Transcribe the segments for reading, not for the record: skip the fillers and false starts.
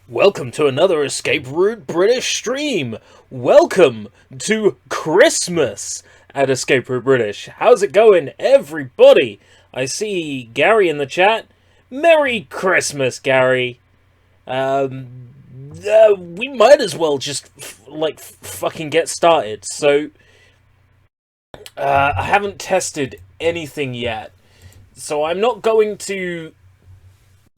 Welcome to another Escape Route British stream. Welcome to Christmas at Escape Route British. How's it going, everybody? I see Gary in the chat. Merry Christmas, Gary. We might as well just fucking get started. So, I haven't tested anything yet, so I'm not going to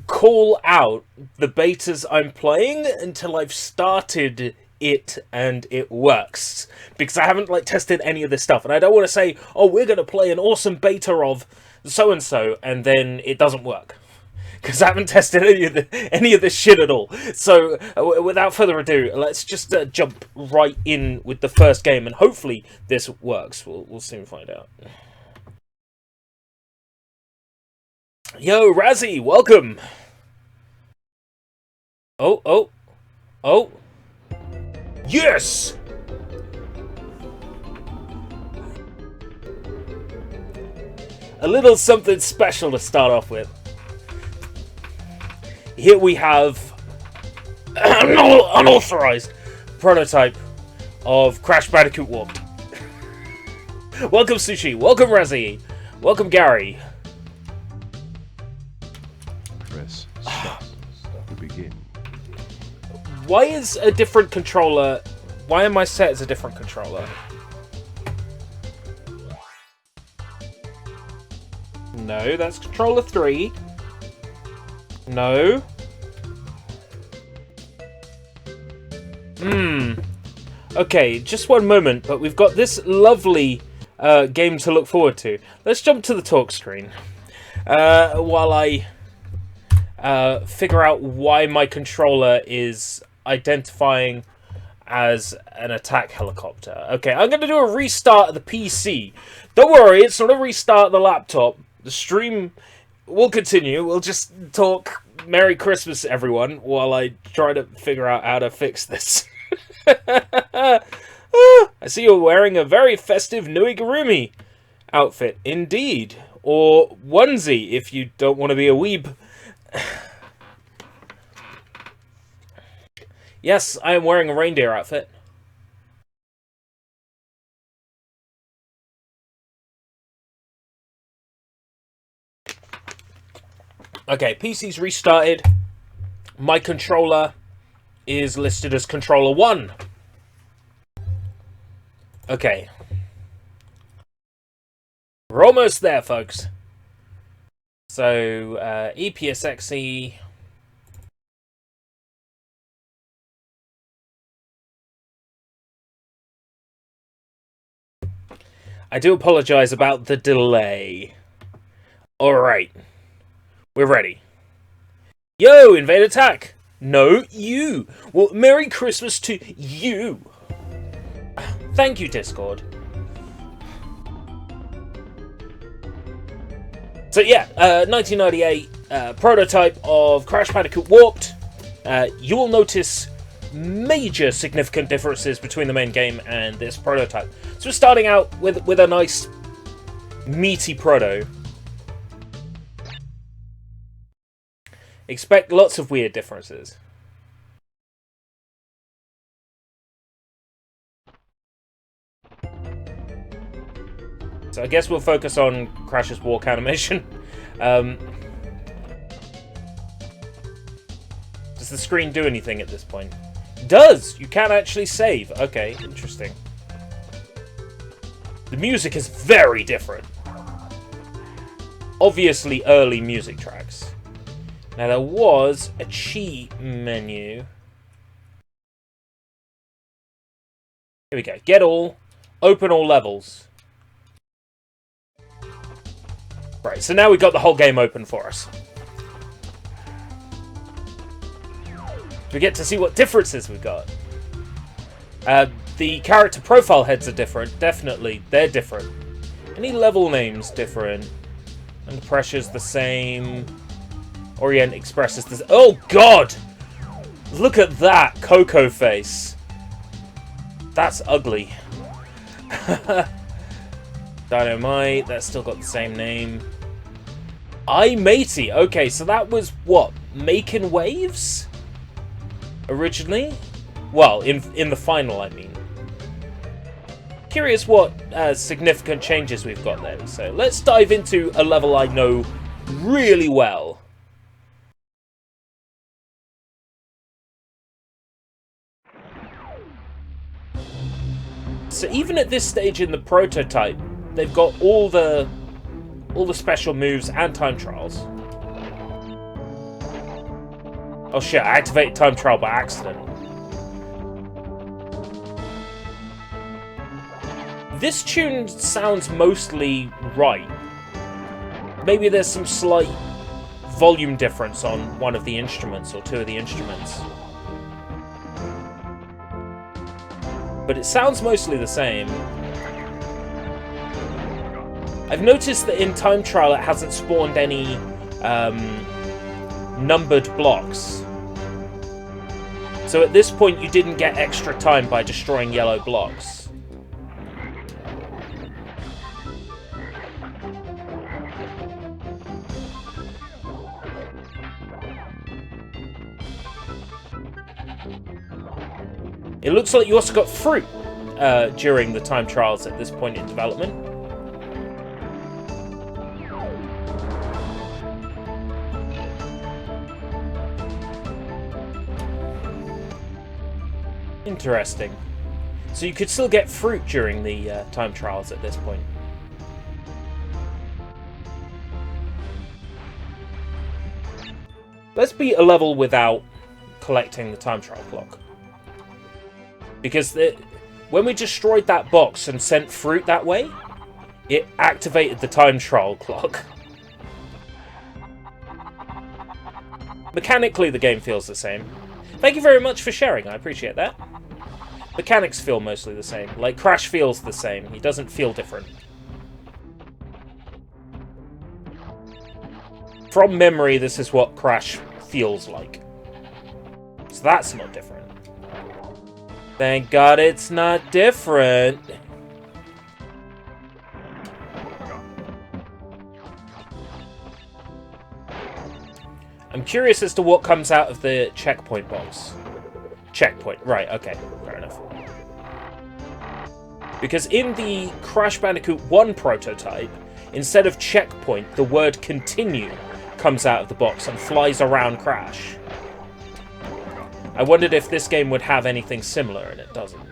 call out the betas I'm playing until I've started it and it works, because I haven't tested any of this stuff, and I don't want to say, oh, we're going to play an awesome beta of so and so, and then it doesn't work, because I haven't tested any of this shit at all. So without further ado, let's just jump right in with the first game, and hopefully this works. We'll soon find out. Yo, Razzie, welcome! Oh. Yes! A little something special to start off with. Here we have an unauthorized prototype of Crash Bandicoot Warped. Welcome, Sushi. Welcome, Razzie. Welcome, Gary. Press start to begin. Why is a different controller... Why am I set as a different controller? No, that's controller 3. No. Okay, just one moment, but we've got this lovely game to look forward to. Let's jump to the talk screen. While I figure out why my controller is identifying as an attack helicopter. Okay, I'm going to do a restart of the PC. Don't worry, it's not a restart of the laptop. The stream will continue. We'll just talk Merry Christmas, everyone, while I try to figure out how to fix this. I see you're wearing a very festive Nuigurumi outfit. Indeed. Or onesie, if you don't want to be a weeb. Yes, I am wearing a reindeer outfit. Okay, PC's restarted. My controller is listed as controller 1. Okay. We're almost there, folks. So, EScapeRouteBritish. I do apologize about the delay. Alright. We're ready. Yo, invade attack! No, you! Well, Merry Christmas to you! Thank you, Discord. So yeah, 1998 prototype of Crash Bandicoot Warped. You will notice major significant differences between the main game and this prototype. So we're starting out with a nice meaty proto. Expect lots of weird differences. So I guess we'll focus on Crash's walk animation. Does the screen do anything at this point? It does! You can actually save. Okay, interesting. The music is very different. Obviously early music tracks. Now there was a cheat menu. Here we go. Get all. Open all levels. Right, so now we've got the whole game open for us. We get to see what differences we've got. The character profile heads are different. Definitely, they're different. Any level names different. And the pressure's the same. Orient Express is the... Oh, God! Look at that Coco face. That's ugly. Dynamite, that's still got the same name. I Matey. Okay, so that was what? Making Waves? originally. Well, in the final, I mean. Curious what significant changes we've got then. So let's dive into a level I know really well. So even at this stage in the prototype, they've got all the special moves and time trials. Oh shit, I activated time trial by accident. This tune sounds mostly right. Maybe there's some slight volume difference on one of the instruments or two of the instruments. But it sounds mostly the same. I've noticed that in time trial it hasn't spawned any numbered blocks. So at this point you didn't get extra time by destroying yellow blocks. It looks like you also got fruit during the time trials at this point in development. Interesting. So you could still get fruit during the time trials at this point. Let's beat a level without collecting the time trial clock. Because when we destroyed that box and sent fruit that way, it activated the time trial clock. Mechanically, the game feels the same. Thank you very much for sharing, I appreciate that. Mechanics feel mostly the same. Like, Crash feels the same. He doesn't feel different. From memory, this is what Crash feels like. So that's not different. Thank God it's not different. I'm curious as to what comes out of the checkpoint box. Checkpoint, right, okay, fair enough. Because in the Crash Bandicoot 1 prototype, instead of checkpoint, the word continue comes out of the box and flies around Crash. I wondered if this game would have anything similar, and it doesn't.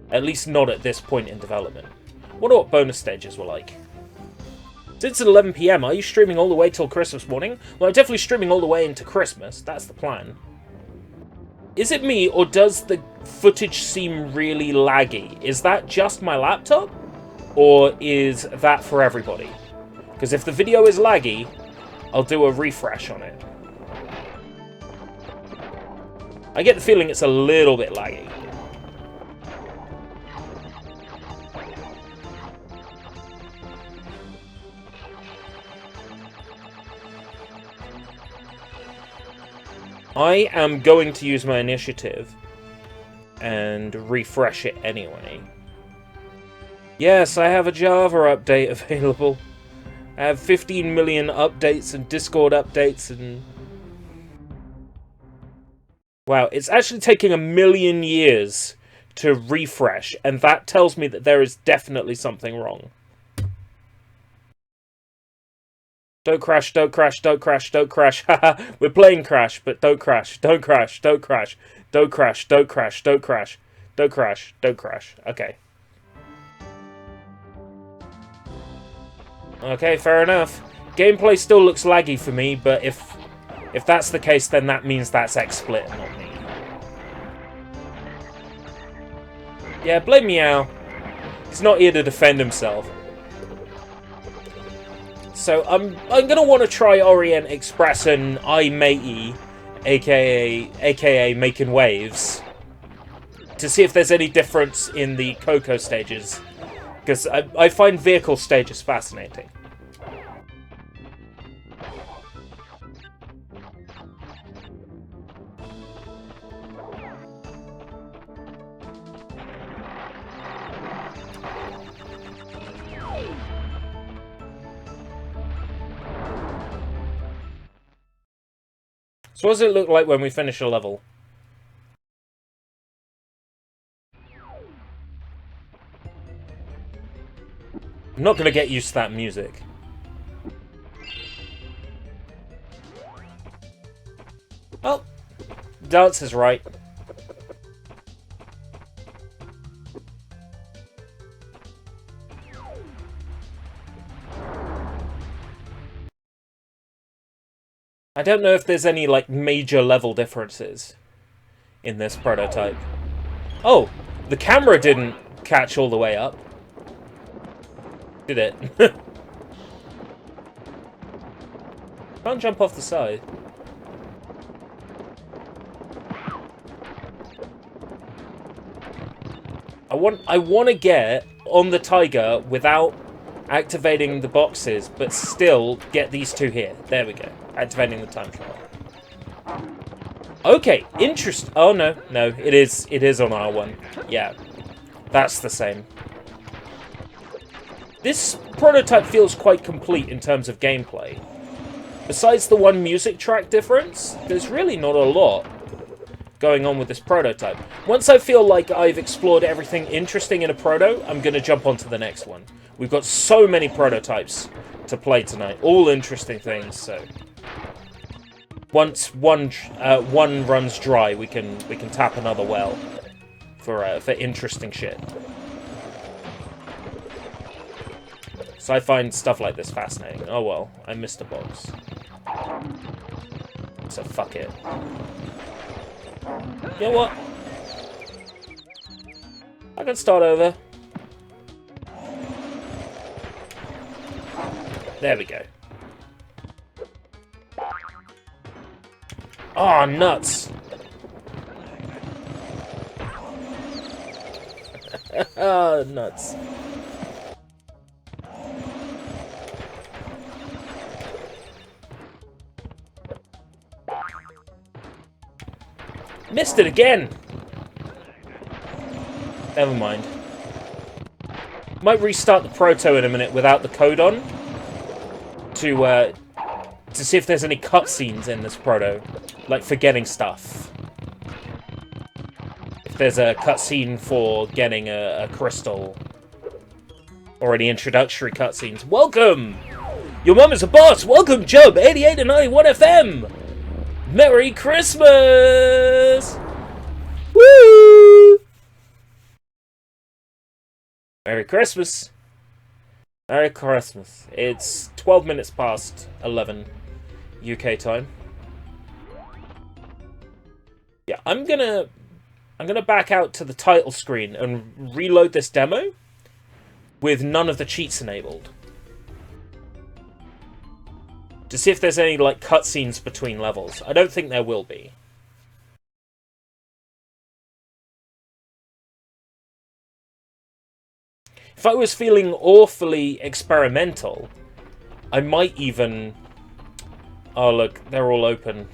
At least not at this point in development. Wonder what bonus stages were like. Since it's 11 PM, are you streaming all the way till Christmas morning? Well, I'm definitely streaming all the way into Christmas. That's the plan. Is it me, or does the footage seem really laggy? Is that just my laptop? Or is that for everybody? Because if the video is laggy, I'll do a refresh on it. I get the feeling it's a little bit laggy. I am going to use my initiative and refresh it anyway. Yes, I have a Java update available. I have 15 million updates and Discord updates and... Wow, it's actually taking 1 million years to refresh, and that tells me that there is definitely something wrong. Don't crash, don't crash, don't crash, don't crash. Haha, we're playing Crash, but don't crash, don't crash, don't crash, don't crash, don't crash, don't crash, don't crash, don't crash. Okay. Okay, fair enough. Gameplay still looks laggy for me, but if that's the case, then that means that's XSplit, not me. Yeah, blame Meow. He's not here to defend himself. So I'm gonna want to try Orient Express and iMatey, aka Making Waves, to see if there's any difference in the Coco stages, because I find vehicle stages fascinating. So what does it look like when we finish a level? I'm not going to get used to that music. Oh, dance is right. I don't know if there's any, like, major level differences in this prototype. Oh, the camera didn't catch all the way up. Did it? Can't jump off the side. I want to get on the tiger without activating the boxes, but still get these two here. There we go. Activating the time trial. Okay, interest. Oh no, it is on R1. Yeah, that's the same. This prototype feels quite complete in terms of gameplay. Besides the one music track difference, there's really not a lot going on with this prototype. Once I feel like I've explored everything interesting in a proto, I'm going to jump onto the next one. We've got so many prototypes to play tonight, all interesting things. So once one runs dry, we can tap another well for interesting shit. So I find stuff like this fascinating. Oh well, I missed a box. So fuck it. You know what? I can start over. There we go. Oh, nuts! Oh, nuts. Missed it again! Never mind. Might restart the proto in a minute without the code on. To see if there's any cutscenes in this proto. Like for getting stuff. If there's a cutscene for getting a crystal. Or any introductory cutscenes. Welcome! Your mum is a boss! Welcome, Job! 88 and 91 FM! Merry Christmas! Woo! Merry Christmas! Merry Christmas. It's 12 minutes past 11 UK time. Yeah, I'm gonna back out to the title screen and reload this demo with none of the cheats enabled. To see if there's any, like, cutscenes between levels. I don't think there will be. If I was feeling awfully experimental, I might even... Oh, look, they're all open.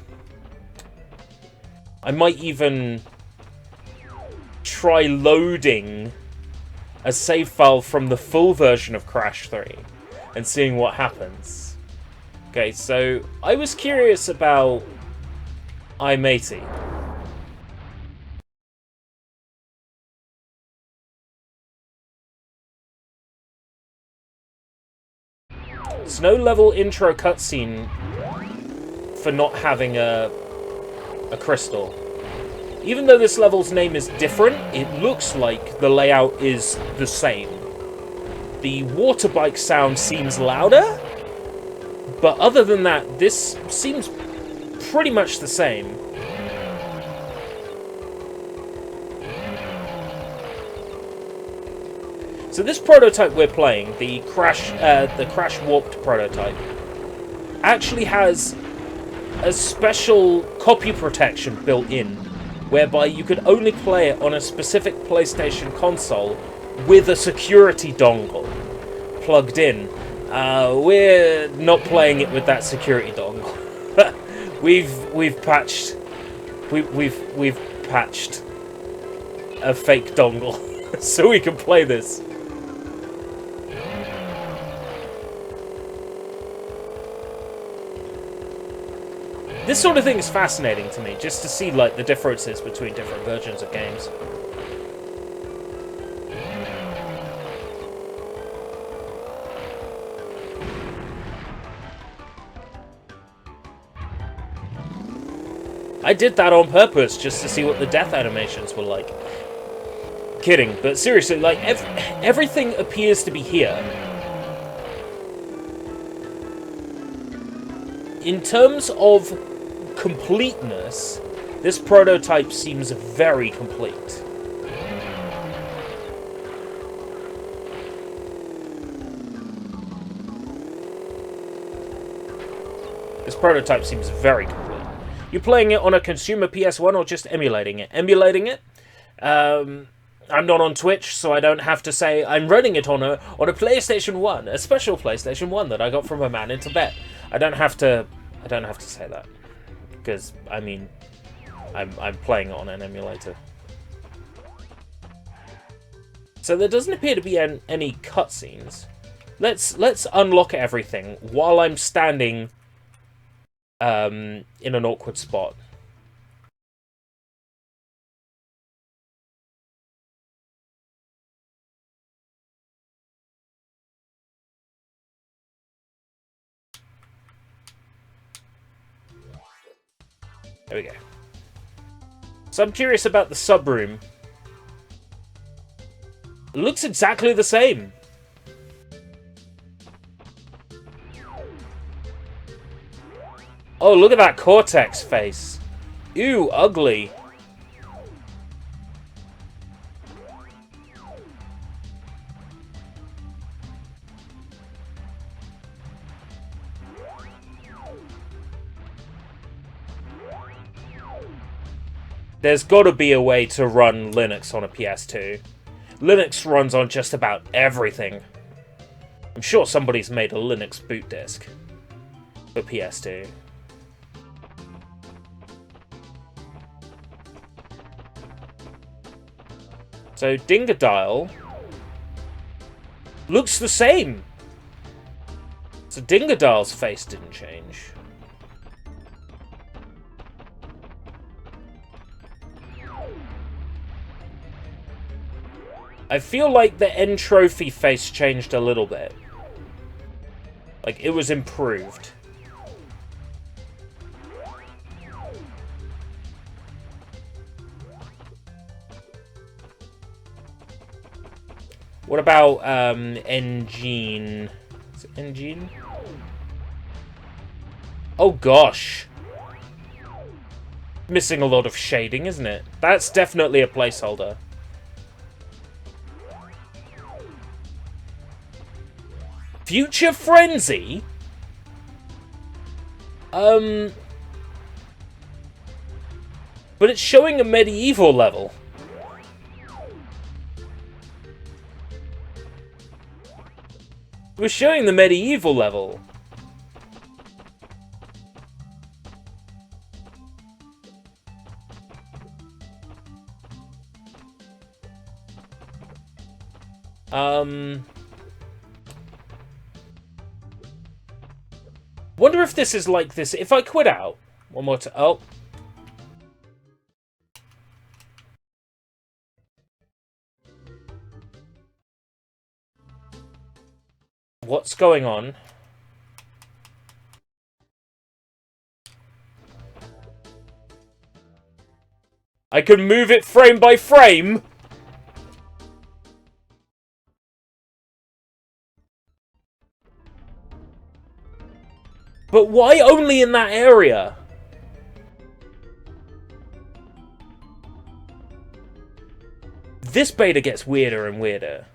I might even try loading a save file from the full version of Crash 3 and seeing what happens. Okay, so I was curious about iMatey. There's no level intro cutscene for not having a crystal. Even though this level's name is different, it looks like the layout is the same. The water bike sound seems louder, but other than that, this seems pretty much the same. So this prototype we're playing, the Crash Warped prototype, actually has a special copy protection built in, whereby you could only play it on a specific PlayStation console with a security dongle plugged in. We're not playing it with that security dongle. we've patched a fake dongle so we can play this. This sort of thing is fascinating to me, just to see like the differences between different versions of games. I did that on purpose, just to see what the death animations were like. Kidding, but seriously, like, everything appears to be here. In terms of completeness, this prototype seems very complete. This prototype seems very complete. You're playing it on a consumer PS1 or just emulating it? Emulating it. I'm not on Twitch, so I don't have to say I'm running it on a PlayStation 1, a special PlayStation 1 that I got from a man in Tibet. I don't have to say that, because I mean, I'm playing it on an emulator. So there doesn't appear to be any cutscenes. Let's unlock everything while I'm standing in an awkward spot. There we go. So I'm curious about the sub-room. It looks exactly the same. Oh, look at that Cortex face. Ew, ugly. There's got to be a way to run Linux on a PS2. Linux runs on just about everything. I'm sure somebody's made a Linux boot disk for PS2. So Dingodile looks the same. So Dingodile's face didn't change. I feel like the N Trophy face changed a little bit. Like, it was improved. What about, Engine? Is it Engine? Oh, gosh. Missing a lot of shading, isn't it? That's definitely a placeholder. Future Frenzy? But it's showing a medieval level. We're showing the medieval level. Wonder if this is like this. If I quit out one more time. Oh. What's going on? I can move it frame by frame. But why only in that area? This beta gets weirder and weirder.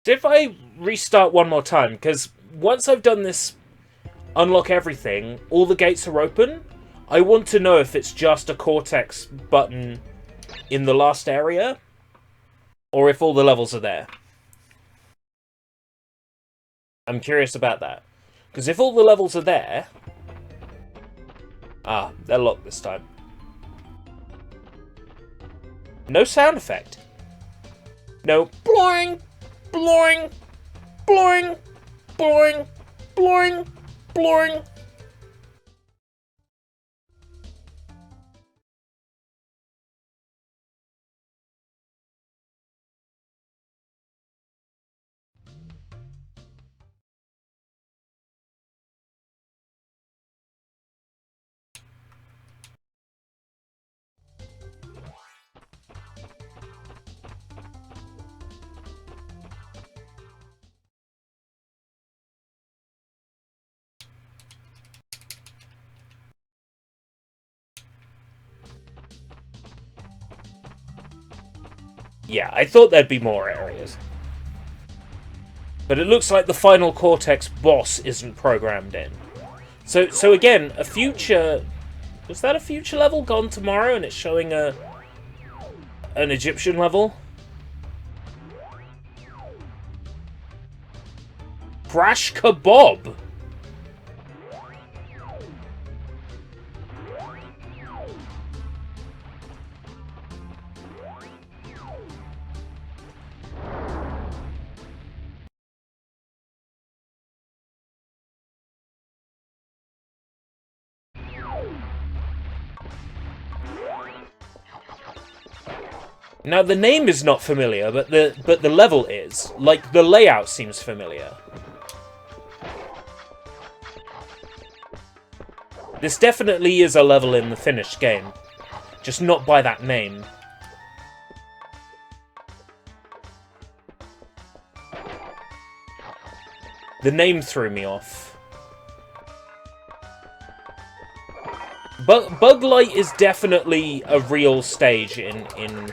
So if I restart one more time, because once I've done this unlock everything, all the gates are open, I want to know if it's just a Cortex button in the last area, or if all the levels are there. I'm curious about that. Because if all the levels are there... Ah, they're locked this time. No sound effect. No bloing, bloing, Bloing! Bloing! Bloing! Bloing! Yeah, I thought there'd be more areas. But it looks like the final Cortex boss isn't programmed in. So again, a future... Was that a future level gone tomorrow and it's showing an Egyptian level? Crash Kebab! Now the name is not familiar, but the level is. Like, the layout seems familiar. This definitely is a level in the finished game. Just not by that name. The name threw me off. Bug Light is definitely a real stage in...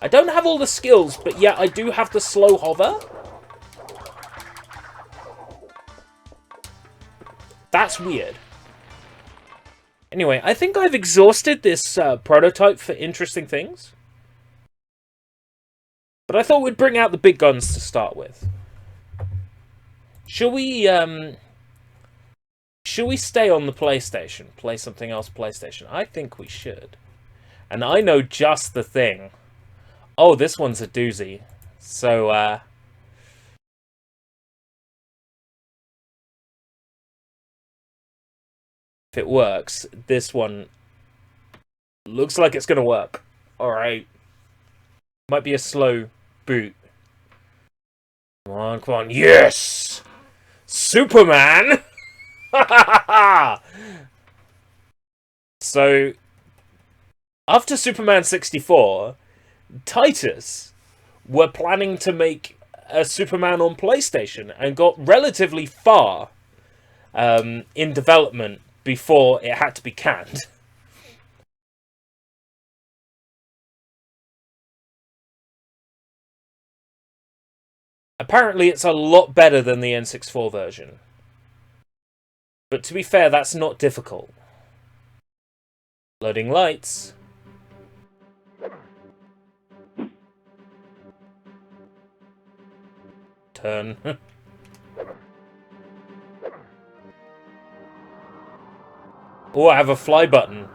I don't have all the skills, but yeah, I do have the slow hover. That's weird. Anyway, I think I've exhausted this prototype for interesting things. But I thought we'd bring out the big guns to start with. Shall we stay on the PlayStation? Play something else PlayStation? I think we should. And I know just the thing. Oh, this one's a doozy. So, if it works, this one looks like it's gonna work. Alright. Might be a slow boot. Come on, come on. Yes! Superman! So, after Superman 64... Titus were planning to make a Superman on PlayStation and got relatively far in development before it had to be canned. Apparently it's a lot better than the N64 version. But to be fair, that's not difficult. Loading lights. Turn. Oh, I have a fly button.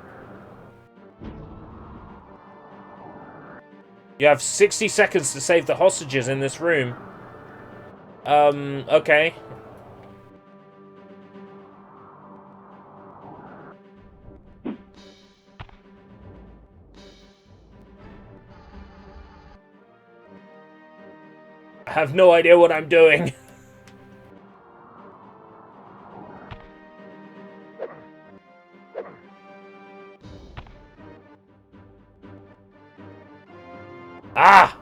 You have 60 seconds to save the hostages in this room. Okay. I have no idea what I'm doing. Ah!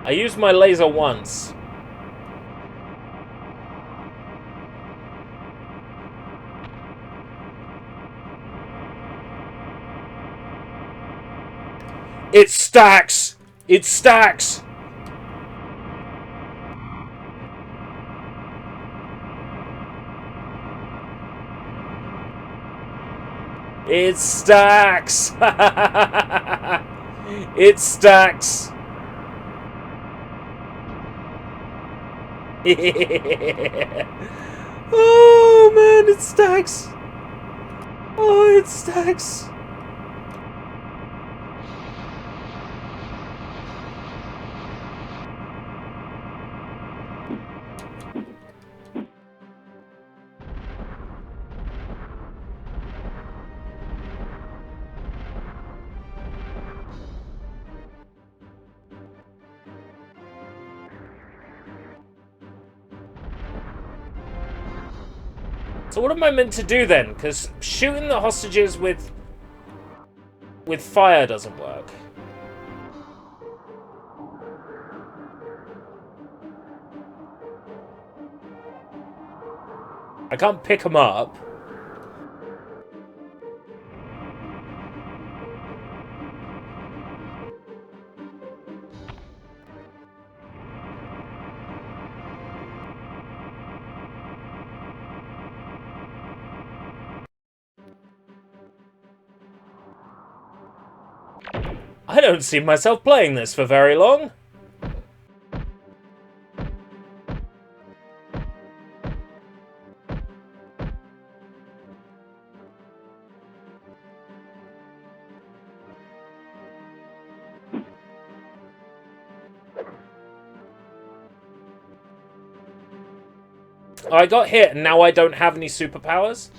I used my laser once. It stacks! It stacks! It stacks! It stacks! Oh man, it stacks! Oh, it stacks! So what am I meant to do then? Because shooting the hostages with fire doesn't work. I can't pick them up. I don't see myself playing this for very long. I got hit and now I don't have any superpowers?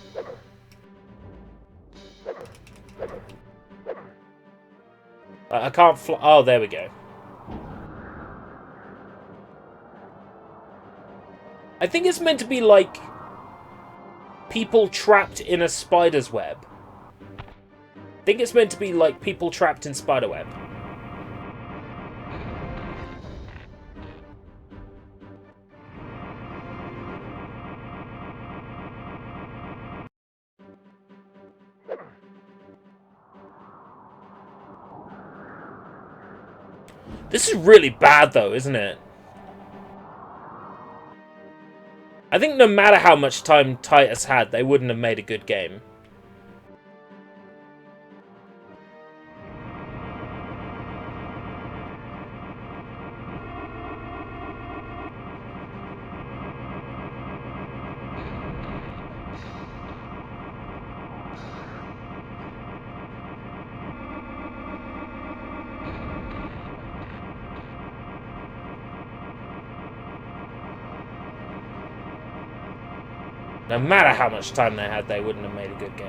I can't fly. Oh, there we go. I think it's meant to be like people trapped in a spider's web. I think it's meant to be like people trapped in spiderweb. This is really bad though, isn't it? I think no matter how much time Titus had, they wouldn't have made a good game. No matter how much time they had, they wouldn't have made a good game.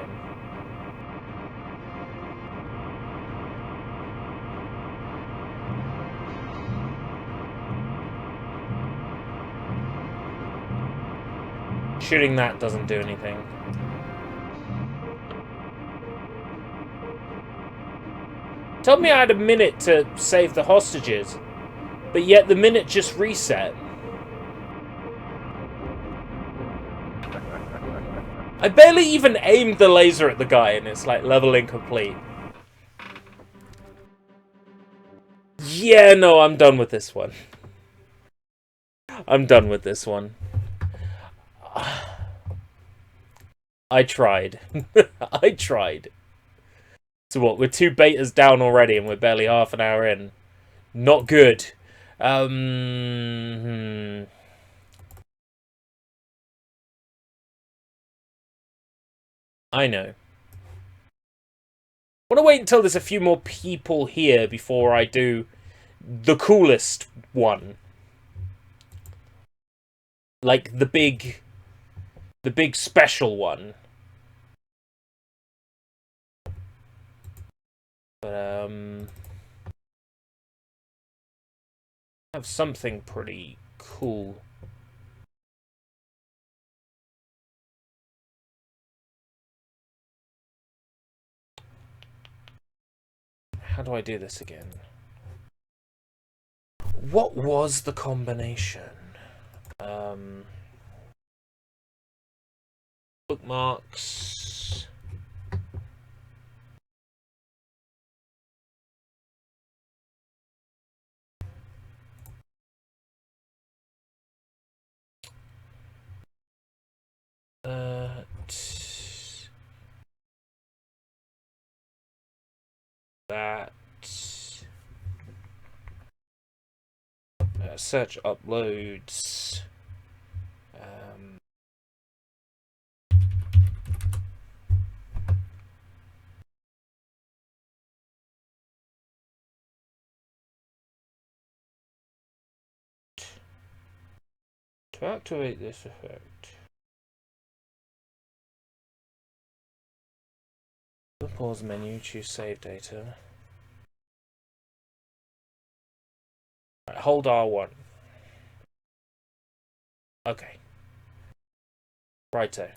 Shooting that doesn't do anything. Told me I had a minute to save the hostages, but yet the minute just reset. I barely even aimed the laser at the guy and it's like level incomplete. Yeah, no, I'm done with this one. I'm done with this one. I tried. I tried. So what, we're 2 betas down already and we're barely half an hour in. Not good. I know. I want to wait until there's a few more people here before I do the coolest one. Like the big special one. But have something pretty cool. How do I do this again? What was the combination? Bookmarks. that. Search uploads. To activate this effect, the pause menu, choose save data. Right, hold R1. Okay. Righto.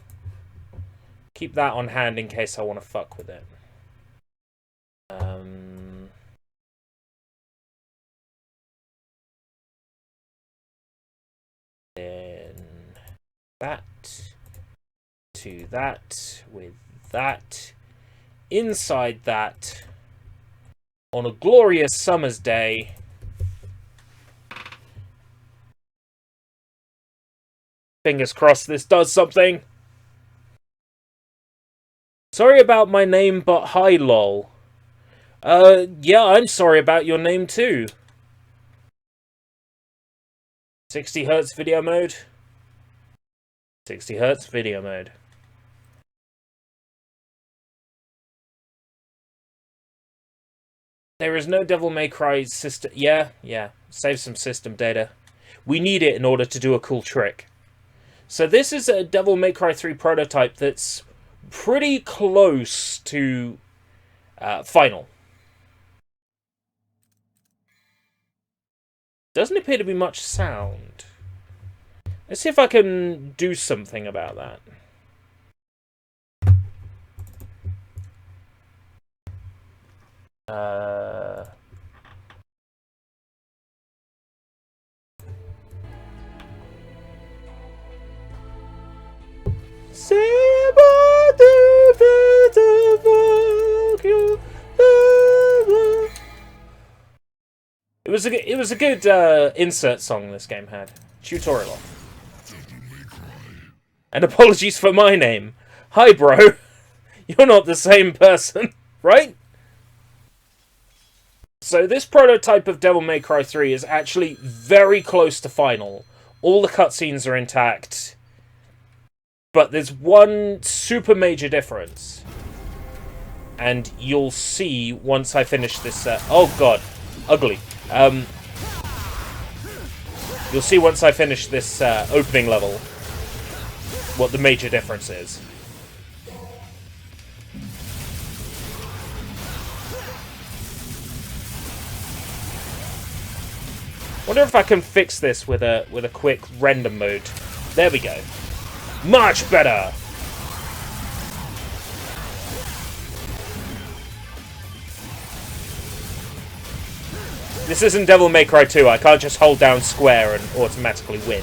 Keep that on hand in case I want to fuck with it. Then that to that with that. Inside that, on a glorious summer's day, fingers crossed this does something. Sorry about my name, but hi lol. Yeah, I'm sorry about your name too. 60 Hertz video mode. 60 Hertz video mode. There is no Devil May Cry system. Yeah. Save some system data. We need it in order to do a cool trick. So this is a Devil May Cry 3 prototype that's pretty close to final. Doesn't appear to be much sound. Let's see if I can do something about that. It was a good insert song this game had. Tutorial off. And apologies for my name. Hi, bro. You're not the same person, right? So this prototype of Devil May Cry 3 is actually very close to final. All the cutscenes are intact. But there's one super major difference. And you'll see once I finish this... oh god. Ugly. You'll see once I finish this opening level what the major difference is. Wonder if I can fix this with a quick render mode. There we go. Much better. This isn't Devil May Cry 2. I can't just hold down square and automatically win.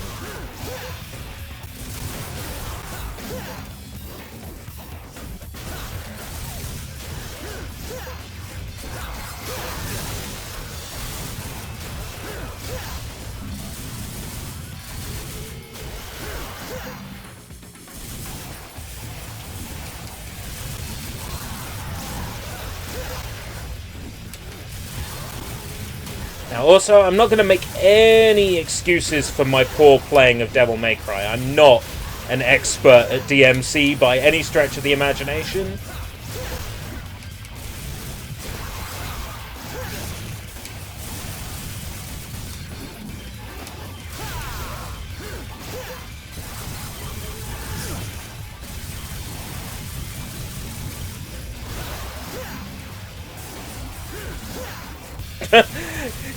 Now, also, I'm not going to make any excuses for my poor playing of Devil May Cry. I'm not an expert at DMC by any stretch of the imagination.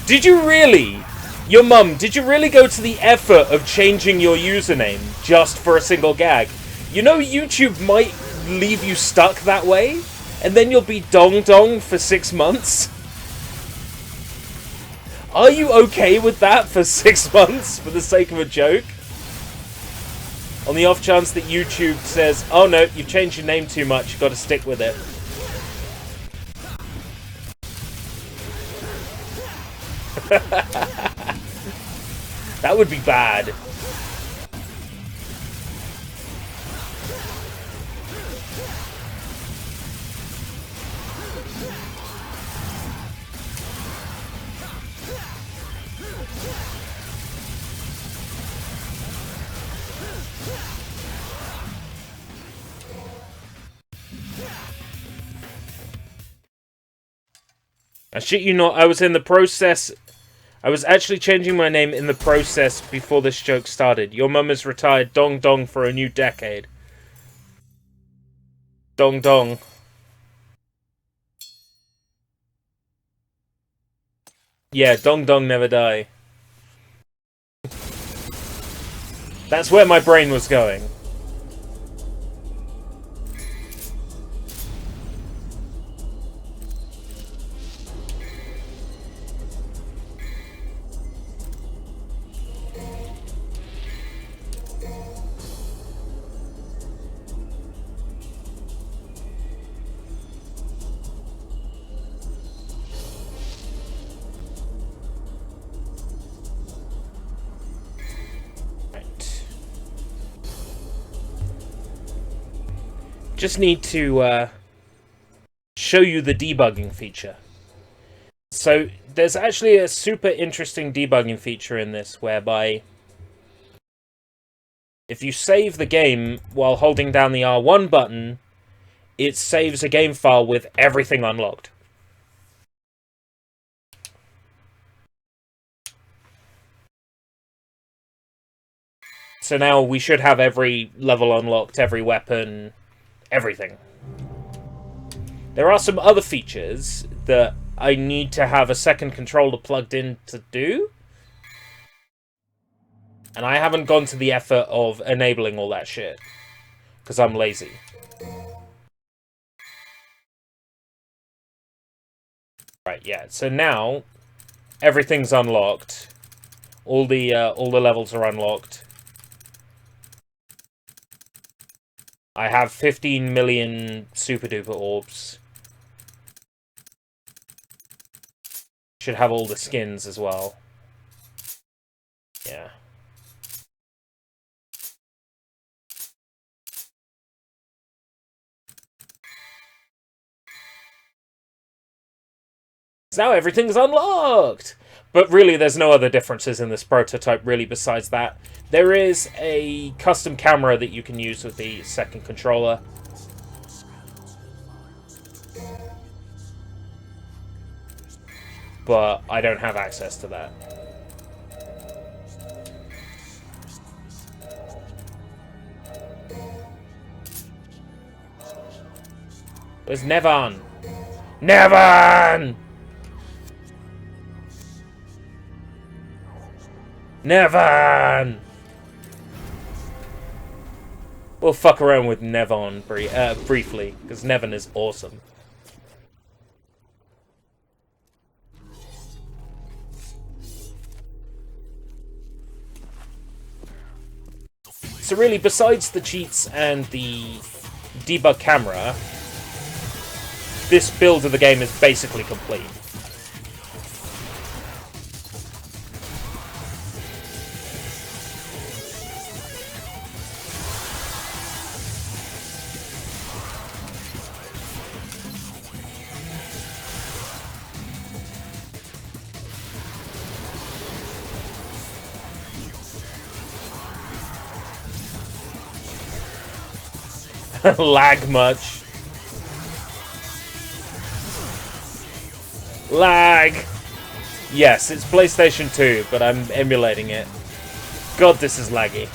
Did you really? Your mum, did you really go to the effort of changing your username just for a single gag? You know YouTube might leave you stuck that way, and then you'll be dong-dong for 6 months? Are you okay with that for 6 months for the sake of a joke? On the off chance that YouTube says, oh no, you've changed your name too much, you've got to stick with it. That would be bad. I shit you not, I was in the process... I was actually changing my name in the process before this joke started. Your mum is retired. Dong dong for a new decade. Dong dong. Yeah, dong dong never die. That's where my brain was going. Just need to show you the debugging feature. So there's actually a super interesting debugging feature in this whereby if you save the game while holding down the R1 button, it saves a game file with everything unlocked. So now we should have every level unlocked, every weapon, everything. There are some other features that I need to have a second controller plugged in to do. And I haven't gone to the effort of enabling all that shit. Because I'm lazy. Right, yeah. So now, everything's unlocked. All the levels are unlocked. I have 15 million super duper orbs. Should have all the skins as well. Yeah. So now everything's unlocked! But really, there's no other differences in this prototype, really, besides that. There is a custom camera that you can use with the second controller. But I don't have access to that. Where's Nevan? Nevan! Nevan! We'll fuck around with Nevan briefly, because Nevan is awesome. So really, besides the cheats and the debug camera, this build of the game is basically complete. Lag much. Lag! Yes, it's PlayStation 2, but I'm emulating it. God, this is laggy.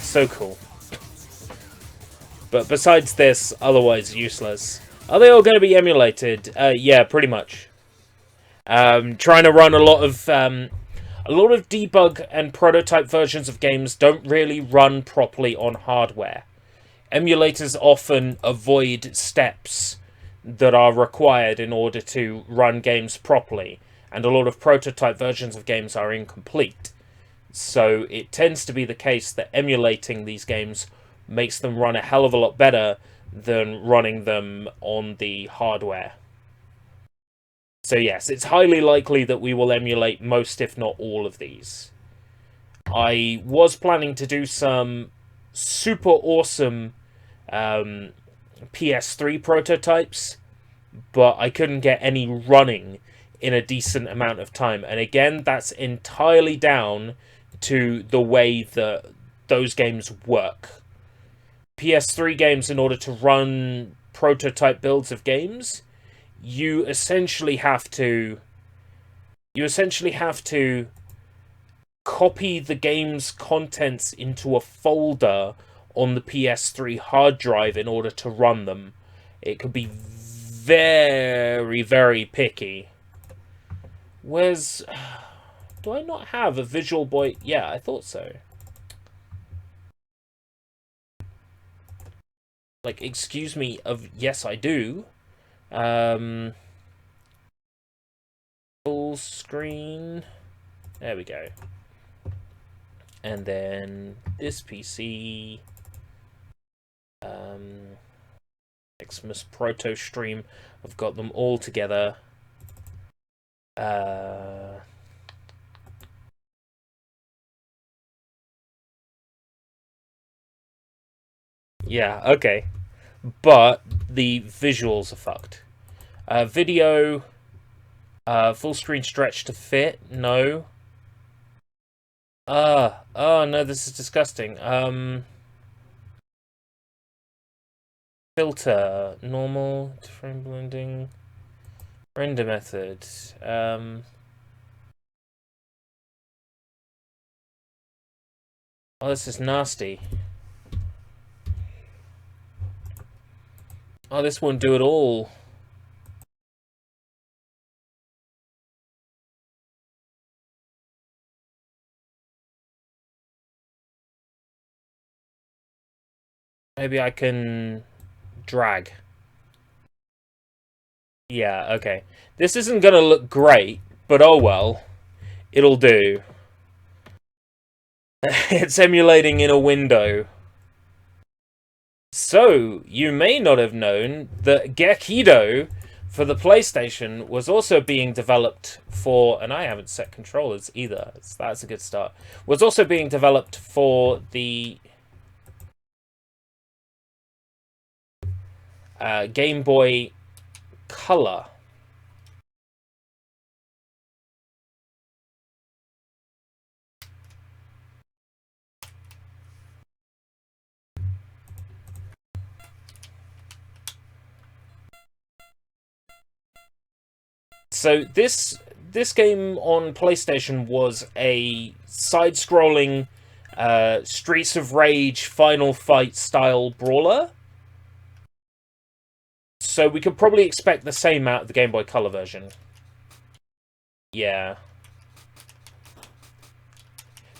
So cool. But besides this, otherwise useless. Are they all going to be emulated? Yeah, pretty much. Trying to run a lot of debug and prototype versions of games don't really run properly on hardware. Emulators often avoid steps that are required in order to run games properly, and a lot of prototype versions of games are incomplete. So it tends to be the case that emulating these games makes them run a hell of a lot better than running them on the hardware. So yes, it's highly likely that we will emulate most, if not all, of these. I was planning to do some super awesome PS3 prototypes, but I couldn't get any running in a decent amount of time. And again, that's entirely down to the way that those games work. PS3 games, in order to run prototype builds of games, you essentially have to copy the game's contents into a folder on the PS3 hard drive in order to run them. It could be very, very picky. Where's... Do I not have a Visual Boy? Yeah, I thought so. Like, excuse me, yes, I do. Full screen. There we go. And then this PC. Xmas Proto Stream. I've got them all together. Yeah, okay. But the visuals are fucked. Video, full screen stretch to fit, no. Oh no, this is disgusting. Filter, normal, frame blending, render method, oh, this is nasty. Oh, this won't do it all. Maybe I can drag. Yeah, okay. This isn't gonna look great, but oh well. It'll do. It's emulating in a window. So, you may not have known that Gekido for the PlayStation was also being developed for, and I haven't set controllers either, so that's a good start, was also being developed for the Game Boy Color. So this game on PlayStation was a side-scrolling Streets of Rage Final Fight style brawler. So we could probably expect the same out of the Game Boy Color version. Yeah.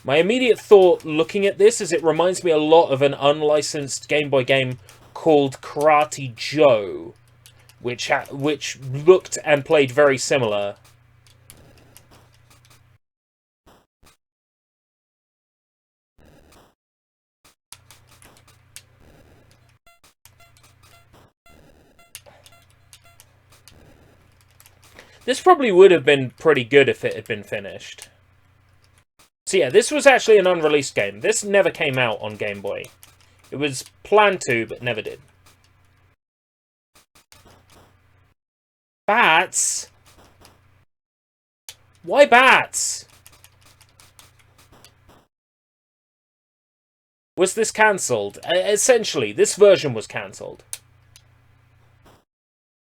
My immediate thought looking at this is it reminds me a lot of an unlicensed Game Boy game called Karate Joe, which looked and played very similar. This probably would have been pretty good if it had been finished. So yeah, this was actually an unreleased game. This never came out on Game Boy. It was planned to, but never did. Bats? Why bats? Was this cancelled? Essentially, this version was cancelled.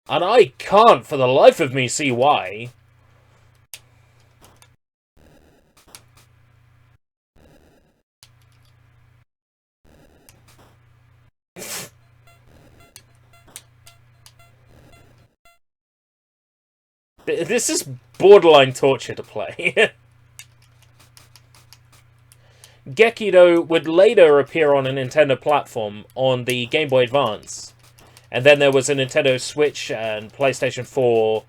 And I can't for the life of me see why. This is borderline torture to play. Gekido would later appear on a Nintendo platform on the Game Boy Advance. And then there was a Nintendo Switch and PlayStation 4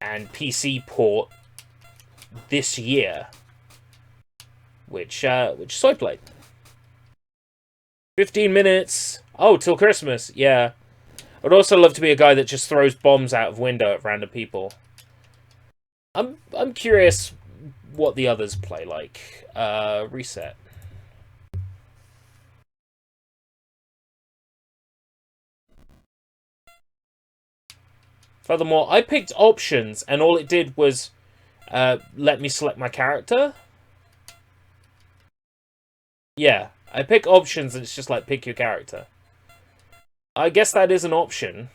and PC port this year, which I played. 15 minutes. Oh, till Christmas. Yeah. I'd also love to be a guy that just throws bombs out of window at random people. I'm curious what the others play like. Reset. Furthermore, I picked options, and all it did was let me select my character. Yeah, I pick options, and it's just like, pick your character. I guess that is an option.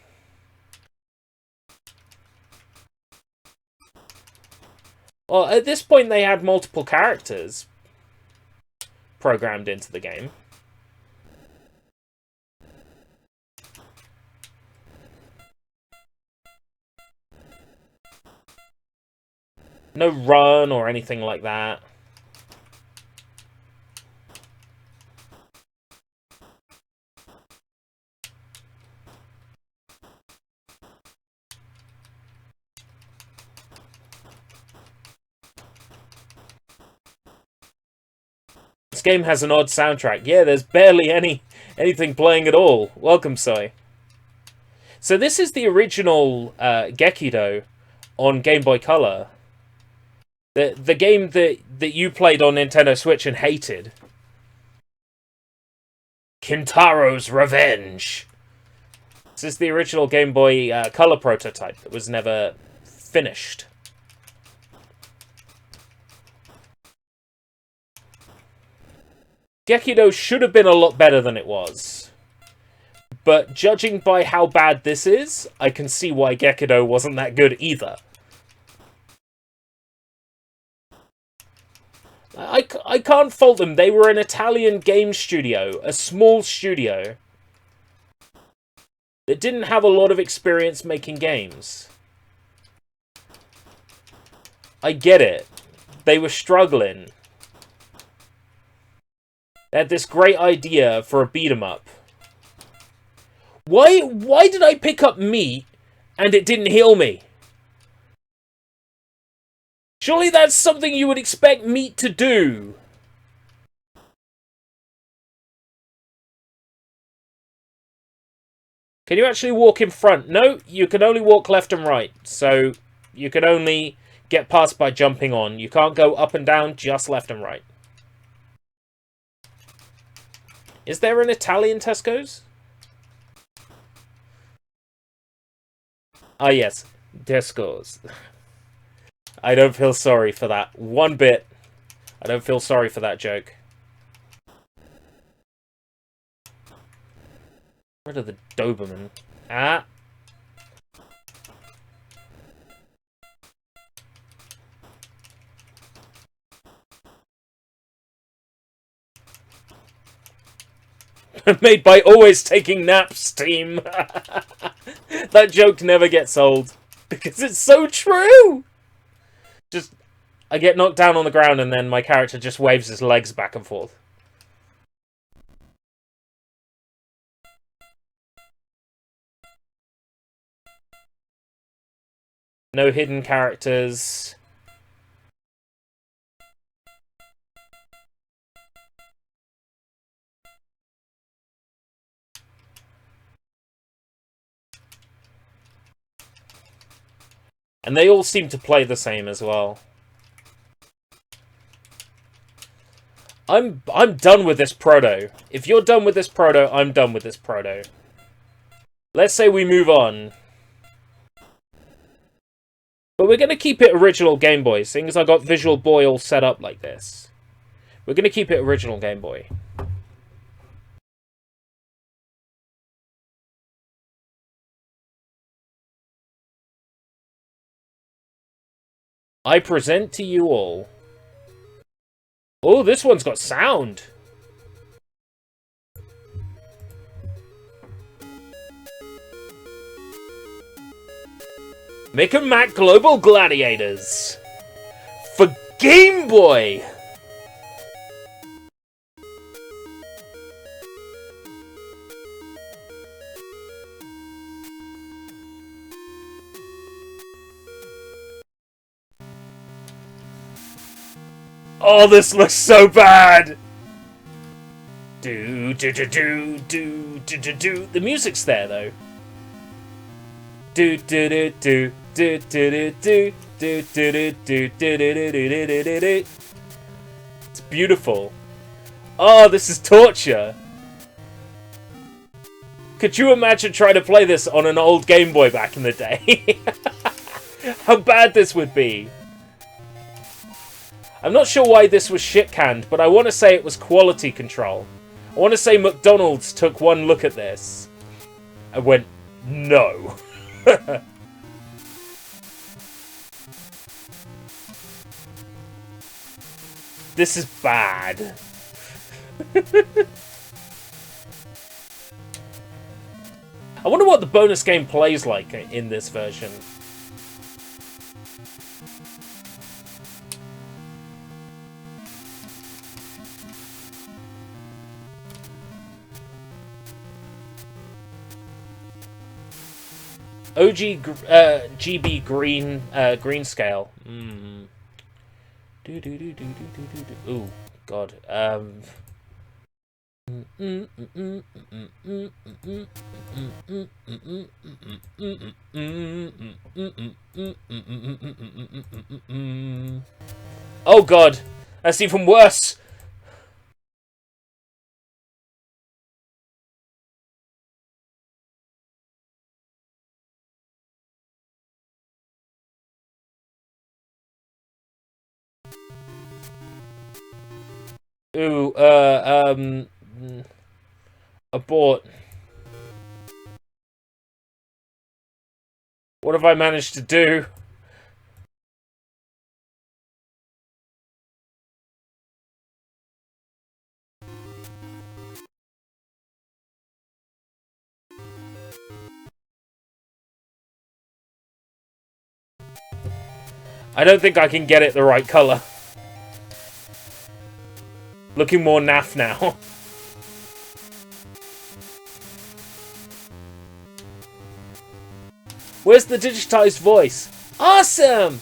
Well, at this point, they had multiple characters programmed into the game. No run or anything like that. This game has an odd soundtrack. Yeah, there's barely anything playing at all. Welcome, Soy. So this is the original Gekido on Game Boy Color. The game that you played on Nintendo Switch and hated. Kintaro's Revenge. This is the original Game Boy Color prototype that was never finished. Gekido should have been a lot better than it was. But judging by how bad this is, I can see why Gekido wasn't that good either. I can't fault them. They were an Italian game studio, a small studio, that didn't have a lot of experience making games. I get it. They were struggling. They had this great idea for a beat-em-up. Why did I pick up meat and it didn't heal me? Surely that's something you would expect meat to do. Can you actually walk in front? No, you can only walk left and right. So you can only get past by jumping on. You can't go up and down, just left and right. Is there an Italian Tesco's? Ah, yes. Tesco's. I don't feel sorry for that. One bit. I don't feel sorry for that joke. Rid of the Doberman. Ah. Made by always taking naps, team. That joke never gets old. Because it's so true! Just, I get knocked down on the ground and then my character just waves his legs back and forth. No hidden characters. And they all seem to play the same as well. I'm done with this proto. If you're done with this proto, I'm done with this proto. Let's say we move on. But we're going to keep it original Game Boy, seeing as I got Visual Boy all set up like this. We're going to keep it original Game Boy. I present to you all. Oh, this one's got sound. Mick and Mac Global Gladiators. For Game Boy. Oh, this looks so bad! Do do do do do do do do. The music's there though. Do do do do do do do do do do do do do do do. It's beautiful. Oh, this is torture. Could you imagine trying to play this on an old Game Boy back in the day? How bad this would be. I'm not sure why this was shit-canned, but I want to say it was quality control. I want to say McDonald's took one look at this and went, no. This is bad. I wonder what the bonus game plays like in this version. OG GB green scale. Ooh, God. Oh God, that's even worse. Ooh, abort. What have I managed to do? I don't think I can get it the right color. Looking more naff now. Where's the digitized voice? Awesome!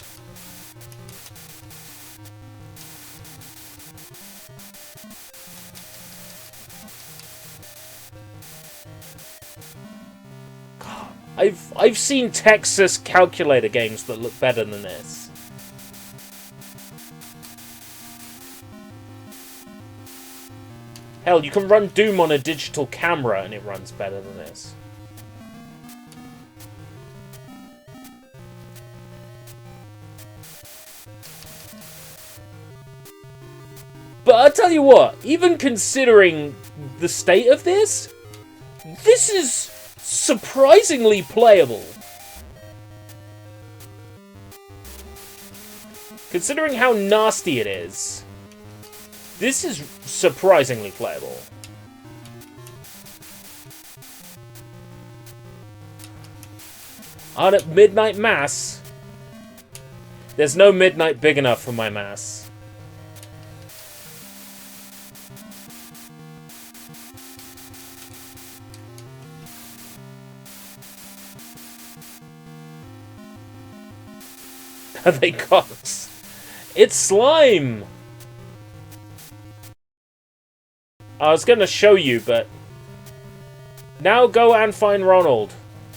I've seen Texas calculator games that look better than this. Hell, you can run Doom on a digital camera and it runs better than this. But I'll tell you what, even considering the state of this, this is surprisingly playable. Considering how nasty it is, this is surprisingly playable. On at Midnight Mass. There's no midnight big enough for my mass. Are they cocks? It's slime! I was gonna show you, but... Now go and find Ronald.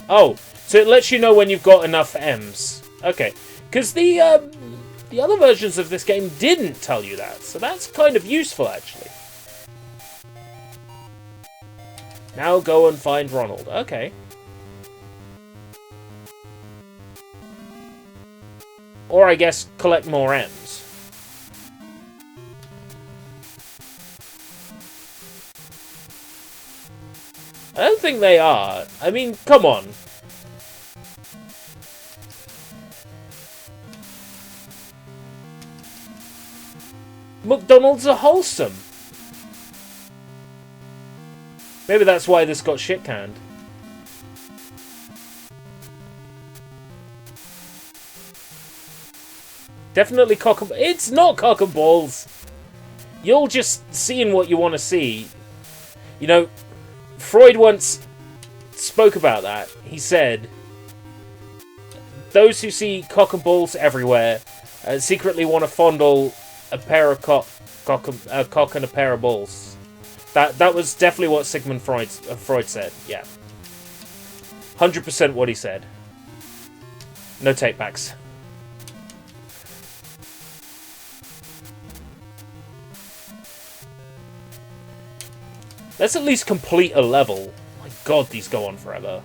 Oh, so it lets you know when you've got enough M's. Okay. Because the other versions of this game didn't tell you that, so that's kind of useful, actually. Now go and find Ronald. Okay. Or, I guess, collect more M's. I don't think they are. I mean, come on. McDonald's are wholesome. Maybe that's why this got shit-canned. Definitely cock and... It's not cock and balls. You're just seeing what you want to see. You know, Freud once spoke about that. He said, those who see cock and balls everywhere secretly want to fondle a pair of cock and a pair of balls. That was definitely what Sigmund Freud said. Yeah. 100% what he said. No take-backs. Let's at least complete a level. My God, these go on forever.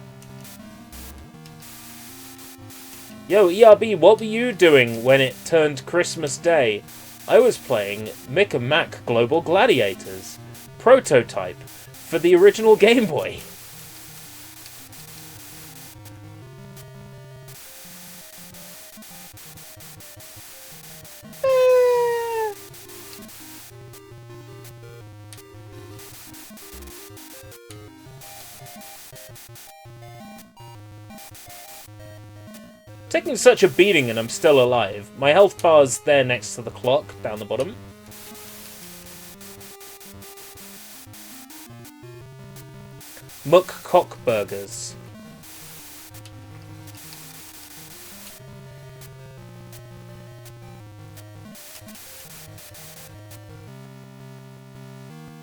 Yo, ERB, what were you doing when it turned Christmas Day? I was playing Mick and Mac Global Gladiators. Prototype. For the original Game Boy. Taking such a beating and I'm still alive. My health bar's there next to the clock, down the bottom. Muck Cock Burgers.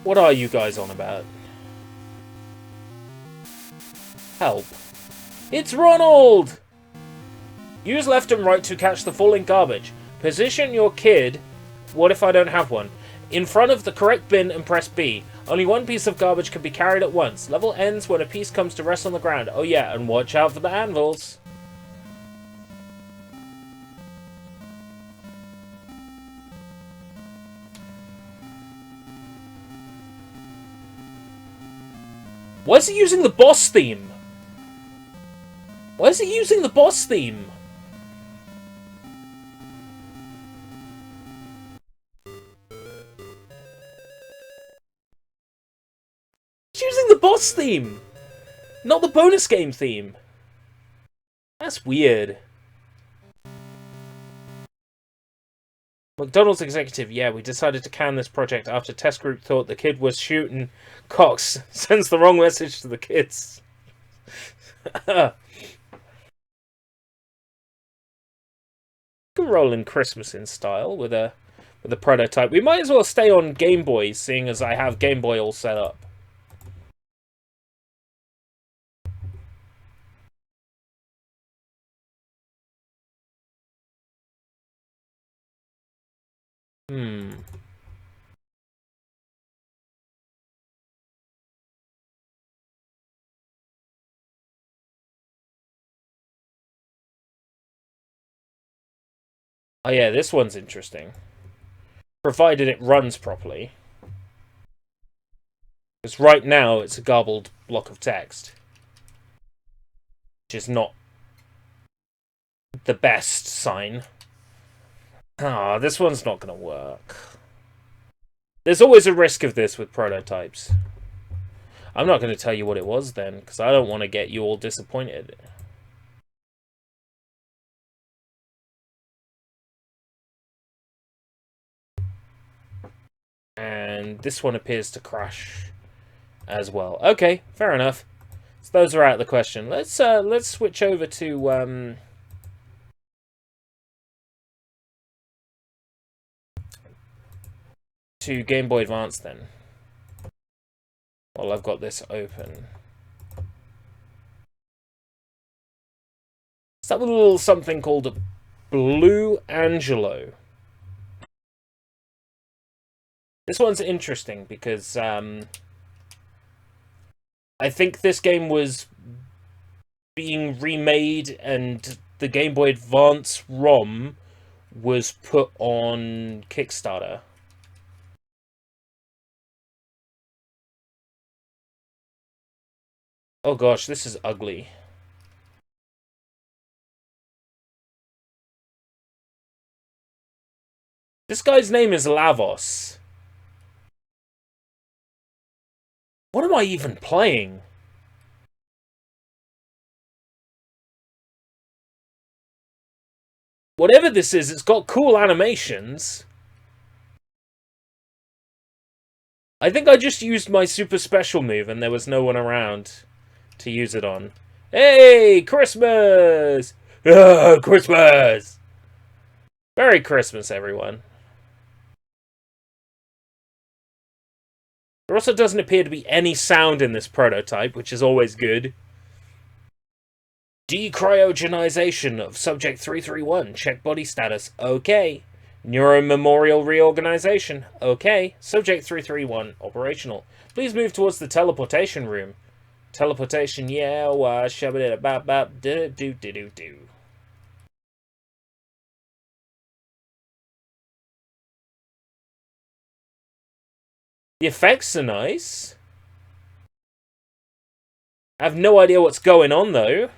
What are you guys on about? Help. It's Ronald! Use left and right to catch the falling garbage. Position your kid, what if I don't have one, in front of the correct bin and press B. Only one piece of garbage can be carried at once. Level ends when a piece comes to rest on the ground. Oh yeah, and watch out for the anvils. Why is it using the boss theme? Why is it using the boss theme? It's using the boss theme, not the bonus game theme. That's weird. McDonald's executive, yeah, we decided to can this project after test group thought the kid was shooting cocks. Sends the wrong message to the kids. Can roll in Christmas in style with a prototype. We might as well stay on Game Boys, seeing as I have Game Boy all set up. Oh yeah, this one's interesting. Provided it runs properly. Because right now it's a garbled block of text. Which is not the best sign. Ah, this one's not going to work. There's always a risk of this with prototypes. I'm not going to tell you what it was then, because I don't want to get you all disappointed. And this one appears to crash as well. Okay, fair enough. So those are out of the question. Let's switch over to Game Boy Advance then. While I've got this open. Let's have a little something called Blue Angelo. This one's interesting because I think this game was being remade and the Game Boy Advance ROM was put on Kickstarter. Oh gosh, this is ugly. This guy's name is Lavos. What am I even playing? Whatever this is, it's got cool animations. I think I just used my super special move and there was no one around to use it on. Hey, Christmas! Ah, Christmas! Merry Christmas, everyone. There also doesn't appear to be any sound in this prototype, which is always good. Decryogenization of Subject 331. Check body status. Okay. Neuromemorial reorganization. Okay. Subject 331 operational. Please move towards the teleportation room. Teleportation, yeah, why, shabba bap bap, do do do do do. The effects are nice. I have no idea what's going on, though.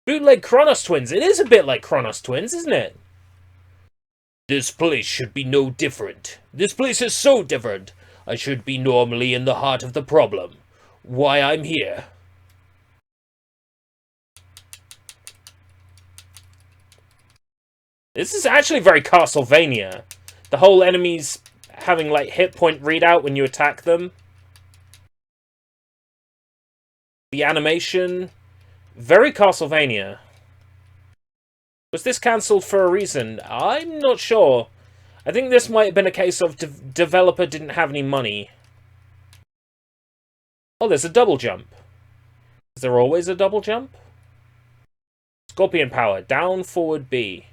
Bootleg Chronos Twins. It is a bit like Chronos Twins, isn't it? This place should be no different. This place is so different. I should be normally in the heart of the problem. Why I'm here. This is actually very Castlevania. The whole enemies having, like, hit point readout when you attack them. The animation. Very Castlevania. Was this cancelled for a reason? I'm not sure. I think this might have been a case of developer didn't have any money. Oh, there's a double jump. Is there always a double jump? Scorpion power. Down, forward, B.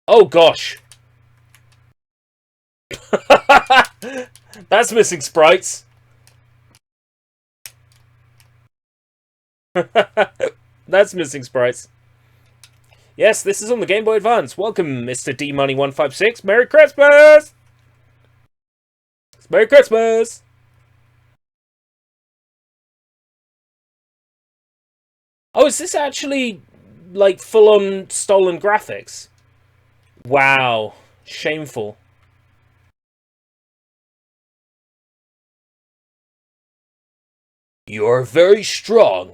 Oh, gosh. That's missing sprites. That's missing sprites. Yes, this is on the Game Boy Advance. Welcome, Mr. D-Money156. Merry Christmas! Merry Christmas! Oh, is this actually, like, full-on stolen graphics? Wow. Shameful. You're very strong.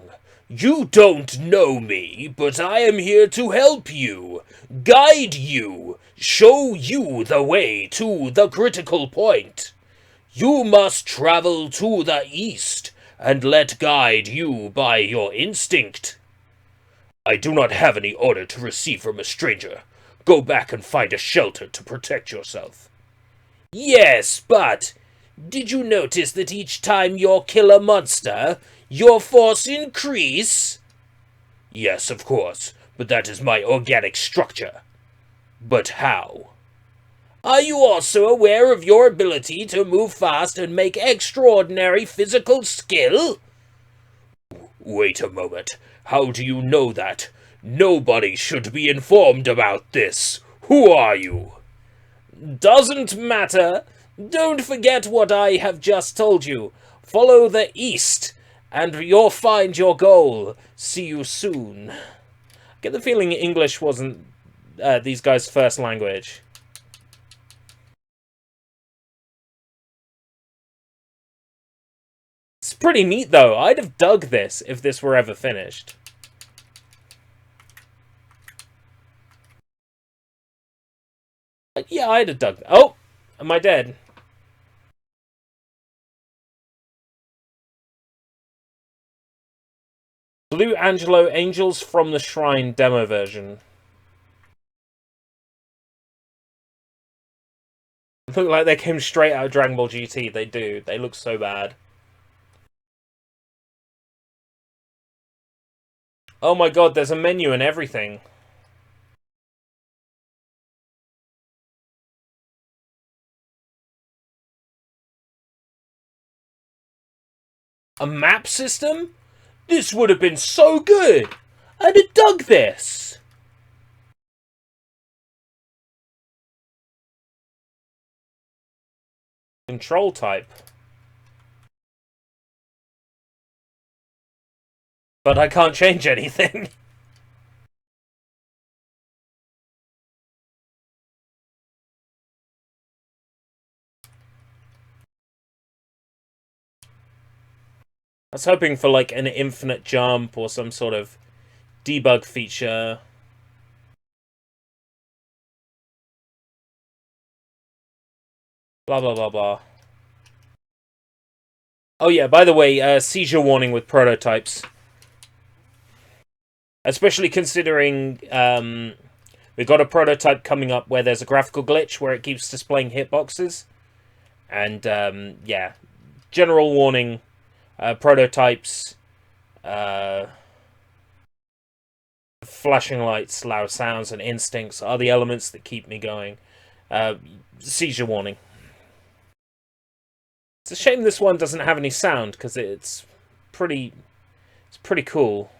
You don't know me, but I am here to help you, guide you, show you the way to the critical point. You must travel to the east, and let guide you by your instinct. I do not have any order to receive from a stranger. Go back and find a shelter to protect yourself. Yes, but did you notice that each time you kill a monster, your force increase? Yes, of course, but that is my organic structure. But how? Are you also aware of your ability to move fast and make extraordinary physical skill? Wait a moment. How do you know that? Nobody should be informed about this. Who are you? Doesn't matter. Don't forget what I have just told you. Follow the east, and you'll find your goal. See you soon. I get the feeling English wasn't these guys' first language. It's pretty neat, though. I'd have dug this if this were ever finished. Yeah, I'd have dug... Oh! Am I dead? Blue Angelo Angels from the Shrine demo version. Look like they came straight out of Dragon Ball GT. They do. They look so bad. Oh my god, there's a menu and everything. A map system? This would have been so good! I'd have dug this! Control type. But I can't change anything. I was hoping for, like, an infinite jump or some sort of debug feature. Blah, blah, blah, blah. Oh yeah, by the way, seizure warning with prototypes. Especially considering we've got a prototype coming up where there's a graphical glitch where it keeps displaying hitboxes. And, yeah. General warning. Prototypes. Flashing lights, loud sounds, and instincts are the elements that keep me going. Seizure warning. It's a shame this one doesn't have any sound, because it's pretty cool.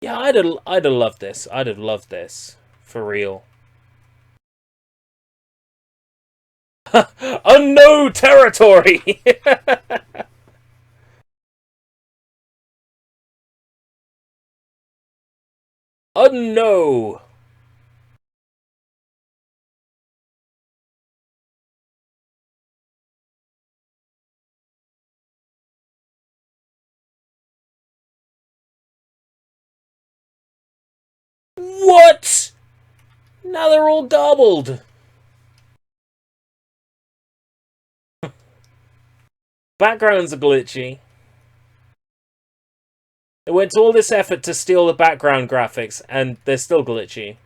Yeah, I'd have loved this. I'd have loved this. For real. Unknown territory! Unknown! What? Now they're all doubled. Backgrounds are glitchy. It went to all this effort to steal the background graphics, and they're still glitchy.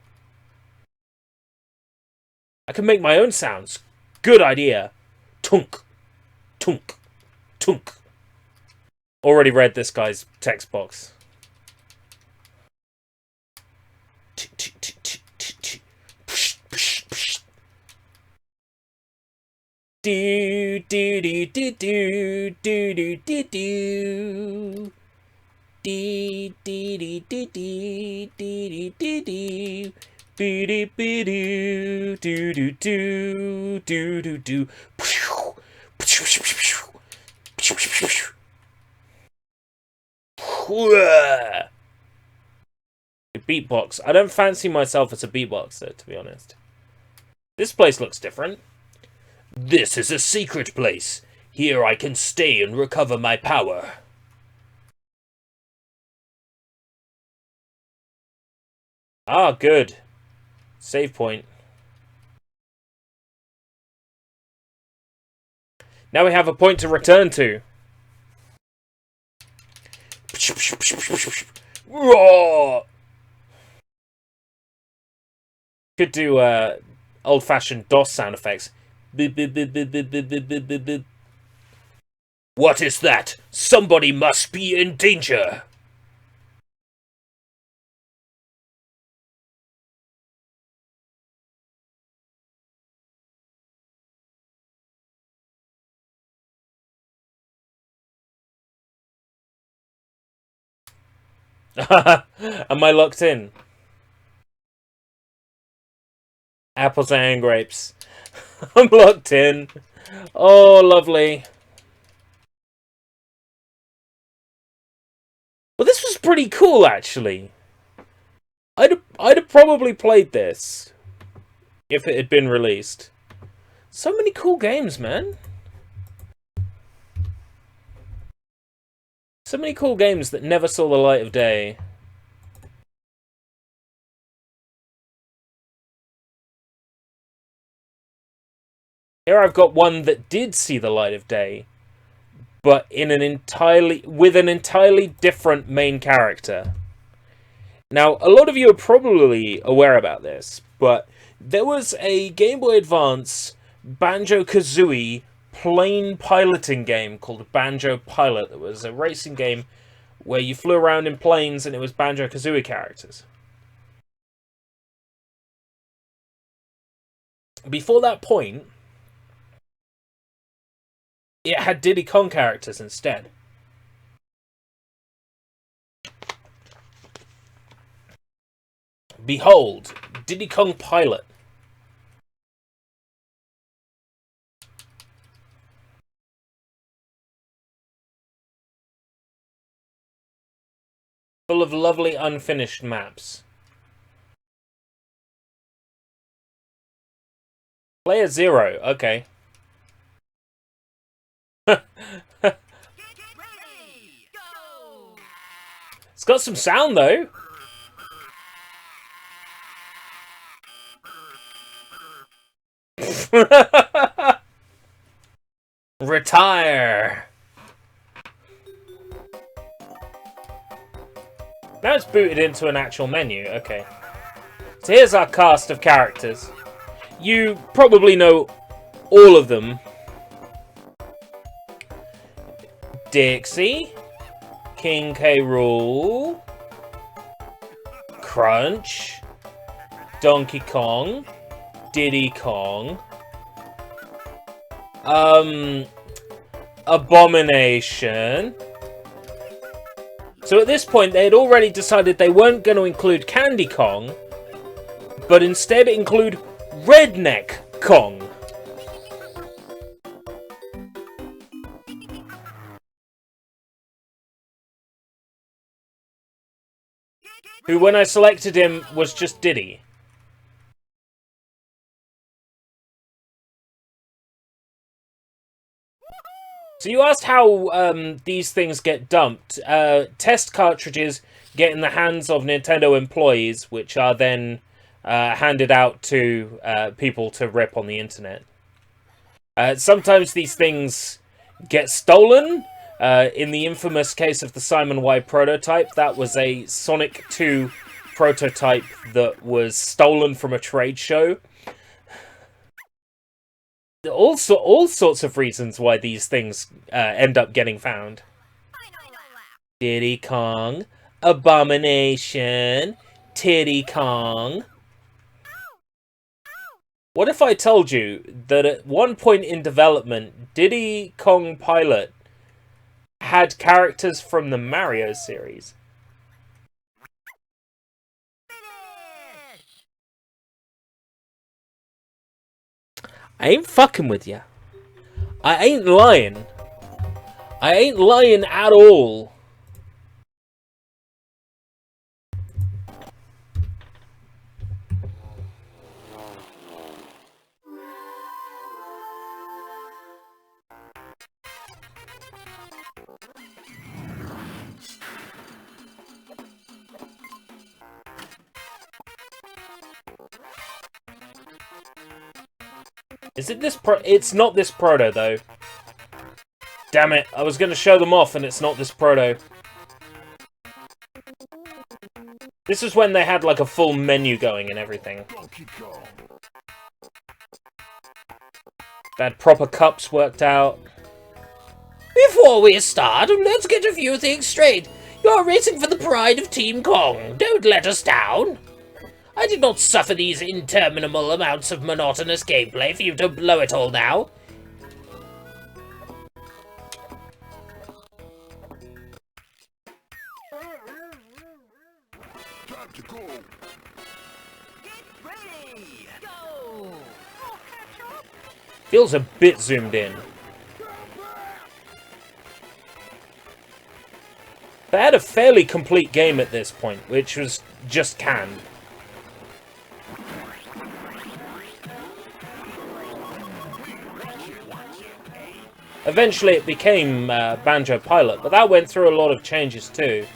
I can make my own sounds. Good idea. Tunk. Tunk. Tunk. Already read this guy's text box. Do do do do do do do do do. Dee dee dee dee dee dee dee dee. Bee bee doo doo doo doo doo doo doo. Beatbox. I don't fancy myself as a beatboxer, to be honest. This place looks different. This is a secret place. Here I can stay and recover my power. Ah, good. Save point. Now we have a point to return to. Could do old-fashioned DOS sound effects. What is that? Somebody must be in danger. Am I locked in? Apples and grapes. I'm locked in. Oh, lovely. Well, this was pretty cool, actually. I'd have probably played this if it had been released. So many cool games, man. So many cool games that never saw the light of day. Here I've got one that did see the light of day, but with an entirely different main character. Now, a lot of you are probably aware about this, but there was a Game Boy Advance Banjo-Kazooie plane piloting game called Banjo Pilot. It was a racing game where you flew around in planes and it was Banjo-Kazooie characters. Before that point, it had Diddy Kong characters instead. Behold, Diddy Kong Pilot. Full of lovely unfinished maps. Player 0, okay. It's got some sound though. Retire. Now it's booted into an actual menu. Okay. So here's our cast of characters. You probably know all of them. Dixie, King K. Rool, Crunch, Donkey Kong, Diddy Kong, Abomination. So at this point, they had already decided they weren't going to include Candy Kong, but instead include Redneck Kong. Who, when I selected him, was just Diddy. So you asked how these things get dumped. Test cartridges get in the hands of Nintendo employees, which are then handed out to people to rip on the internet. Sometimes these things get stolen. In the infamous case of the Simon Y prototype, that was a Sonic 2 prototype that was stolen from a trade show. All sorts of reasons why these things end up getting found. Diddy Kong, Abomination, Titty Kong. What if I told you that at one point in development, Diddy Kong Pilot had characters from the Mario series? I ain't fucking with ya. I ain't lying. I ain't lying at all. Is it this pro? It's not this proto, though. Damn it, I was going to show them off and it's not this proto. This is when they had like a full menu going and everything. They had proper cups worked out. Before we start, let's get a few things straight. You're racing for the pride of Team Kong. Don't let us down. I did not suffer these interminable amounts of monotonous gameplay for you to blow it all now. Time to go. Get ready. Go. Feels a bit zoomed in. They had a fairly complete game at this point, which was just canned. Eventually it became Banjo Pilot, but that went through a lot of changes too.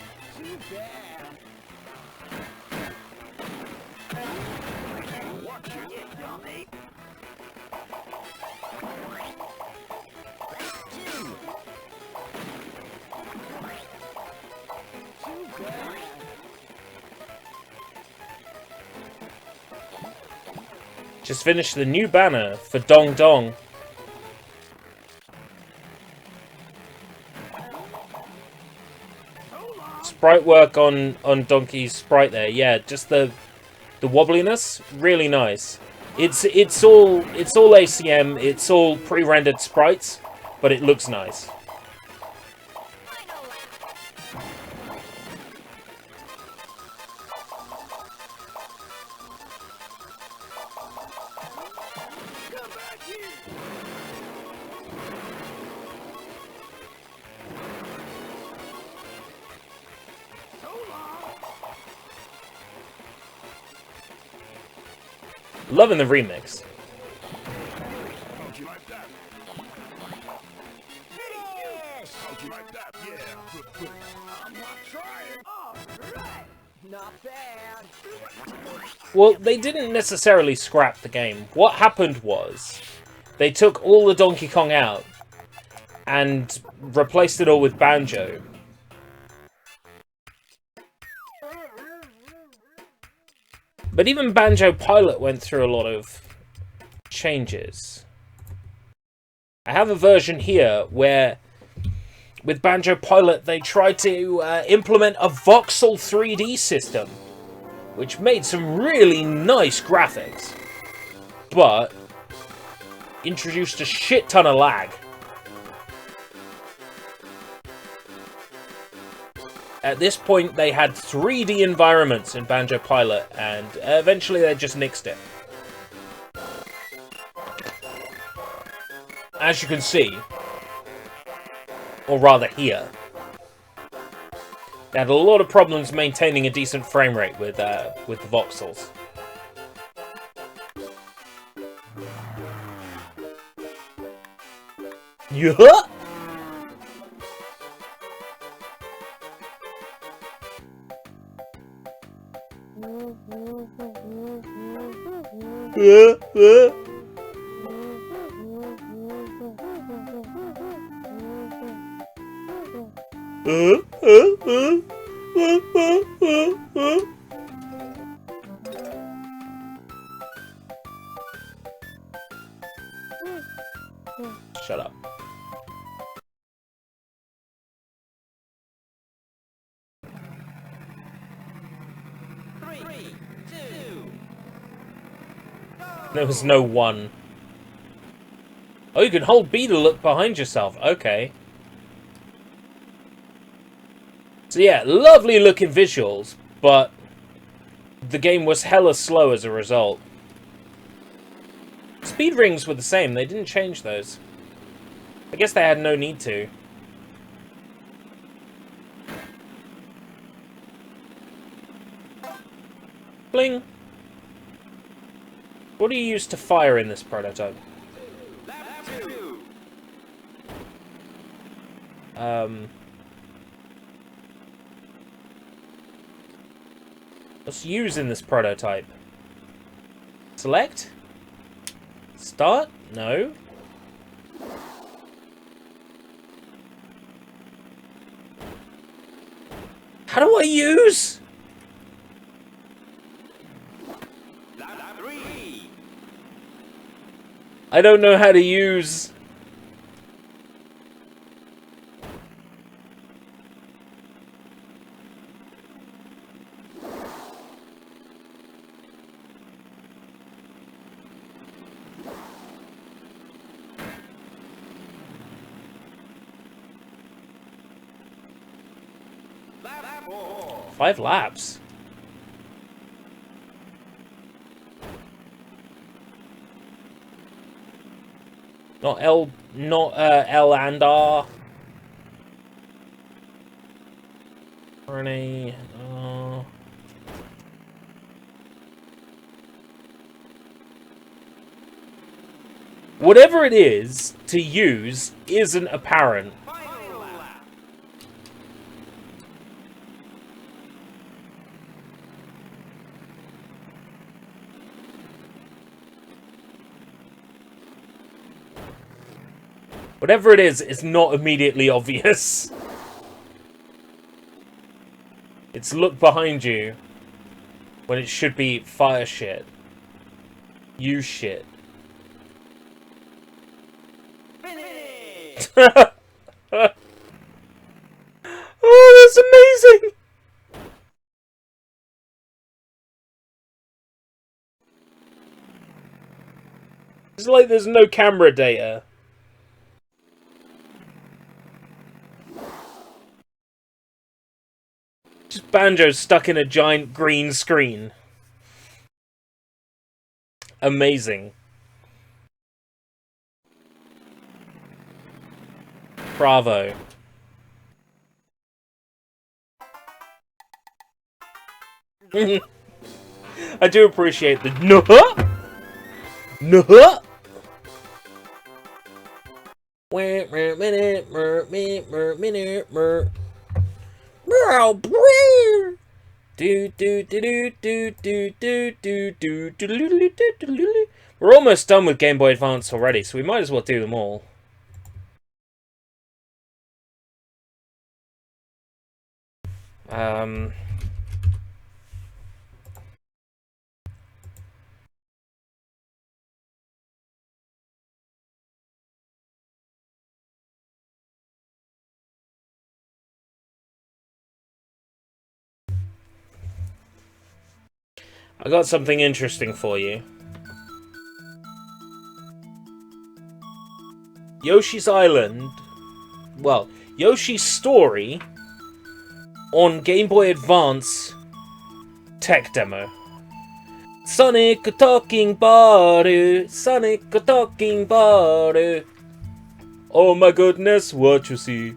Just finished the new banner for Dong Dong. Sprite work on Donkey's sprite there, yeah. Just the wobbliness, really nice. It's all ACM, it's all pre-rendered sprites, but it looks nice. Loving the remix. How'd you like that? How'd you like that? Yeah, good. I'm not trying. All right. Not bad. Well, they didn't necessarily scrap the game. What happened was they took all the Donkey Kong out and replaced it all with Banjo. But even Banjo Pilot went through a lot of changes. I have a version here where, with Banjo Pilot, they tried to implement a voxel 3D system, which made some really nice graphics, but introduced a shit ton of lag. At this point, they had 3D environments in Banjo Pilot, and eventually they just nixed it. As you can see, or rather hear, they had a lot of problems maintaining a decent frame rate with the voxels. Yeah. Shut up. There was no one. Oh, you can hold B to look behind yourself. Okay. So yeah, lovely looking visuals, but the game was hella slow as a result. Speed rings were the same, they didn't change those. I guess they had no need to. Bling! What do you use to fire in this prototype? Let's use in this prototype. Select? Start? No. How do I use? I don't know how to use. Five laps. Not L and R. Or any. Whatever it is to use isn't apparent. Whatever it is not immediately obvious. It's look behind you when it should be fire shit. You shit. Oh, that's amazing! It's like there's no camera data. Just Banjo stuck in a giant green screen. Amazing. Bravo. I do appreciate the nuh-huh! Nuh-huh! We're almost done with Game Boy Advance already, so we might as well do them all. I got something interesting for you. Yoshi's Island... Well, Yoshi's Story on Game Boy Advance tech demo. Sonic a talking body, Sonic a talking body. Oh my goodness, what you see?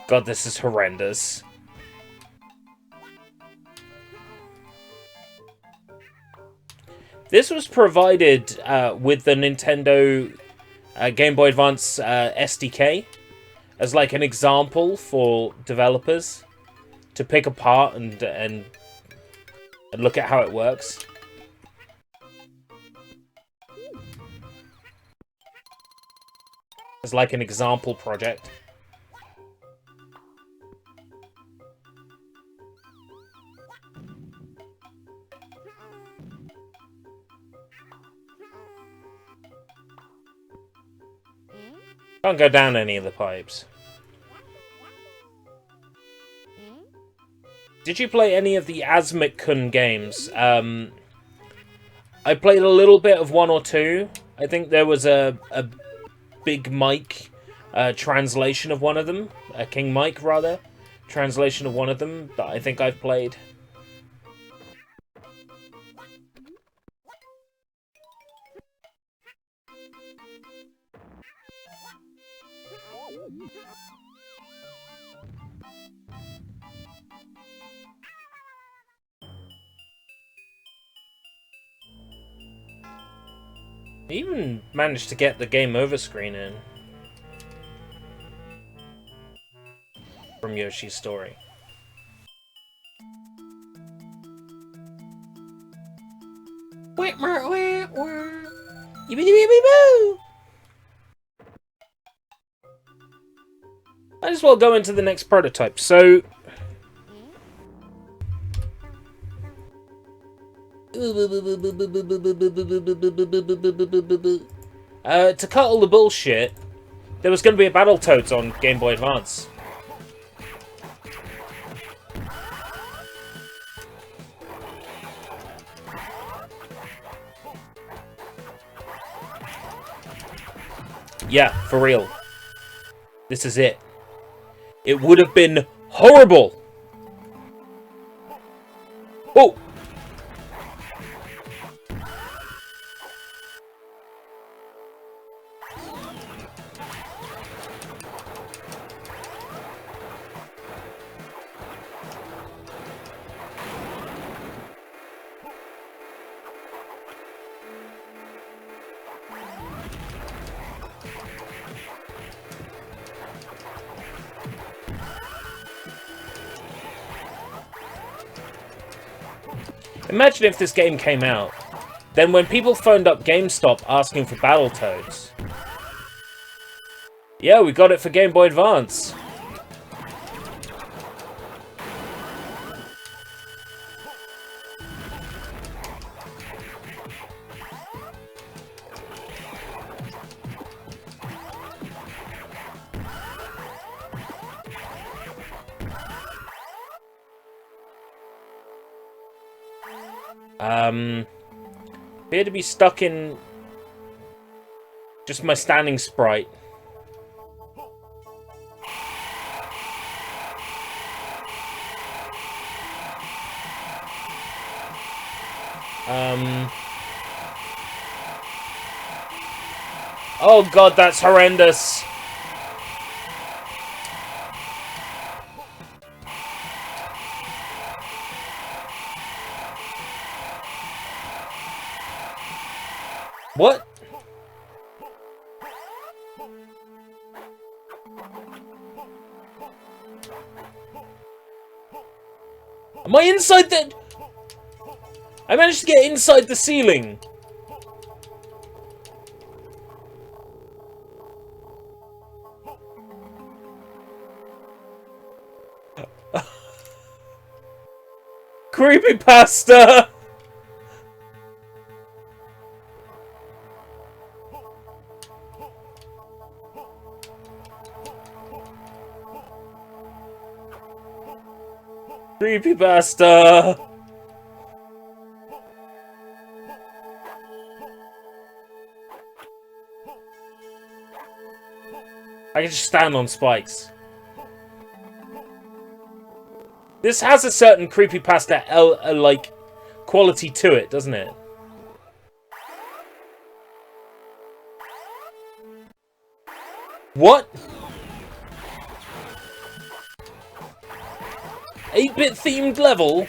God, this is horrendous. This was provided with the Nintendo Game Boy Advance SDK as like an example for developers to pick apart and look at how it works. As like an example project. Can't go down any of the pipes. Did you play any of the Asmik-kun games? I played a little bit of 1 or 2. I think there was a Big Mike translation of one of them. A King Mike, rather. Translation of one of them that I think I've played. I even managed to get the game over screen in from Yoshi's Story. Might as well go into the next prototype. So, to cut all the bullshit, there was going to be a Battletoads on Game Boy Advance. Yeah, for real. This is it. It would have been horrible. Oh! Imagine if this game came out, then when people phoned up GameStop asking for Battletoads. Yeah, we got it for Game Boy Advance. Appear to be stuck in just my standing sprite. Oh god, that's horrendous. What? Am I inside the... I managed to get inside the ceiling. Creepypasta! Creepypasta! I can just stand on spikes. This has a certain creepypasta like quality to it, doesn't it? What? 8-bit themed level?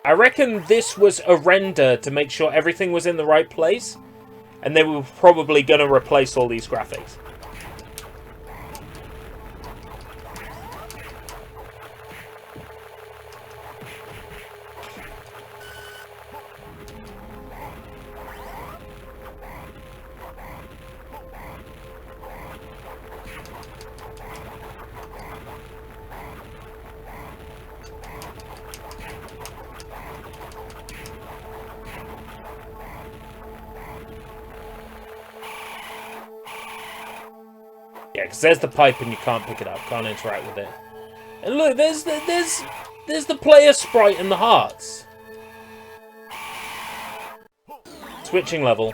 I reckon this was a render to make sure everything was in the right place, and they were probably going to replace all these graphics. Yeah, because there's the pipe and you can't pick it up, can't interact with it. And look, there's the player sprite and the hearts. Switching level.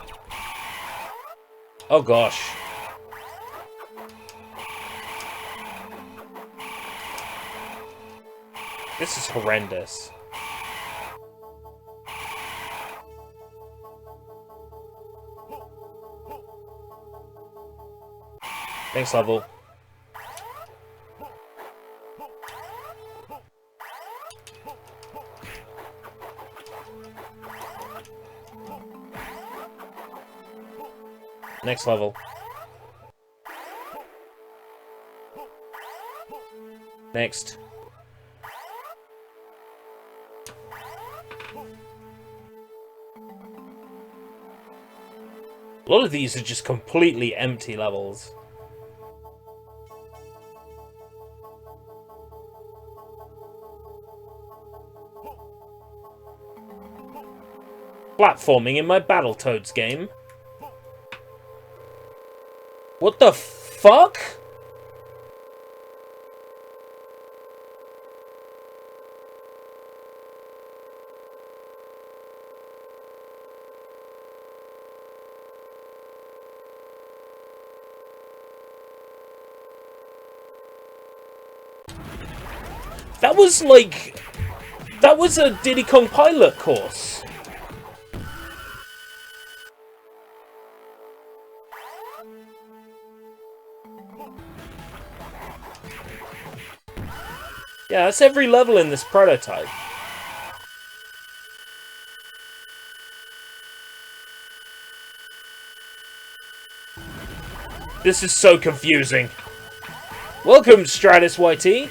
Oh gosh. This is horrendous. Next level. Next level. Next. A lot of these are just completely empty levels. Platforming in my Battletoads game. What the fuck? That was like... That was a Diddy Kong Pilot course. Yeah, that's every level in this prototype. This is so confusing. Welcome, Stratus YT.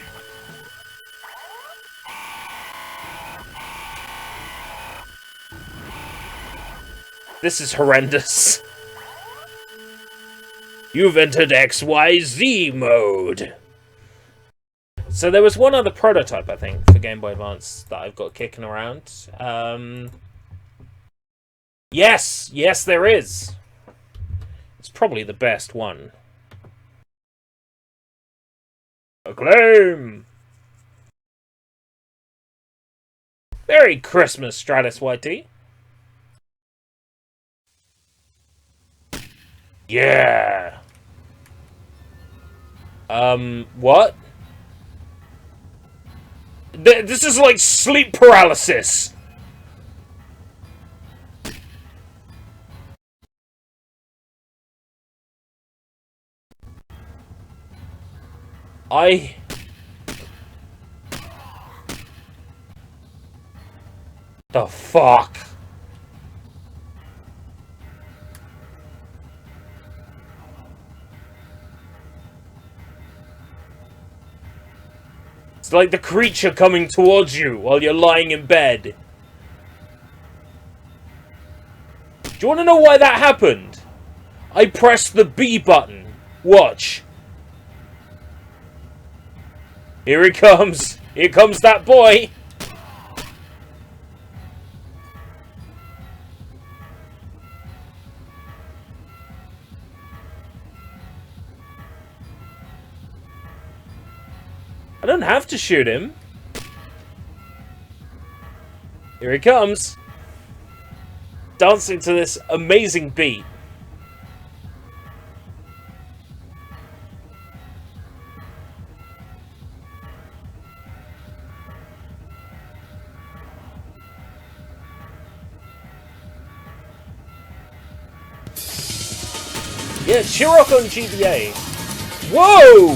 This is horrendous. You've entered XYZ mode. So there was one other prototype, I think, for Game Boy Advance that I've got kicking around. Yes! Yes, there is! It's probably the best one. Acclaim! Merry Christmas, Stratus YT. Yeah. What? This is like sleep paralysis. The fuck? It's like the creature coming towards you while you're lying in bed. Do you want to know why that happened? I pressed the B button. Watch. Here he comes. Here comes that boy. I don't have to shoot him. Here he comes. Dancing to this amazing beat. Yeah, Chirok on GBA. Whoa!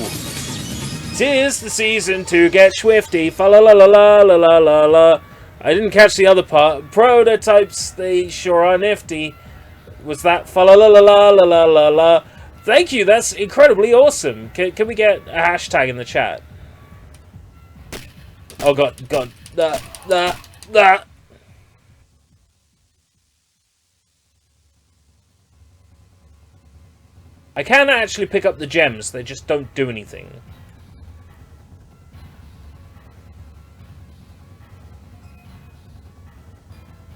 'Tis the season to get swifty. Fa la la la la la la la la. I didn't catch the other part. Prototypes, they sure are nifty. Was that fa la la la la la la la la? Thank you, that's incredibly awesome. Can we get a hashtag in the chat? Oh god, god. That. I can actually pick up the gems, they just don't do anything.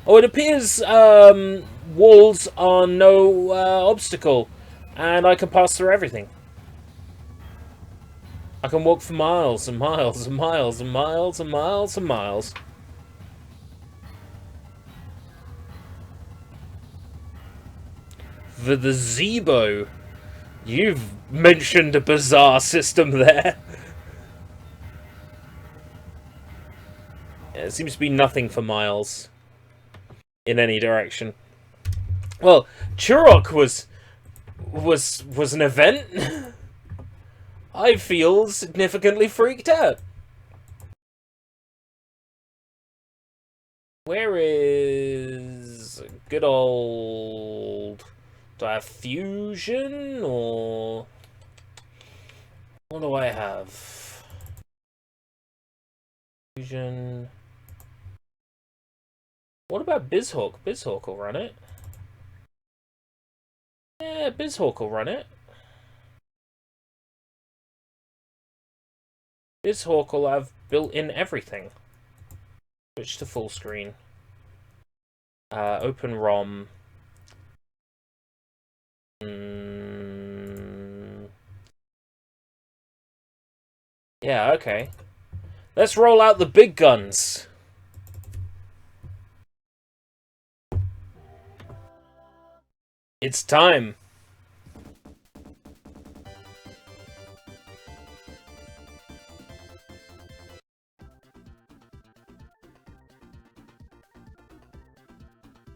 Oh, it appears walls are no obstacle, and I can pass through everything. I can walk for miles and miles and miles and miles and miles and miles. For the Zebo. You've mentioned a bizarre system there. Yeah, it seems to be nothing for miles. In any direction. Well, Chirok was an event. I feel significantly freaked out. Where is good old... Do I have fusion, or... What do I have? Fusion... What about BizHawk? BizHawk will run it. Yeah, BizHawk will run it. BizHawk will have built-in everything. Switch to full screen. Open ROM. Yeah, okay. Let's roll out the big guns. It's time.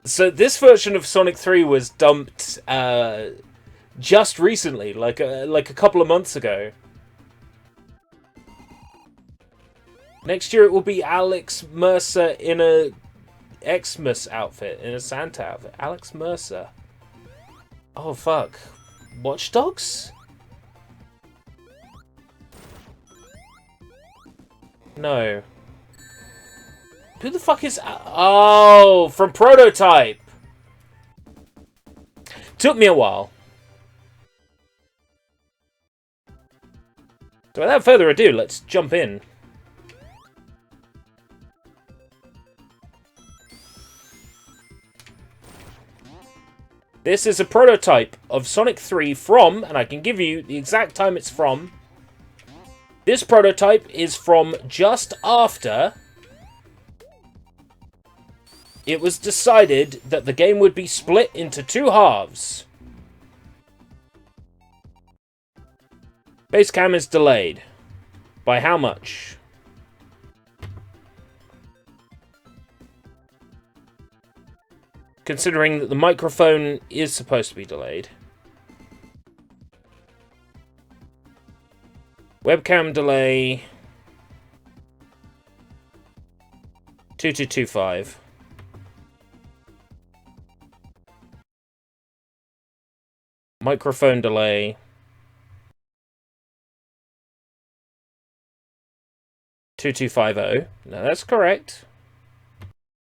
So this version of Sonic 3 was dumped just recently, like a couple of months ago. Next year it will be Alex Mercer in a Xmas outfit, in a Santa outfit. Alex Mercer. Oh fuck. Watch Dogs? No. Who the fuck is... Oh, from Prototype! Took me a while. So without further ado, let's jump in. This is a prototype of Sonic 3 from, and I can give you the exact time it's from. This prototype is from just after it was decided that the game would be split into two halves. Base cam is delayed. By how much? Considering that the microphone is supposed to be delayed. Webcam delay 2225. Microphone delay 2250. No, that's correct.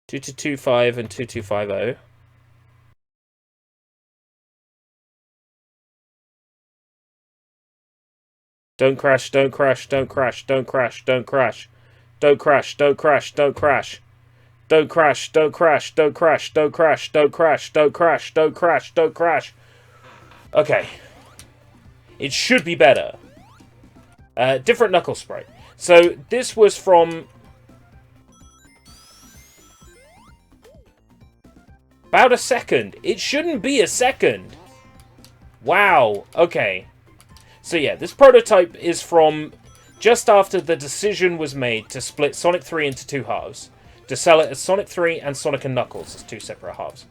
2225 and 2250. Don't crash, don't crash, don't crash, don't crash, don't crash. Don't crash, don't crash, don't crash. Don't crash, don't crash, don't crash, don't crash, don't crash, don't crash, don't crash, don't crash. Okay. It should be better. Different knuckle sprite. So this was from about a second. It shouldn't be a second. Wow. Okay. So yeah, this prototype is from just after the decision was made to split Sonic 3 into two halves. To sell it as Sonic 3 and Sonic and Knuckles as two separate halves.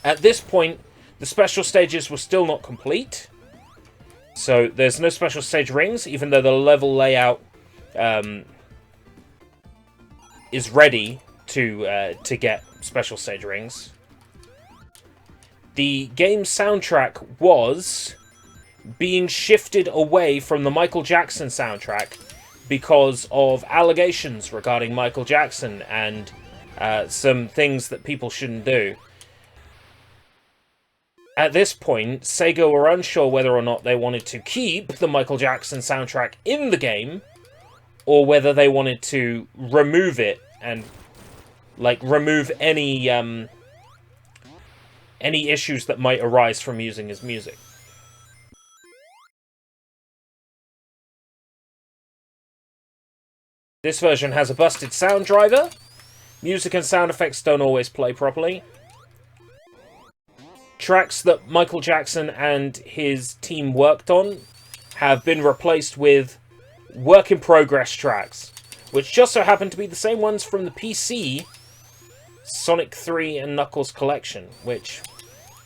At this point, the special stages were still not complete. So there's no special stage rings, even though the level layout is ready to get special stage rings. The game's soundtrack was being shifted away from the Michael Jackson soundtrack because of allegations regarding Michael Jackson and some things that people shouldn't do. At this point, Sega were unsure whether or not they wanted to keep the Michael Jackson soundtrack in the game, or whether they wanted to remove it and, like, remove any issues that might arise from using his music. This version has a busted sound driver. Music and sound effects don't always play properly. Tracks that Michael Jackson and his team worked on have been replaced with work-in-progress tracks, which just so happen to be the same ones from the PC Sonic 3 and Knuckles collection, which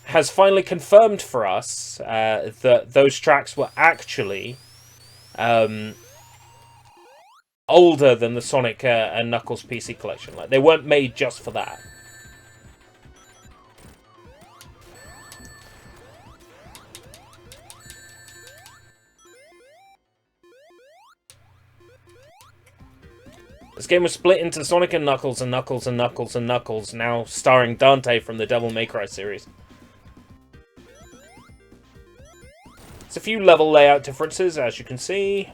has finally confirmed for us that those tracks were actually older than the Sonic and Knuckles PC collection. Like, they weren't made just for that. This game was split into Sonic and Knuckles and Knuckles and Knuckles and Knuckles, now starring Dante from the Devil May Cry series. There's a few level layout differences, as you can see.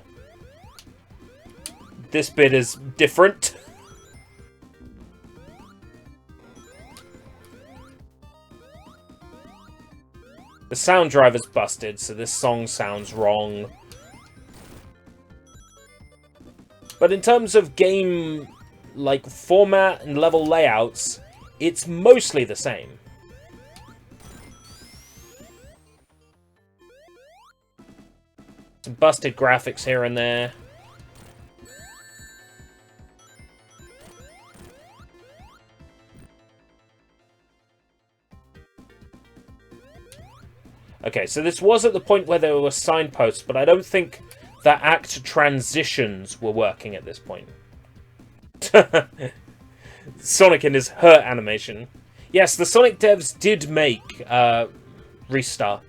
This bit is different. The sound driver's busted, so this song sounds wrong. But in terms of game, like, format and level layouts, it's mostly the same. Some busted graphics here and there. Okay, so this was at the point where there were signposts, but I don't think that act transitions were working at this point. Sonic and his hurt animation. Yes, the Sonic devs did make Restar,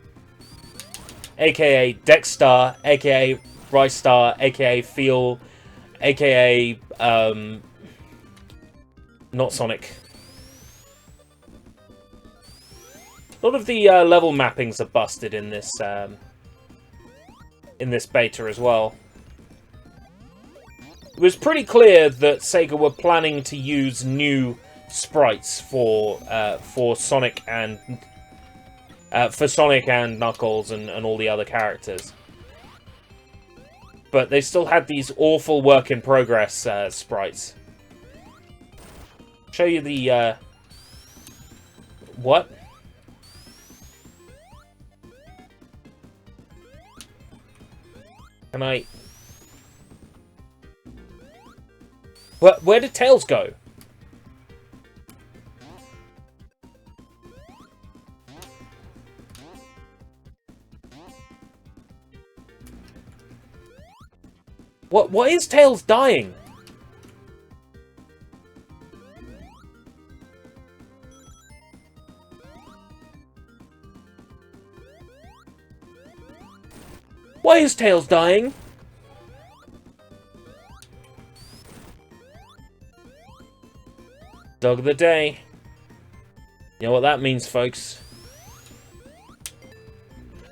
aka Dexstar, aka Rystar, aka Feel, aka not Sonic. A lot of the level mappings are busted in this beta as well. It was pretty clear that Sega were planning to use new sprites for Sonic and Knuckles and all the other characters, but they still had these awful work in progress sprites. Show you the what? Can I... Where did Tails go? Why is Tails dying? Why is Tails dying? Dog of the day. You know what that means, folks.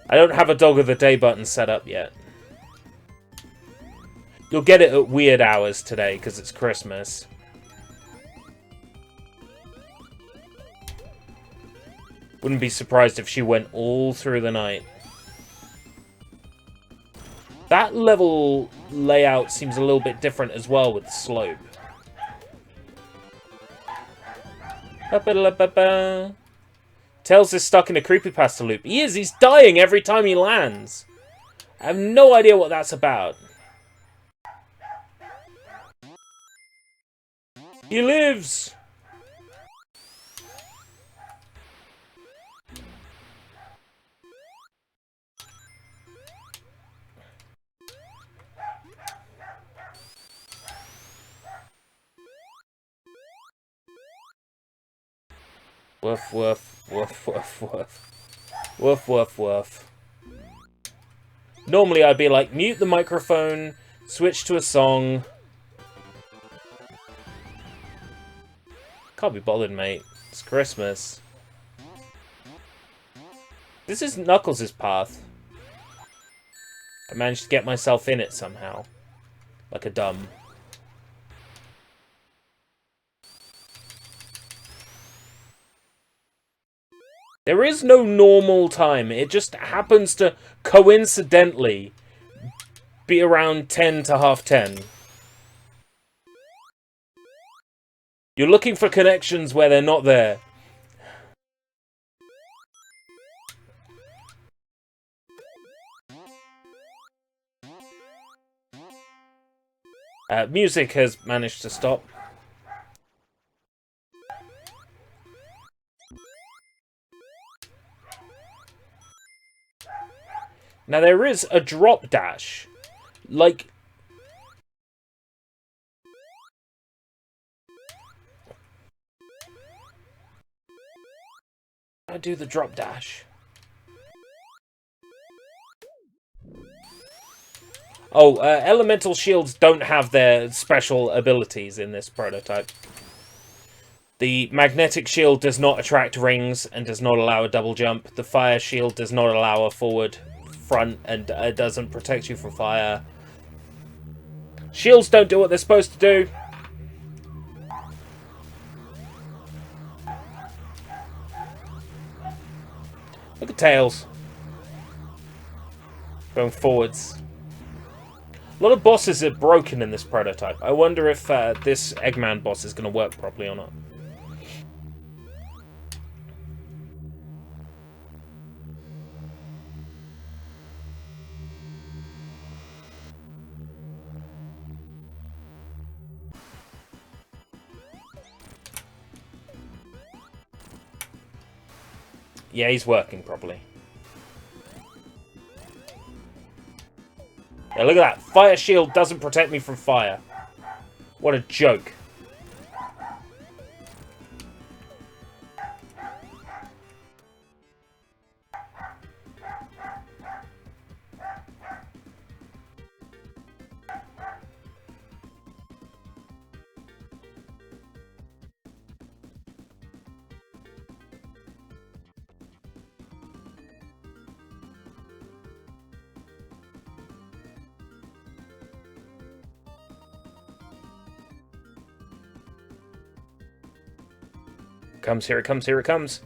I don't have a dog of the day button set up yet. You'll get it at weird hours today, because it's Christmas. Wouldn't be surprised if she went all through the night. That level layout seems a little bit different as well with the slope. Tails is stuck in a creepypasta loop. He is, he's dying every time he lands. I have no idea what that's about. He lives! Woof, woof, woof, woof, woof. Woof, woof, woof. Normally I'd be like, mute the microphone, switch to a song. Can't be bothered, mate. It's Christmas. This is Knuckles' path. I managed to get myself in it somehow. Like a dumb. There is no normal time. It just happens to coincidentally be around 10 to half 10. You're looking for connections where they're not there. Music has managed to stop. Now there is a drop dash. Like... I do the drop dash. Oh, elemental shields don't have their special abilities in this prototype. The magnetic shield does not attract rings and does not allow a double jump. The fire shield does not allow a forward front and doesn't protect you from fire. Shields don't do what they're supposed to do. Look at Tails. Going forwards. A lot of bosses are broken in this prototype. I wonder if this Eggman boss is going to work properly or not. Yeah, he's working properly. Yeah, look at that. Fire shield doesn't protect me from fire. What a joke. Comes, here it comes, here it comes.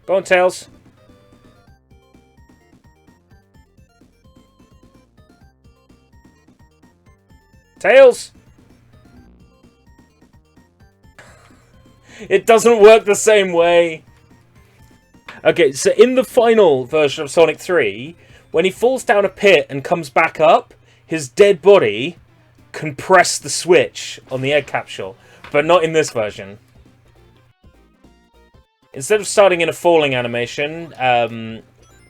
Go on, Tails. Tails! It doesn't work the same way. Okay, so in the final version of Sonic 3, When he falls down a pit and comes back up, his dead body can press the switch on the egg capsule, but not in this version. Instead of starting in a falling animation,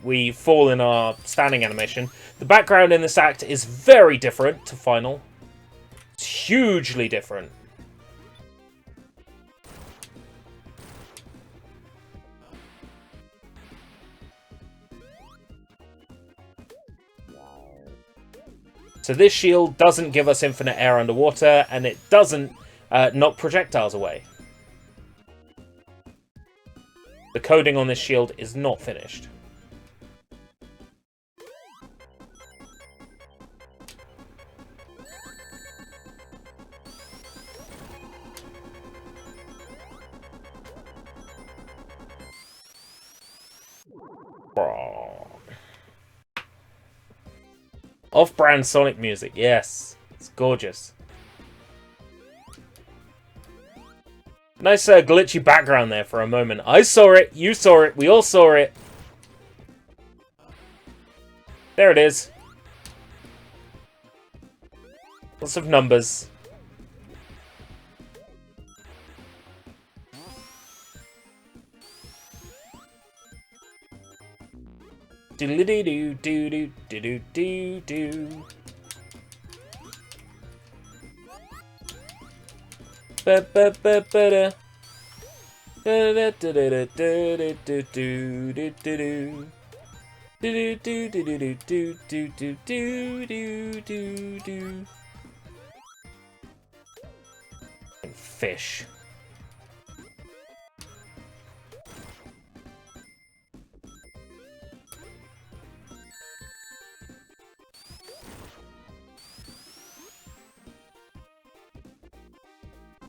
we fall in our standing animation. The background in this act is very different to Final. It's hugely different. So this shield doesn't give us infinite air underwater, and it doesn't knock projectiles away. The coding on this shield is not finished. Off-brand Sonic music, yes. It's gorgeous. Nice glitchy background there for a moment. I saw it, you saw it, we all saw it. There it is. Lots of numbers. Do-do-do-do-do-do-do-do-do. Ba-ba-ba-ba-da. Da-da-da-da-da-da-da-do-do-do-do. Do-do-do-do-do-do-do-do-do-do-do. Fish.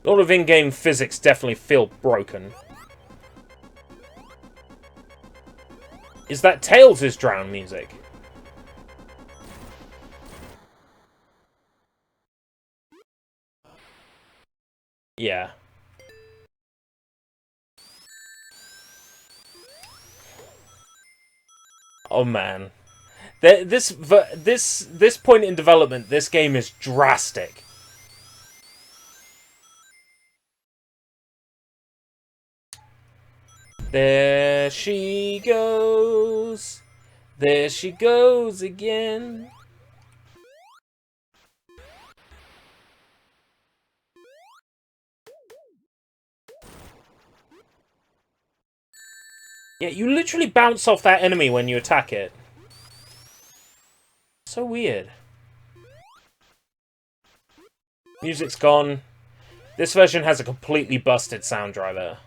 A lot of in-game physics definitely feel broken. Is that Tails' drown music? Yeah. Oh man. This point in development, this game is drastic. There she goes. There she goes again. Yeah, you literally bounce off that enemy when you attack it. So weird. Music's gone. This version has a completely busted sound driver.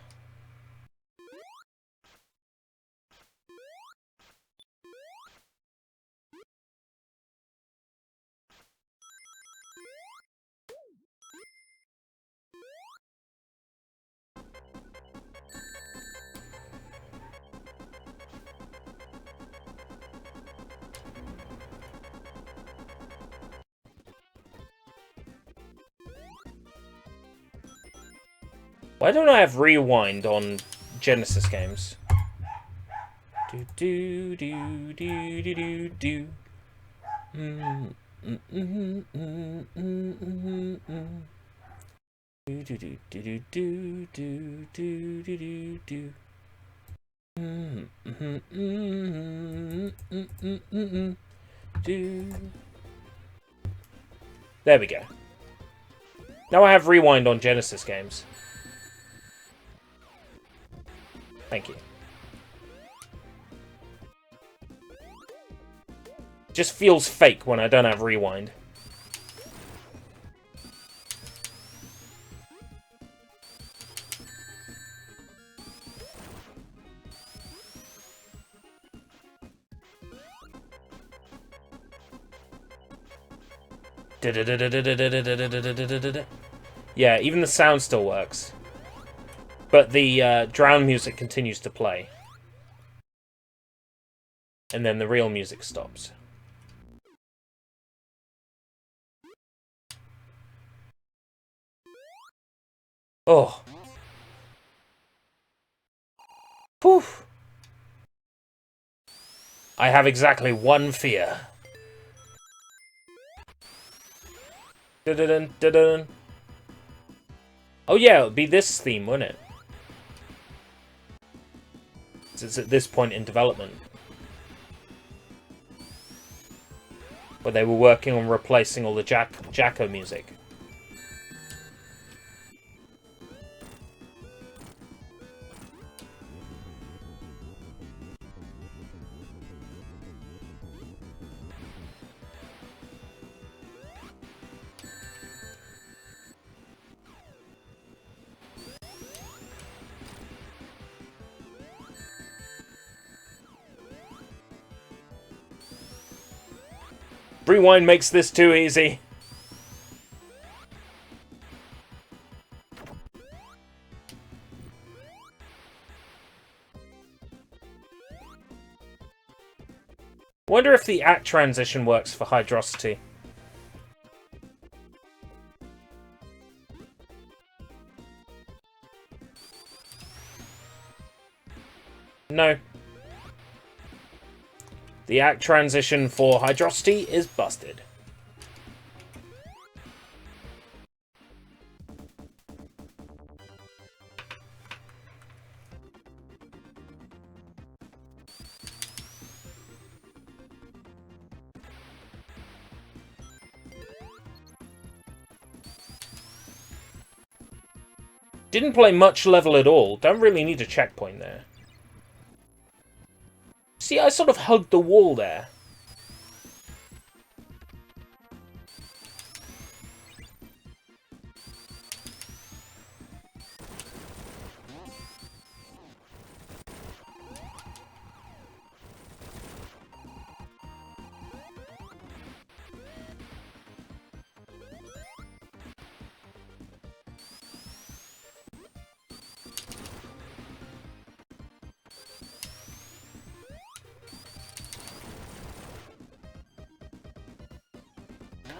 Why don't I have rewind on Genesis games? Do do do do do do do. Do do do do do do do do do do. There we go. Now I have rewind on Genesis games. Thank you. Just feels fake when I don't have rewind. Yeah, even the sound still works. But the drown music continues to play. And then the real music stops. Oh. Poof. I have exactly one fear. Dun-dun-dun, dun-dun. Oh yeah, it would be this theme, wouldn't it? It's at this point in development. Where they were working on replacing all the Jacko music. Rewind makes this too easy. Wonder if the act transition works for Hydrosity. No. The act transition for Hydrosity is busted. Didn't play much level at all. Don't really need a checkpoint there. See, I sort of hugged the wall there.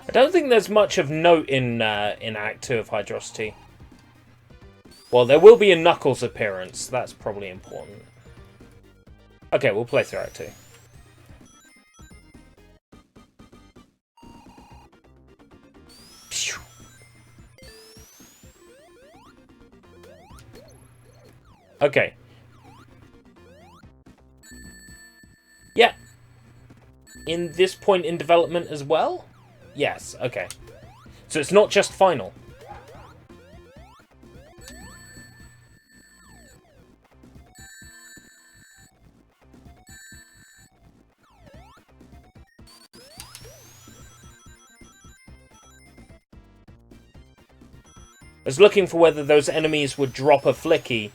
I don't think there's much of note in Act 2 of Hydrosity. Well, there will be a Knuckles appearance. That's probably important. Okay, we'll play through Act 2. Okay. Yeah. In this point in development as well? Yes, okay. So it's not just final. I was looking for whether those enemies would drop a flicky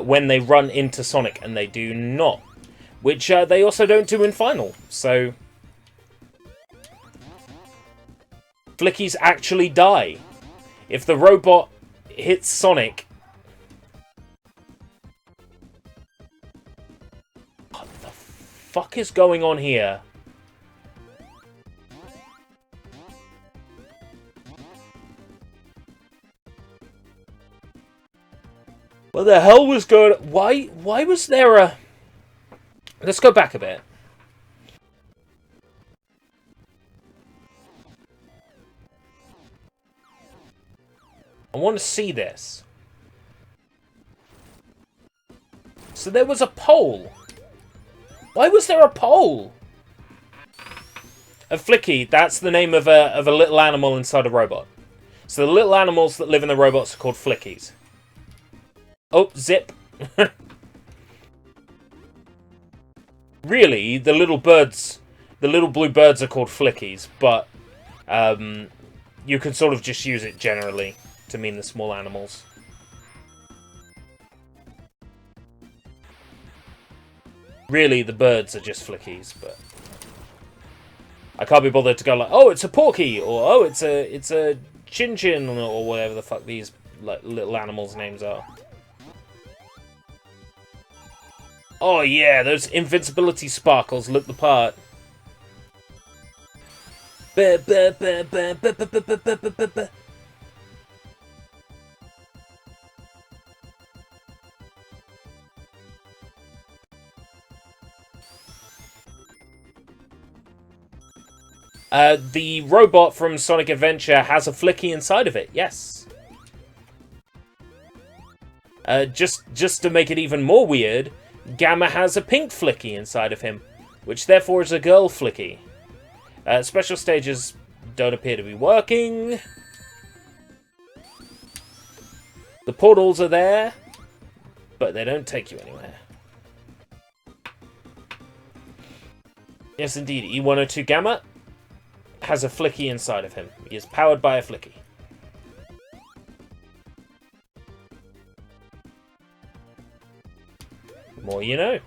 when they run into Sonic, and they do not. Which they also don't do in final, so... Flickies actually die. If the robot hits Sonic... What the fuck is going on here? What the hell was going on? Why was there a... Let's go back a bit. I want to see this. So there was a pole. Why was there a pole? A flicky, that's the name of a little animal inside a robot. So the little animals that live in the robots are called flickies. Oh, zip. Really, the little birds, the little blue birds are called flickies, but you can sort of just use it generally to mean the small animals. Really, the birds are just flickies, but I can't be bothered to go like, oh, it's a porky, or oh, it's a chin-chin, or whatever the fuck these like little animals' names are. Oh yeah, those invincibility sparkles look the part. The robot from Sonic Adventure has a flicky inside of it, yes. Just to make it even more weird, Gamma has a pink flicky inside of him, which therefore is a girl flicky. Special stages don't appear to be working. The portals are there, but they don't take you anywhere. Yes, indeed, E102 Gamma has a flicky inside of him. He is powered by a flicky. More you know.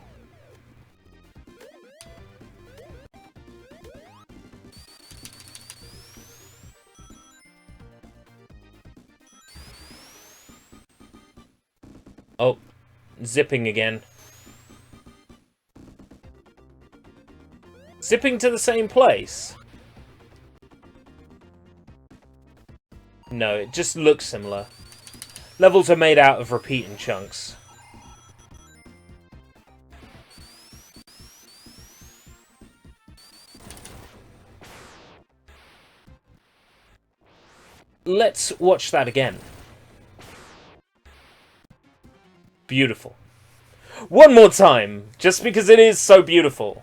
Oh, zipping again. Zipping to the same place? No, it just looks similar. Levels are made out of repeating chunks. Let's watch that again. Beautiful. One more time, just because it is so beautiful.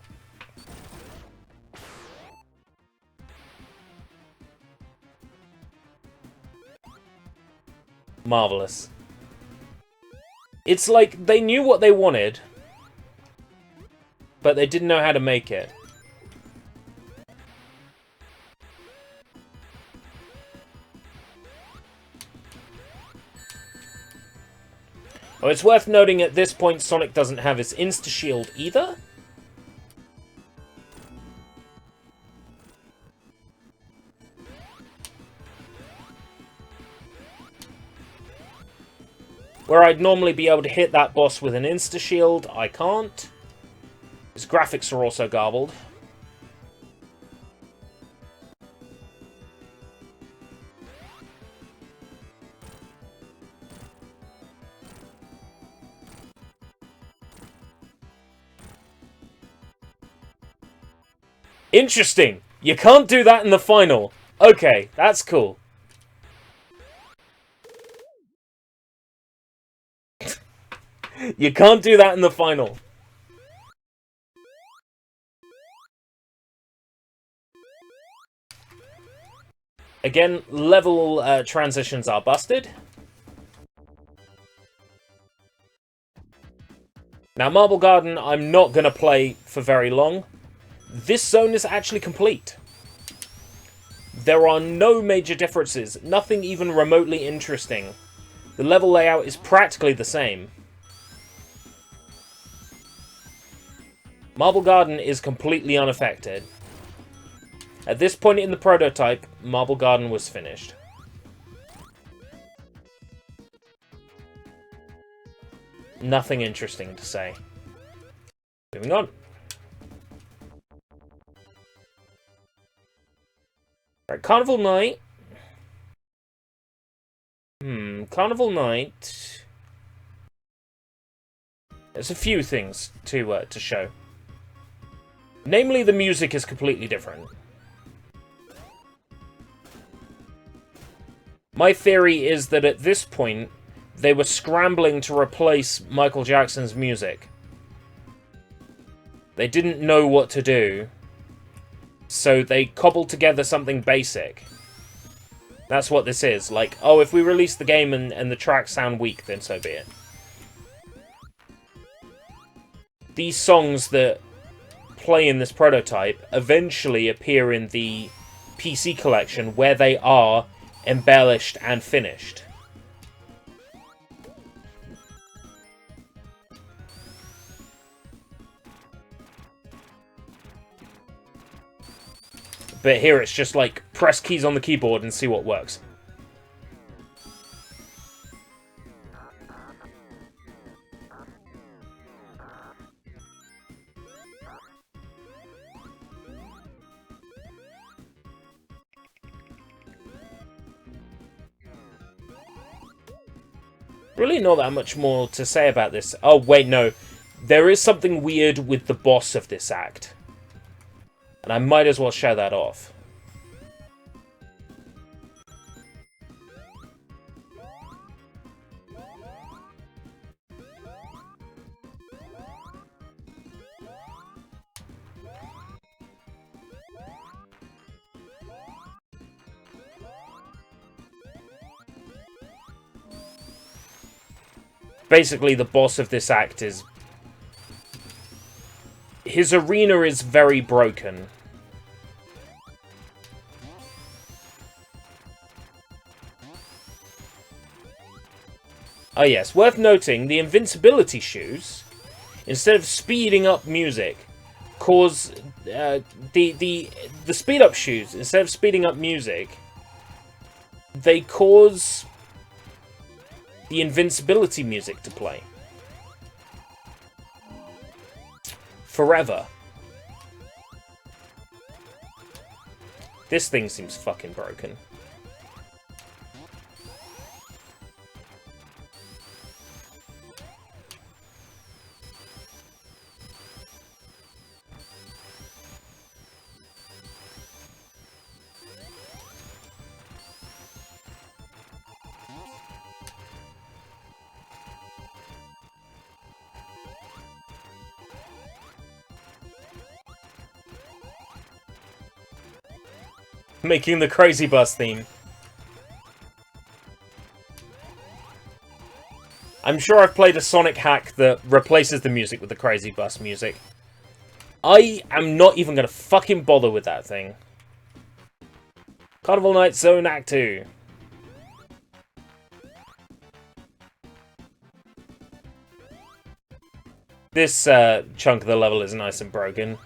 Marvelous. It's like they knew what they wanted, but they didn't know how to make it. Oh, it's worth noting at this point Sonic doesn't have his Insta-Shield either. Where I'd normally be able to hit that boss with an Insta-Shield, I can't. His graphics are also garbled. Interesting. You can't do that in the final. Okay, that's cool. You can't do that in the final. Again, level transitions are busted. Now, Marble Garden, I'm not going to play for very long. This zone is actually complete. There are no major differences, nothing even remotely interesting. The level layout is practically the same. Marble Garden is completely unaffected. At this point in the prototype, Marble Garden was finished. Nothing interesting to say. Moving on. Right, Carnival Night. Carnival Night. There's a few things to show. Namely, the music is completely different. My theory is that at this point, they were scrambling to replace Michael Jackson's music. They didn't know what to do, so they cobbled together something basic. That's what this is. Like, oh, if we release the game and the tracks sound weak, then so be it. These songs that play in this prototype eventually appear in the PC collection, where they are embellished and finished. But here it's just like, press keys on the keyboard and see what works. Really not that much more to say about this. Oh, wait, no. There is something weird with the boss of this act. And I might as well show that off. basically the boss of this act is... His arena is very broken. Oh yes, worth noting, the invincibility shoes, instead of speeding up music, cause the speed up shoes, instead of speeding up music, they cause the invincibility music to play. Forever. This thing seems fucking broken. Making the Crazy Bus theme. I'm sure I've played a Sonic hack that replaces the music with the Crazy Bus music. I am not even gonna fucking bother with that thing. Carnival Night Zone Act 2. This chunk of the level is nice and broken.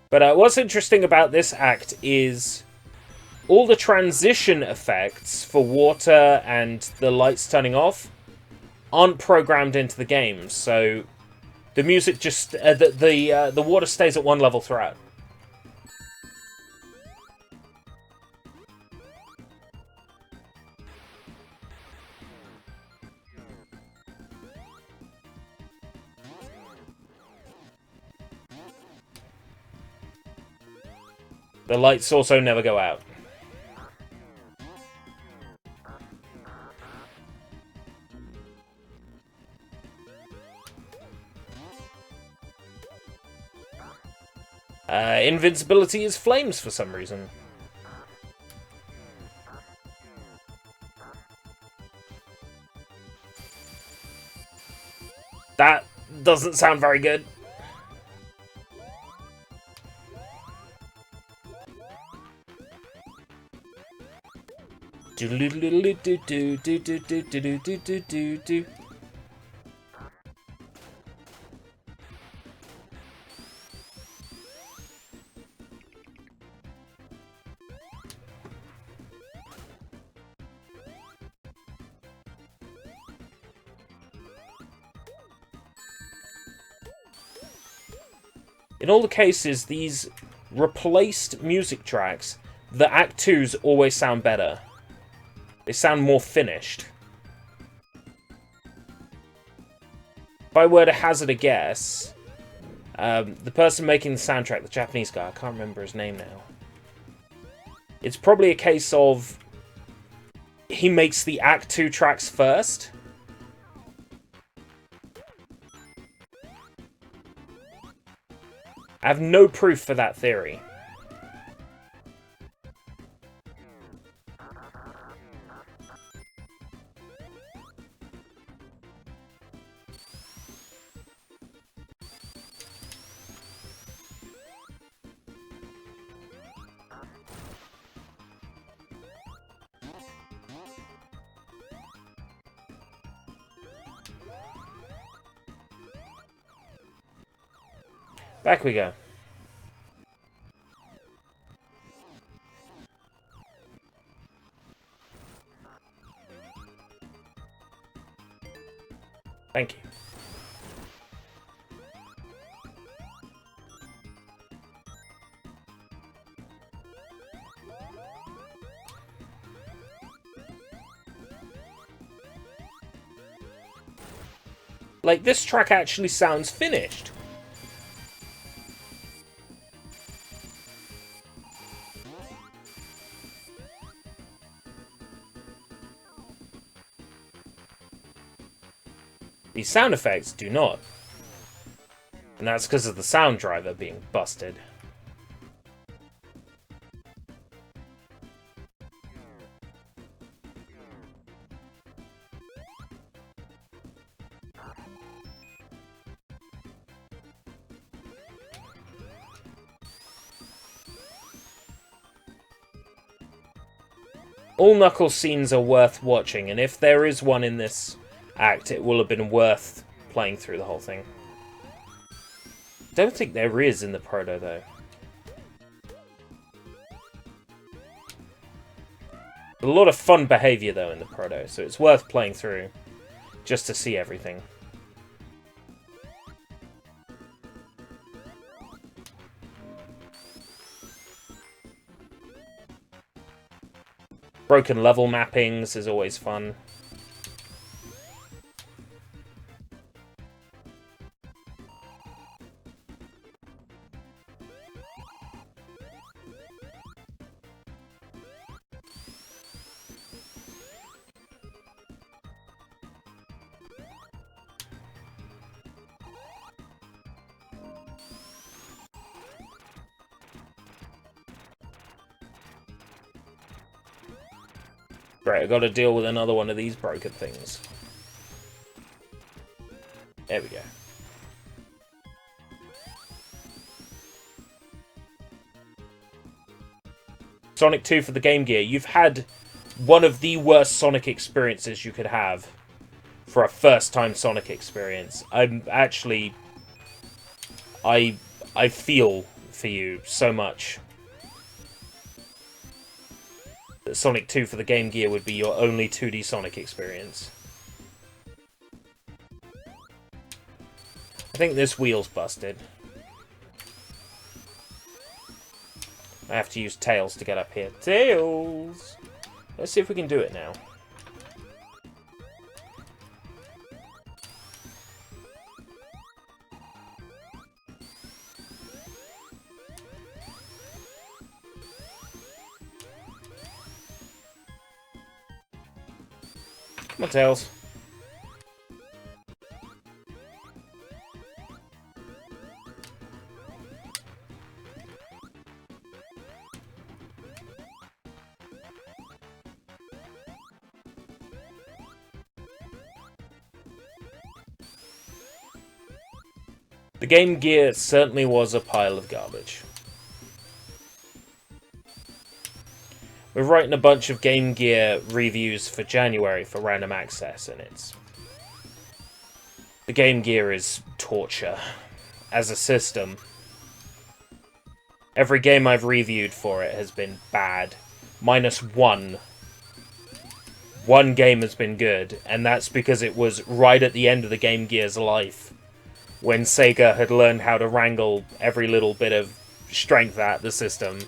But what's interesting about this act is all the transition effects for water and the lights turning off aren't programmed into the game, so the music just the water stays at one level throughout. The lights also never go out. Invincibility is flames for some reason. That doesn't sound very good. In all the cases, these replaced music tracks, the Act 2s always sound better. They sound more finished. If I were to hazard a guess, the person making the soundtrack, the Japanese guy, I can't remember his name now. It's probably a case of he makes the Act 2 tracks first. I have no proof for that theory. Back we go. Thank you. Like, this track actually sounds finished. These sound effects do not. And that's because of the sound driver being busted. all Knuckles scenes are worth watching, and if there is one in this act, it will have been worth playing through the whole thing. Don't think there is in the proto, though. A lot of fun behaviour, though, in the proto, so it's worth playing through just to see everything. Broken level mappings is always fun. Right, I've got to deal with another one of these broken things. There we go. Sonic 2 for the Game Gear. You've had one of the worst Sonic experiences you could have for a first-time Sonic experience. I'm actually... I feel for you so much. That Sonic 2 for the Game Gear would be your only 2D Sonic experience. I think this wheel's busted. I have to use Tails to get up here. Tails! Let's see if we can do it now. Come on, Tails. The Game Gear certainly was a pile of garbage. We're writing a bunch of Game Gear reviews for January for Random Access, and the Game Gear is torture as a system. Every game I've reviewed for it has been bad. Minus one. One game has been good, and that's because it was right at the end of the Game Gear's life, when Sega had learned how to wrangle every little bit of strength out of the system.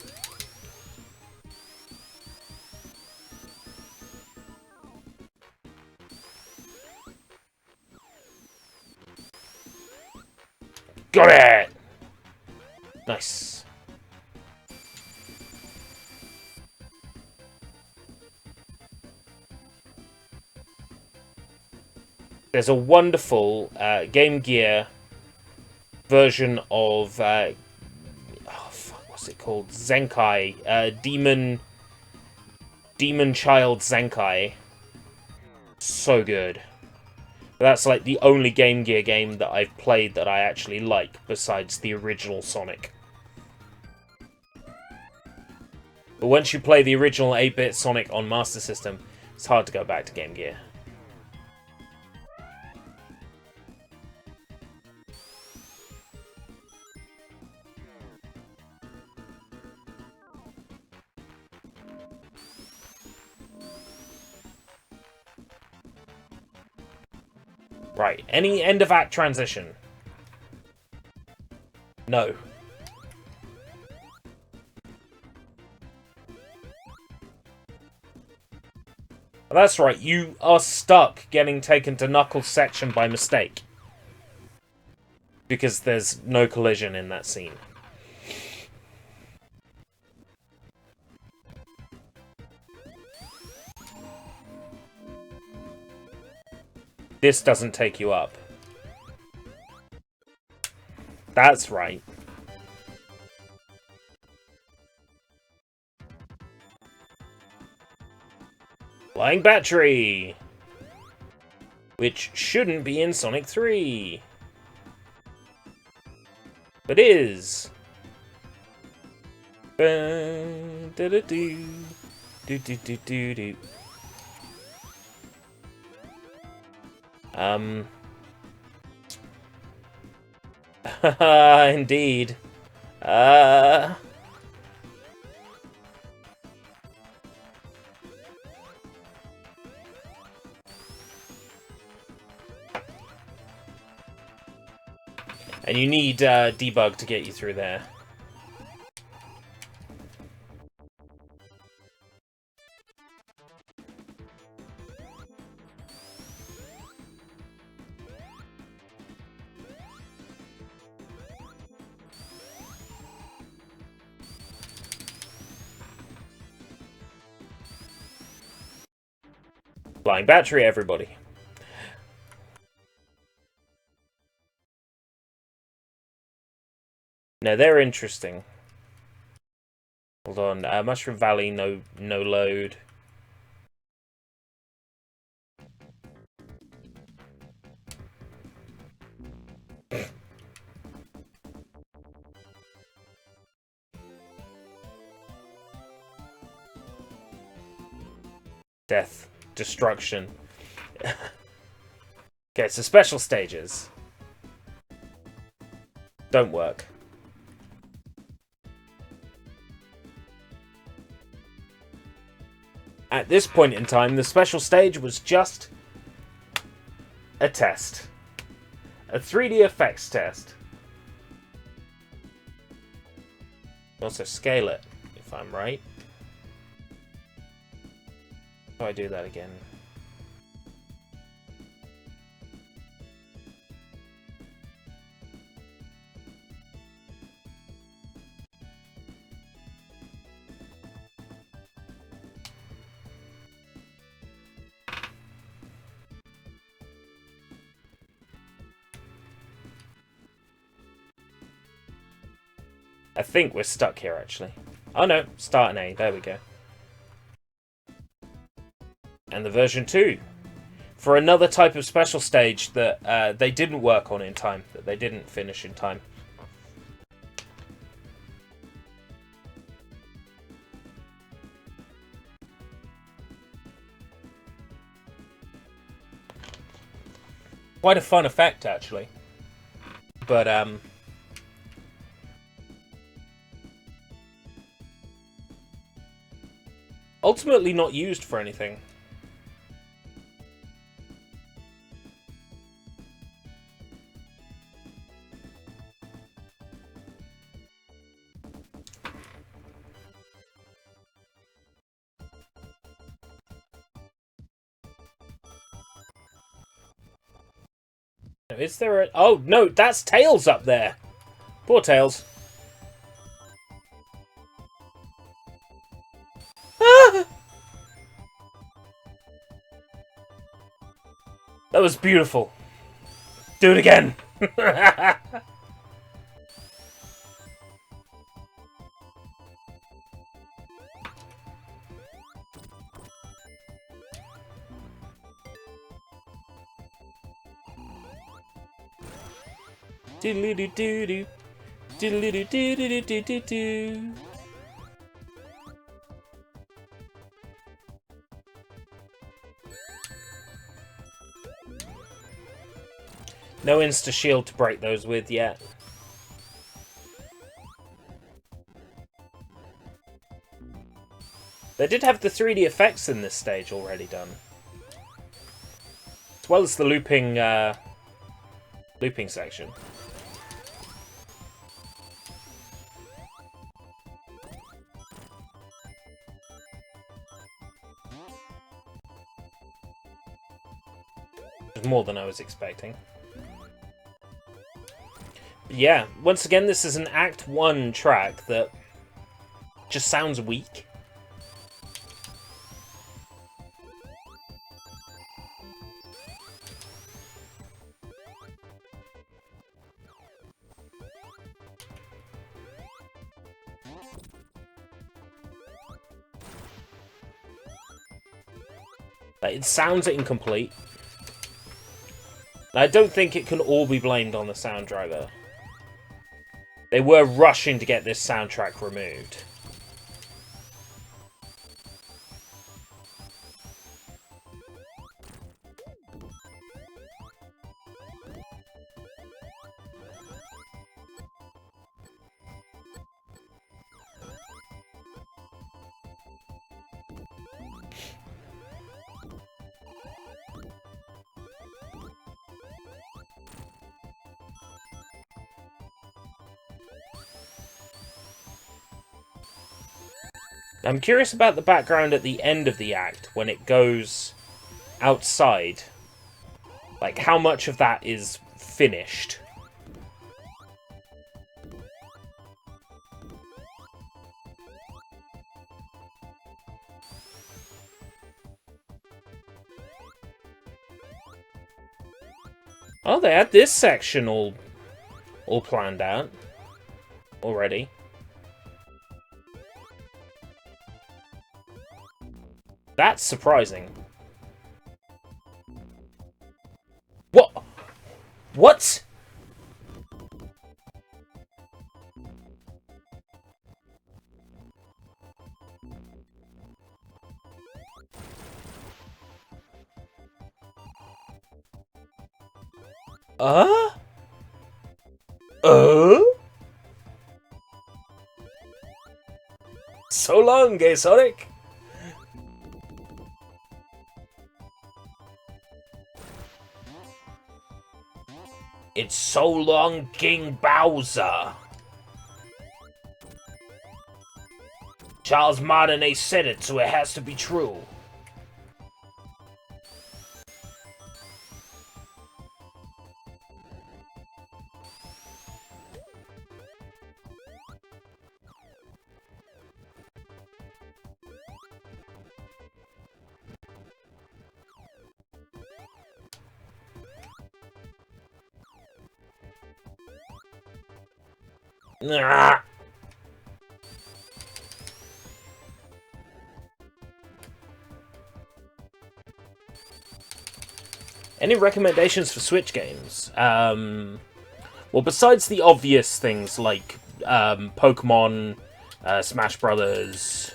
Got it! Nice. There's a wonderful Game Gear version of oh fuck, what's it called? Zenkai, Demon Child Zenkai. So good. That's like the only Game Gear game that I've played that I actually like, besides the original Sonic. But once you play the original 8-bit Sonic on Master System, it's hard to go back to Game Gear. Right, any end of act transition? No. That's right, you are stuck getting taken to Knuckles' section by mistake. Because there's no collision in that scene. This doesn't take you up. That's right. Flying Battery! Which shouldn't be in Sonic 3. But is. Do do do do do. Indeed. And you need debug to get you through there. Flying battery, everybody. Now they're interesting. Hold on, Mushroom Valley, no load. Death, destruction. Okay, so special stages don't work. At this point in time, the special stage was just a test. A 3D effects test. Also scale it, if I'm right. How do I do that again? I think we're stuck here, actually. Oh no, start an A. There we go. And the version 2. For another type of special stage that they didn't work on in time. That they didn't finish in time. Quite a fun effect, actually. But, ultimately not used for anything. Is there a... Oh, no, that's Tails up there. Poor Tails. That was beautiful. Do it again. Diddly-doo-doo-doo. Diddly-doo-doo-doo-doo-doo-doo. No insta-shield to break those with yet. They did have the 3D effects in this stage already done. As well as the looping section. More than I was expecting. Yeah, once again, this is an Act 1 track that just sounds weak. It sounds incomplete. I don't think it can all be blamed on the sound driver. They were rushing to get this soundtrack removed. I'm curious about the background at the end of the act when it goes outside. Like, how much of that is finished? Oh, they had this section all planned out already. That's surprising. What? What? So long, Gay Sonic. It's so long, King Bowser. Charles Martinet said it, so it has to be true. Nah. Any recommendations for Switch games? Well, besides the obvious things like Pokemon, Smash Brothers,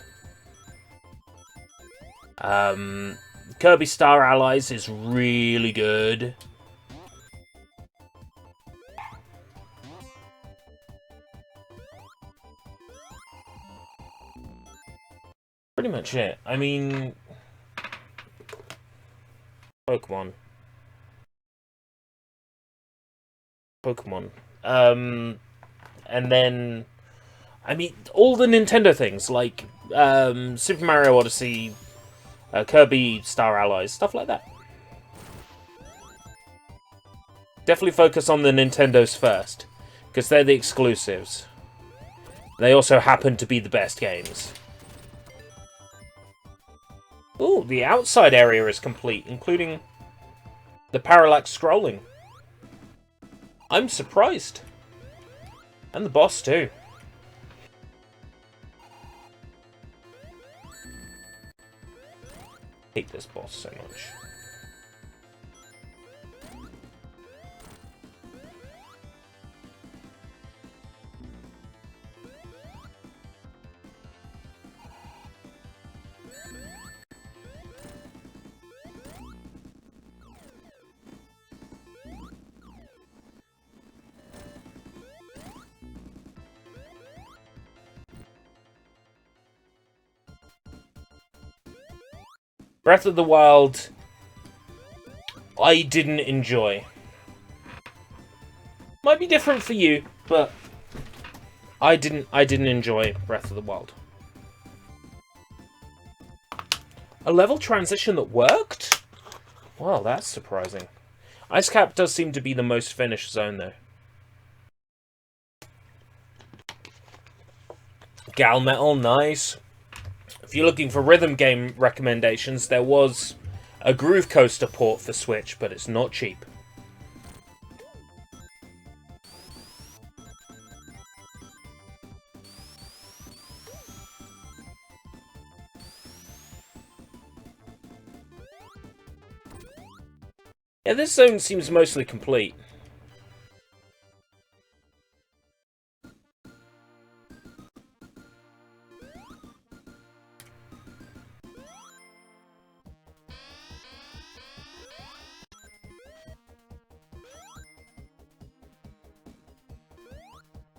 Kirby Star Allies is really good. Pretty much it. I mean, Pokemon. And then, I mean, all the Nintendo things, like Super Mario Odyssey, Kirby Star Allies, stuff like that. Definitely focus on the Nintendos first, because they're the exclusives. They also happen to be the best games. Ooh, the outside area is complete, including the parallax scrolling. I'm surprised. And the boss, too. I hate this boss so much. Breath of the Wild, I didn't enjoy. Might be different for you, but I didn't enjoy Breath of the Wild. A level transition that worked? Well, that's surprising. Ice Cap does seem to be the most finished zone, though. Gal Metal, nice. If you're looking for rhythm game recommendations, there was a Groove Coaster port for Switch, but it's not cheap. Yeah, this zone seems mostly complete.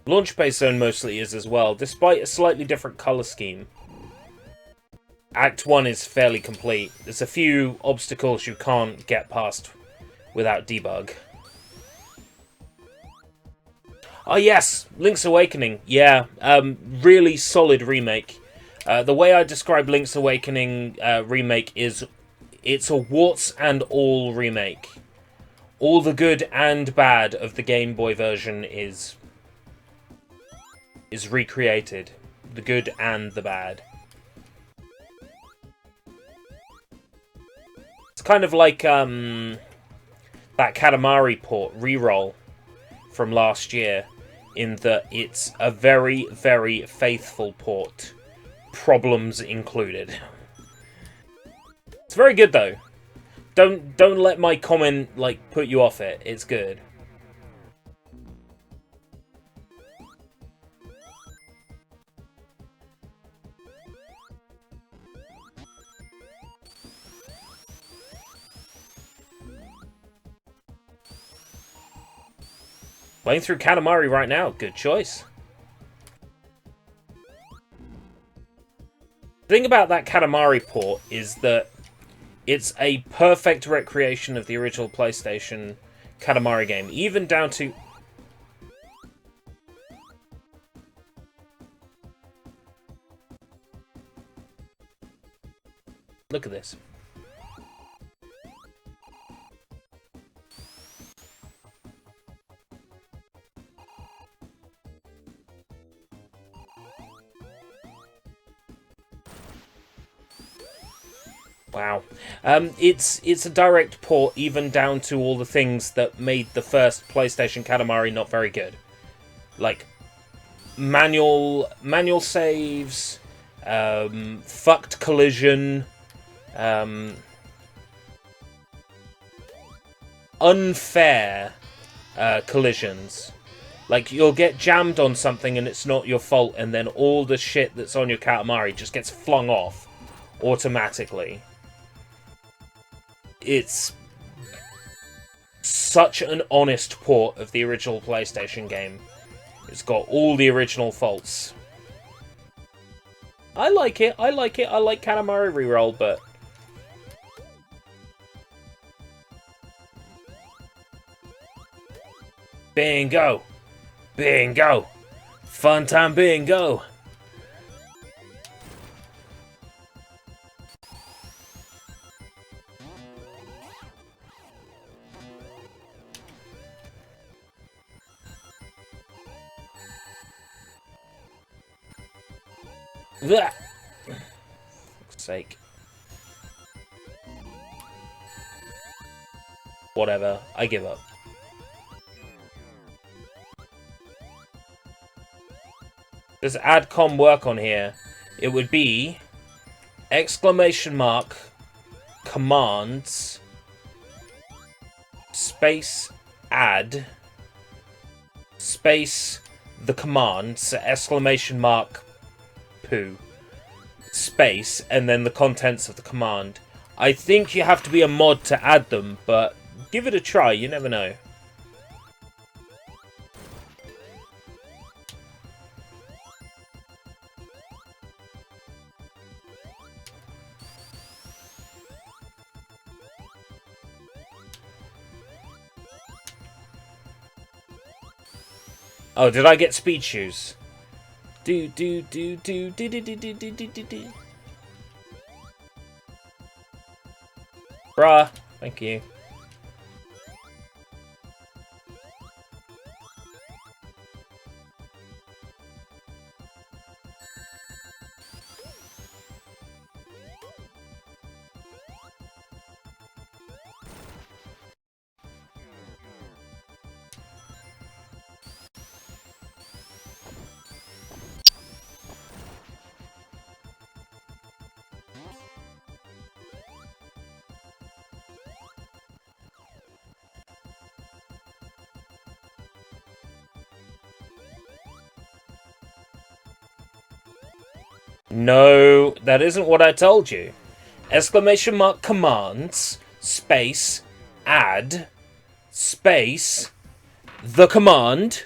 Launch Base Zone mostly is as well, despite a slightly different colour scheme. Act 1 is fairly complete. There's a few obstacles you can't get past without debug. Oh yes, Link's Awakening. Yeah, really solid remake. The way I describe Link's Awakening remake is it's a warts and all remake. All the good and bad of the Game Boy version is recreated. The good and the bad. It's kind of like that Katamari port, Reroll, from last year, in that it's a very, very faithful port. Problems included. It's very good though. Don't let my comment like put you off it. It's good. Playing through Katamari right now. Good choice. The thing about that Katamari port is that it's a perfect recreation of the original PlayStation Katamari game, even down to... Look at this. Wow. It's a direct port even down to all the things that made the first PlayStation Katamari not very good. Like manual saves, fucked collision, unfair collisions. Like, you'll get jammed on something and it's not your fault, and then all the shit that's on your Katamari just gets flung off automatically. It's such an honest port of the original PlayStation game. It's got all the original faults. I like it. I like Katamari Reroll, but... Bingo! Bingo! Fun time bingo! That. For fuck's sake. Whatever. I give up. Does AdCom work on here? It would be exclamation mark commands space add space the command, so exclamation mark poo space and then the contents of the command. I think you have to be a mod to add them, but give it a try, you never know. Oh, did I get speed shoes? Do. Bruh, thank you. No, that isn't what I told you. Exclamation mark commands, space, add, space, the command,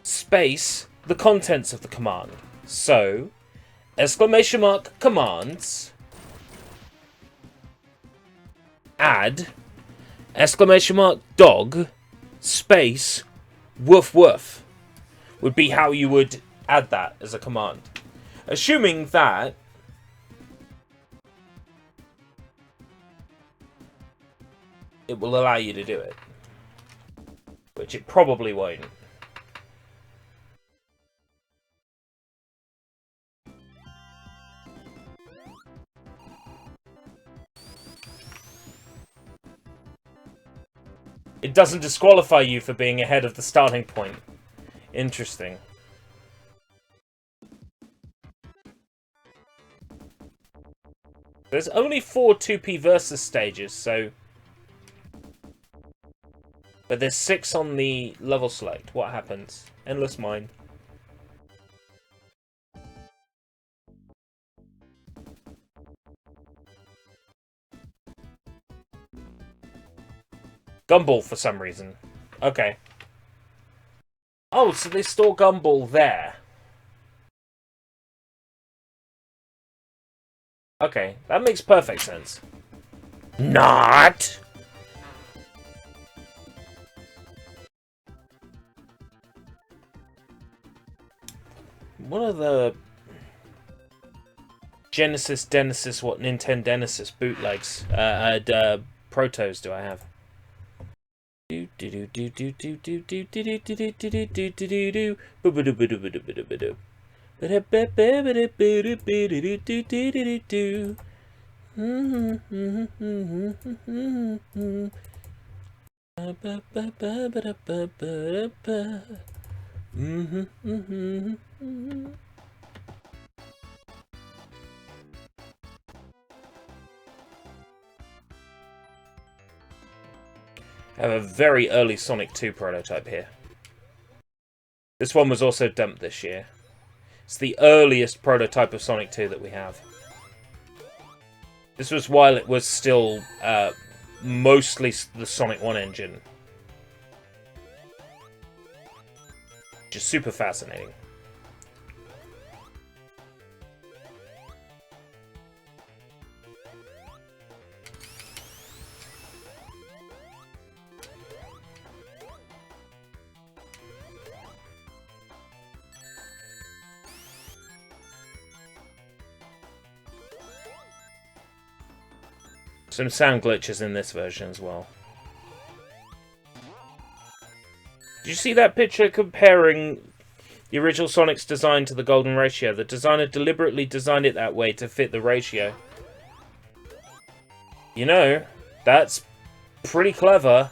space, the contents of the command. So, exclamation mark commands, add, exclamation mark dog, space, woof woof, would be how you would add that as a command. Assuming that it will allow you to do it. Which it probably won't. It doesn't disqualify you for being ahead of the starting point. Interesting. There's only 4 2P versus stages, so... But there's 6 on the level select. What happens? Endless mine. Gumball for some reason. Okay. Oh, so they store Gumball there. Okay, that makes perfect sense. Not! What are the Genesis, what Nintendenesis bootlegs, protos do I have? I have a very early Sonic 2 prototype here. This one was also dumped this year. It's the earliest prototype of Sonic 2 that we have. This was while it was still mostly the Sonic 1 engine. Which is super fascinating. Some sound glitches in this version as well. Did you see that picture comparing the original Sonic's design to the golden ratio? The designer deliberately designed it that way to fit the ratio. You know, that's pretty clever.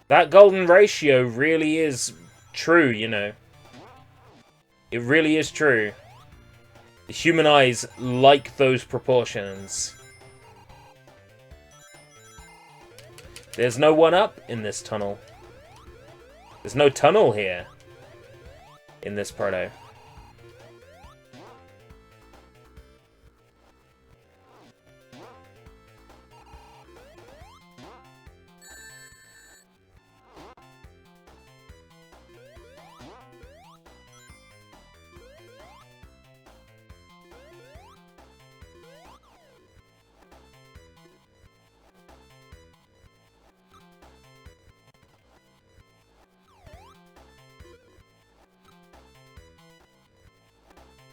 That golden ratio really is true, you know. It really is true. The human eyes like those proportions. There's no one-up in this tunnel. There's no tunnel here. In this proto.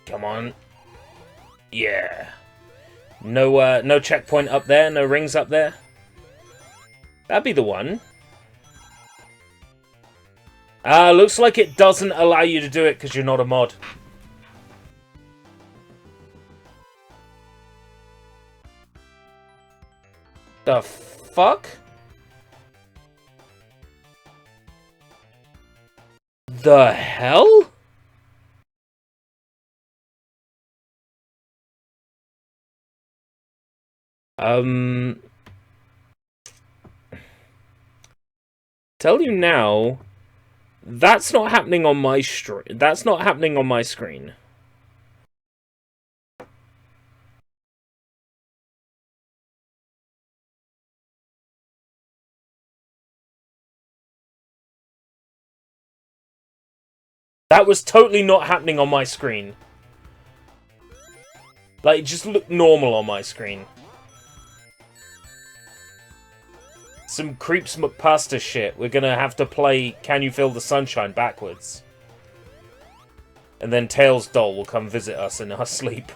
Come on. Yeah. No no checkpoint up there, no rings up there. That'd be the one. Looks like it doesn't allow you to do it because you're not a mod. The fuck? The hell? Tell you now, that's not happening on my that's not happening on my screen. That was totally not happening on my screen. Like, it just looked normal on my screen. some Creeps McPasta shit. We're gonna have to play Can You Feel the Sunshine backwards. And then Tails Doll will come visit us in our sleep.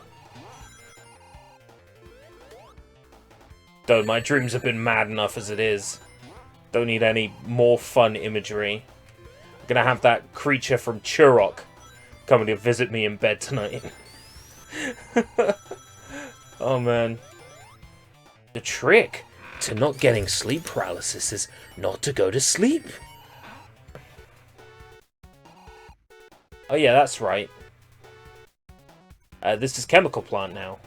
Though my dreams have been mad enough as it is. Don't need any more fun imagery. I'm gonna have that creature from Churok coming to visit me in bed tonight. Oh man. The trick to not getting sleep paralysis is not to go to sleep. Oh yeah, that's right. This is Chemical Plant now.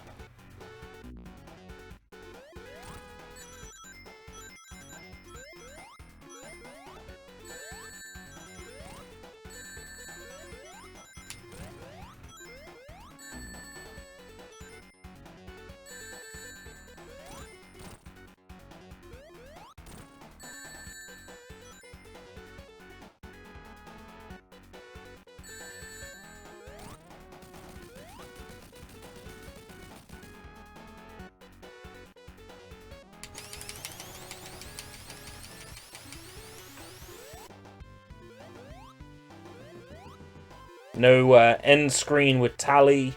No end screen with tally.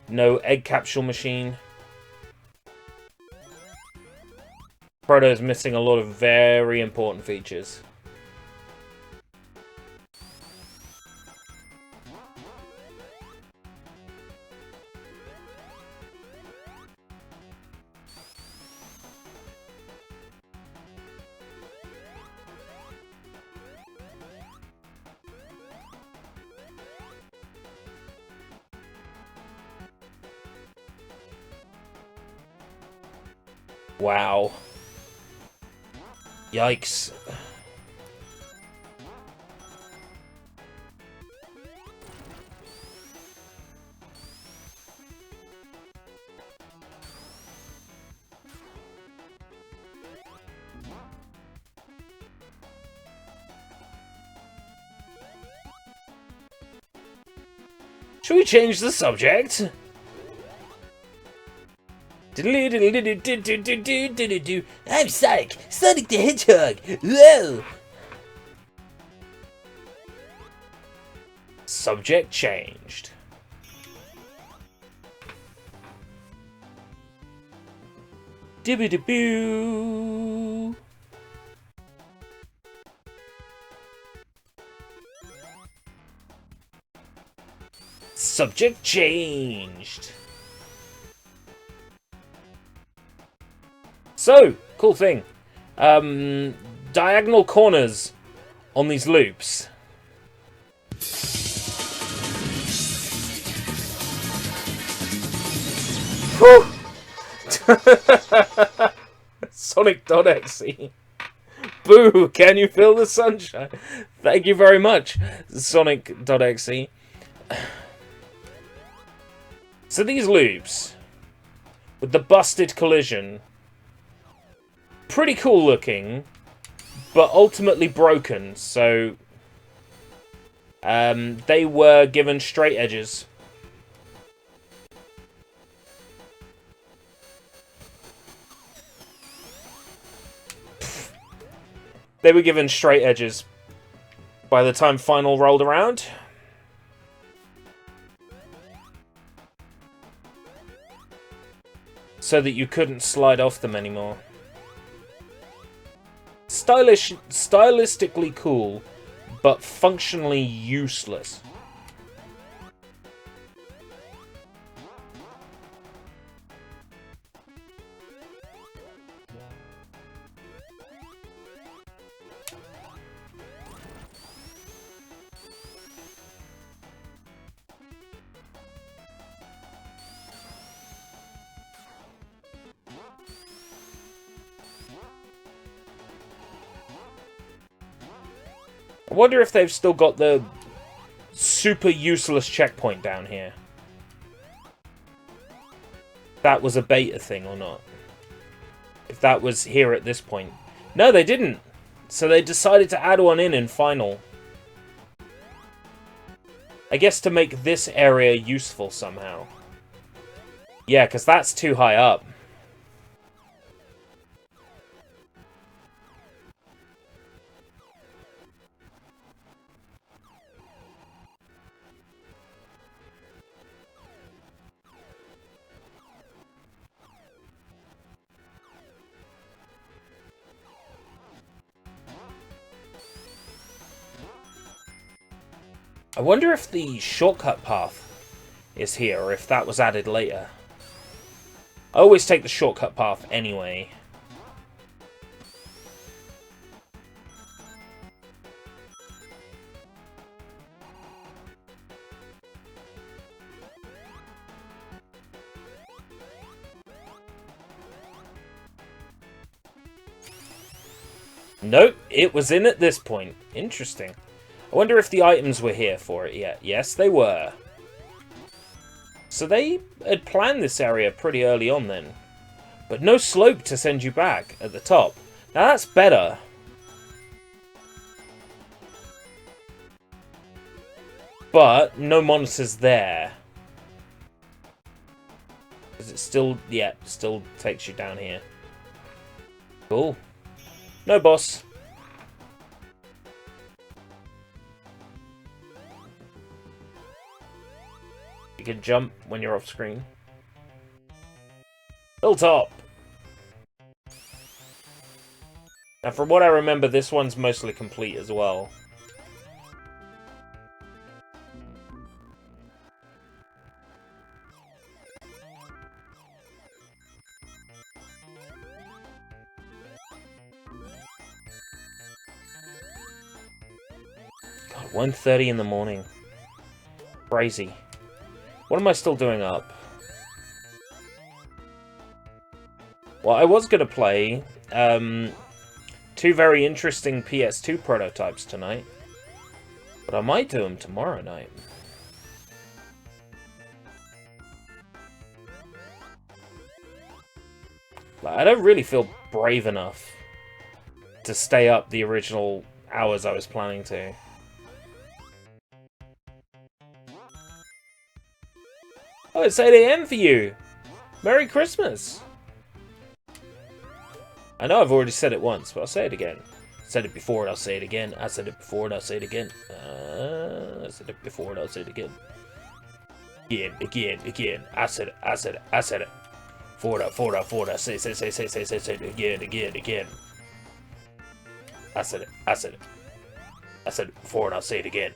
No egg capsule machine. Proto is missing a lot of very important features. Wow. Yikes. Should we change the subject? I'm Sonic! Sonic the Hedgehog! Whoa! Subject changed. Dibby-diboo. Subject changed. So, cool thing. Diagonal corners on these loops. Whew. Sonic.exe. Boo! Can you feel the sunshine? Thank you very much, Sonic.exe. So these loops, with the busted collision, pretty cool looking, but ultimately broken, so they were given straight edges. They were given straight edges by the time final rolled around. So that you couldn't slide off them anymore. Stylistically cool, but functionally useless. I wonder if they've still got the super useless checkpoint down here. That was a beta thing or not. If that was here at this point. No, they didn't. So they decided to add one in final. I guess to make this area useful somehow. Yeah, because that's too high up. I wonder if the shortcut path is here, or if that was added later. I always take the shortcut path anyway. Nope, it was in at this point. Interesting. I wonder if the items were here for it yet. Yes, they were. So they had planned this area pretty early on then. But no slope to send you back at the top. Now that's better. But no monitors there. Is it still... yeah, still takes you down here. Cool. No boss. You can jump when you're off screen. Hilltop! Now from what I remember, this one's mostly complete as well. God, 1:30 in the morning. Crazy. What am I still doing up? Well, I was going to play two very interesting PS2 prototypes tonight. But I might do them tomorrow night. Like, I don't really feel brave enough to stay up the original hours I was planning to. Oh, it's 8 AM for you! Merry Christmas! I know I've already said it once, but I'll say it again. I said it before and I'll say it again. I said it before and I'll say it again. I said it before and I'll say it again. Again. I said it. Forward, say it again. I said it. I said it before and I'll say it again.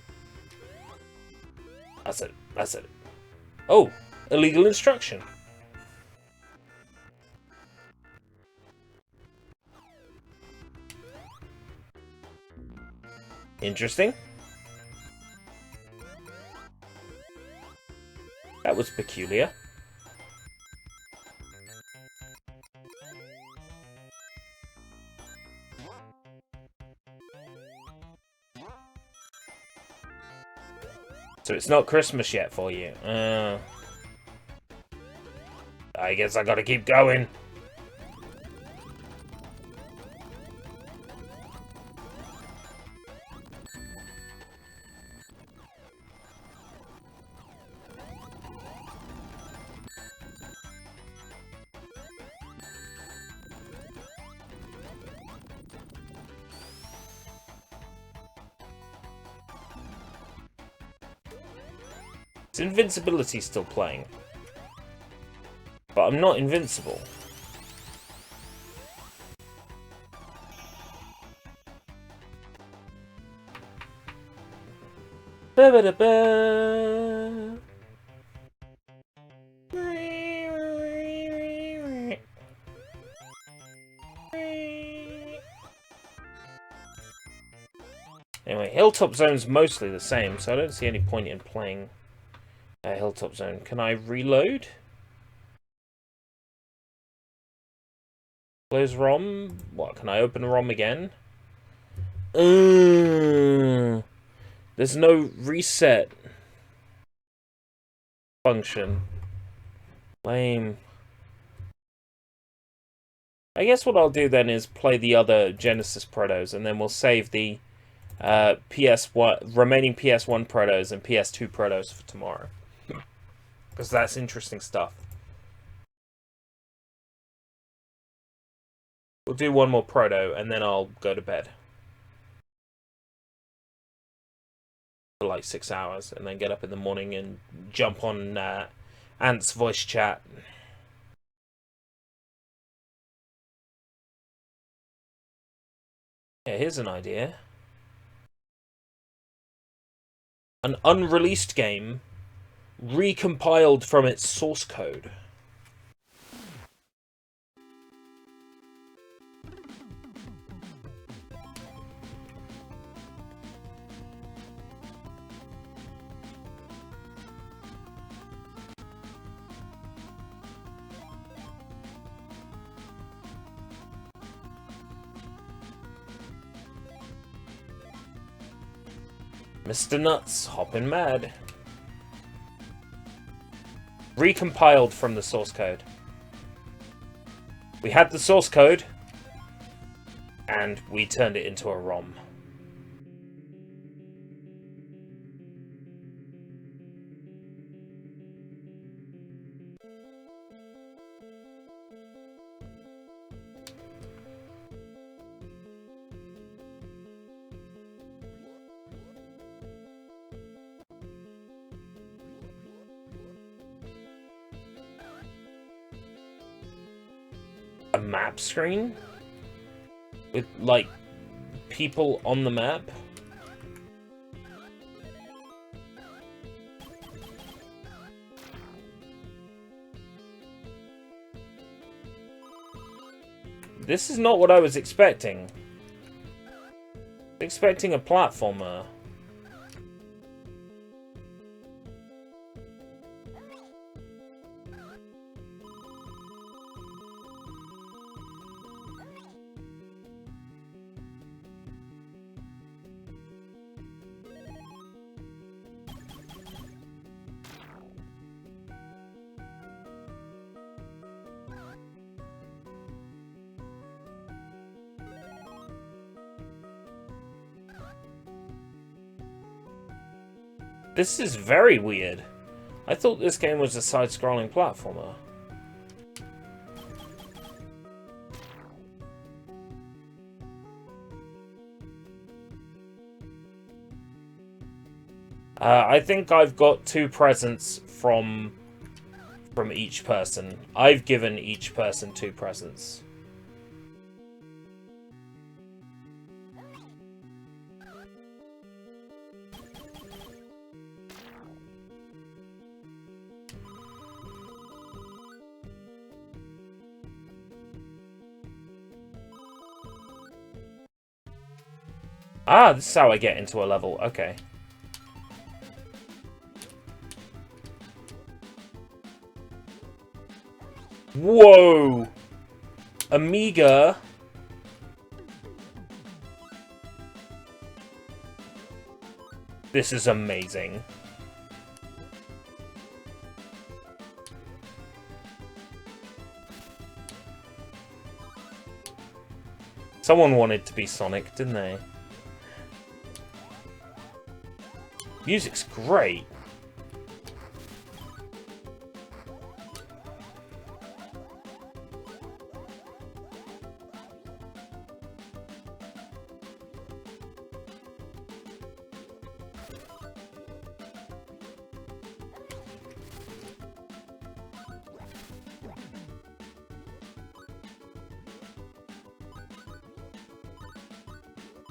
I said it. Oh, illegal instruction. Interesting. That was peculiar. So it's not Christmas yet for you. I guess I gotta keep going. Is invincibility still playing? But I'm not invincible. Ba-ba-da-ba. Anyway, Hilltop Zone's mostly the same, so I don't see any point in playing Hilltop Zone. Can I reload? Close ROM? What, can I open ROM again? There's no reset function. Lame. I guess what I'll do then is play the other Genesis protos, and then we'll save the remaining PS1 protos and PS2 protos for tomorrow. Because that's interesting stuff. We'll do one more proto, and then I'll go to bed. For like 6 hours, and then get up in the morning and jump on Ant's voice chat. Yeah, here's an idea. An unreleased game recompiled from its source code. Mr. Nuts, hopping mad. Recompiled from the source code. We had the source code, and we turned it into a ROM. A map screen? With, like, people on the map? This is not what I was expecting. Expecting a platformer. This is very weird. I thought this game was a side-scrolling platformer. I think I've got 2 presents from each person. I've given each person 2 presents. Ah, this is how I get into a level. Okay. Whoa! Amiga. This is amazing. Someone wanted to be Sonic, didn't they? Music's great.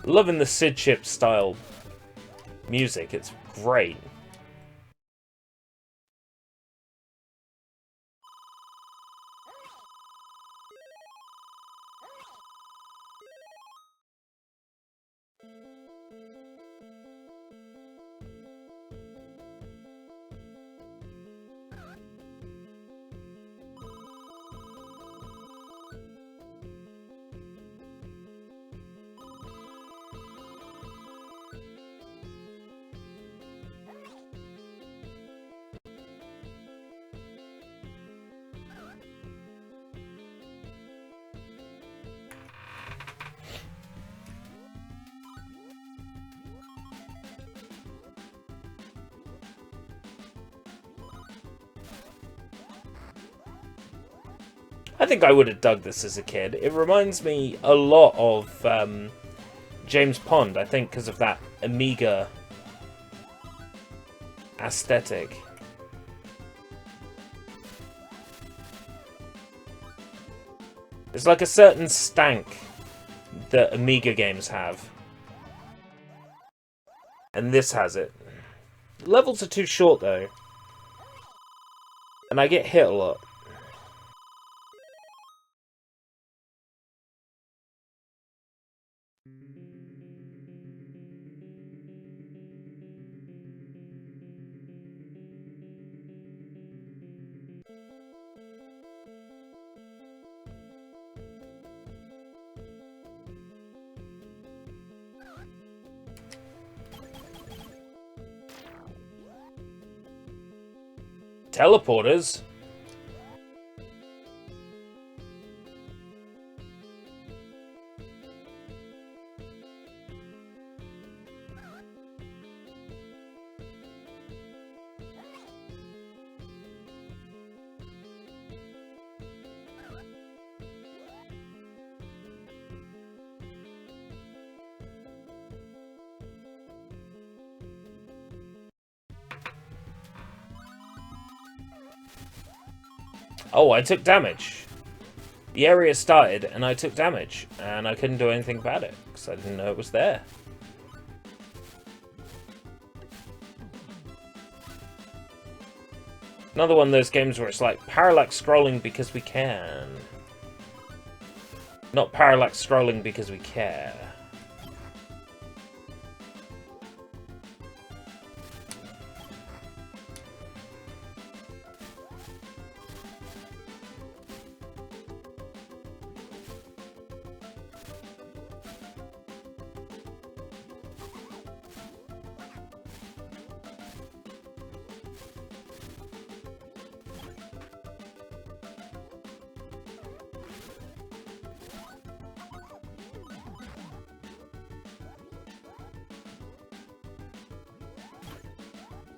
Loving the Sid Chip style music, it's great. I think I would have dug this as a kid. It reminds me a lot of James Pond, I think, because of that Amiga aesthetic. There's like a certain stank that Amiga games have. And this has it. Levels are too short, though. And I get hit a lot. Teleporters? Oh, I took damage. The area started and I took damage. And I couldn't do anything about it because I didn't know it was there. Another one of those games where it's like parallax scrolling because we can. Not parallax scrolling because we care.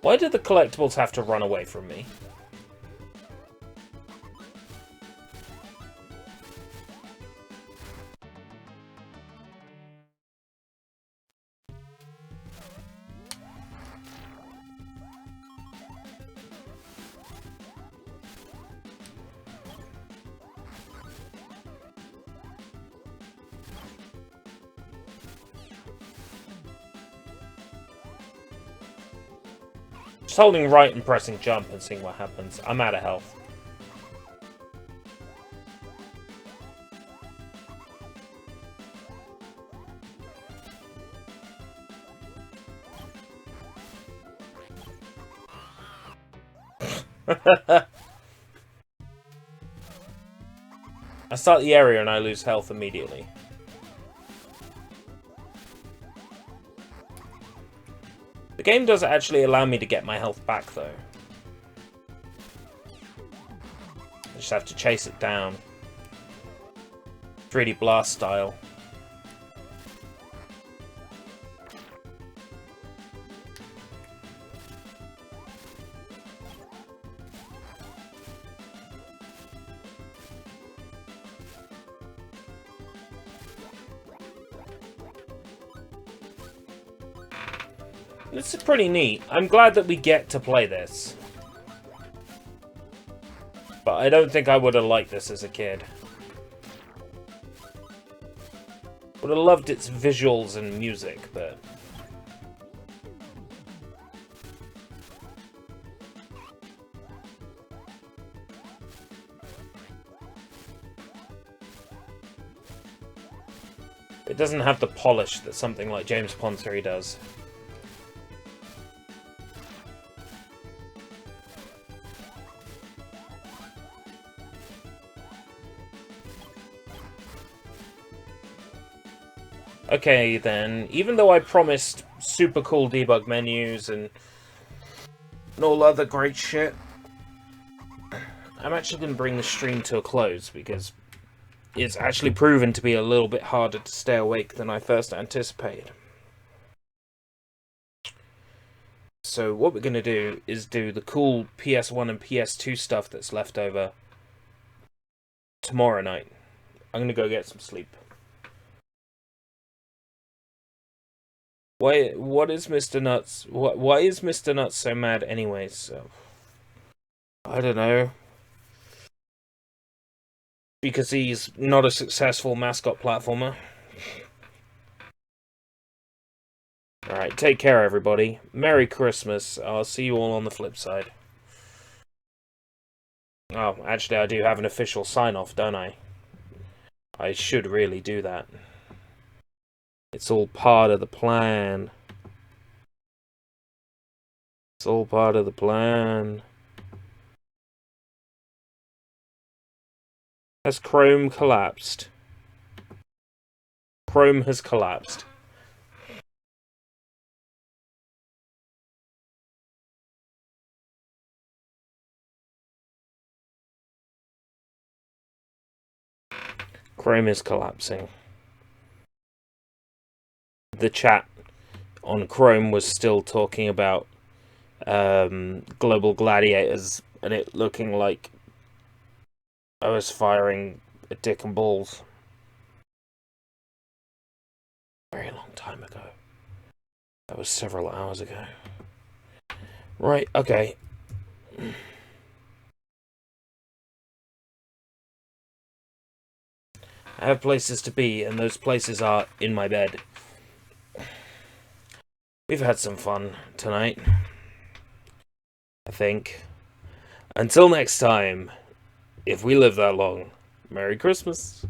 Why do the collectibles have to run away from me? Just holding right and pressing jump and seeing what happens. I'm out of health. I start the area and I lose health immediately. The game does actually allow me to get my health back, though. I just have to chase it down. 3D Blast style. This is pretty neat. I'm glad that we get to play this. But I don't think I would have liked this as a kid. Would have loved its visuals and music, but... it doesn't have the polish that something like James Pond 3 does. Okay, then, even though I promised super cool debug menus and all other great shit, I'm actually going to bring the stream to a close because it's actually proven to be a little bit harder to stay awake than I first anticipated. So what we're going to do is do the cool PS1 and PS2 stuff that's left over tomorrow night. I'm going to go get some sleep. What is Mr. Nuts? Why is Mr. Nuts so mad anyways? So, I don't know. Because he's not a successful mascot platformer. Alright, take care, everybody. Merry Christmas. I'll see you all on the flip side. Oh, actually, I do have an official sign-off, don't I? I should really do that. It's all part of the plan. It's all part of the plan. Has Chrome collapsed? Chrome has collapsed. Chrome is collapsing. The chat on Chrome was still talking about global gladiators and it looking like I was firing a dick and balls. A very long time ago. That was several hours ago. Right, okay. I have places to be, and those places are in my bed. We've had some fun tonight, I think. Until next time, if we live that long, Merry Christmas.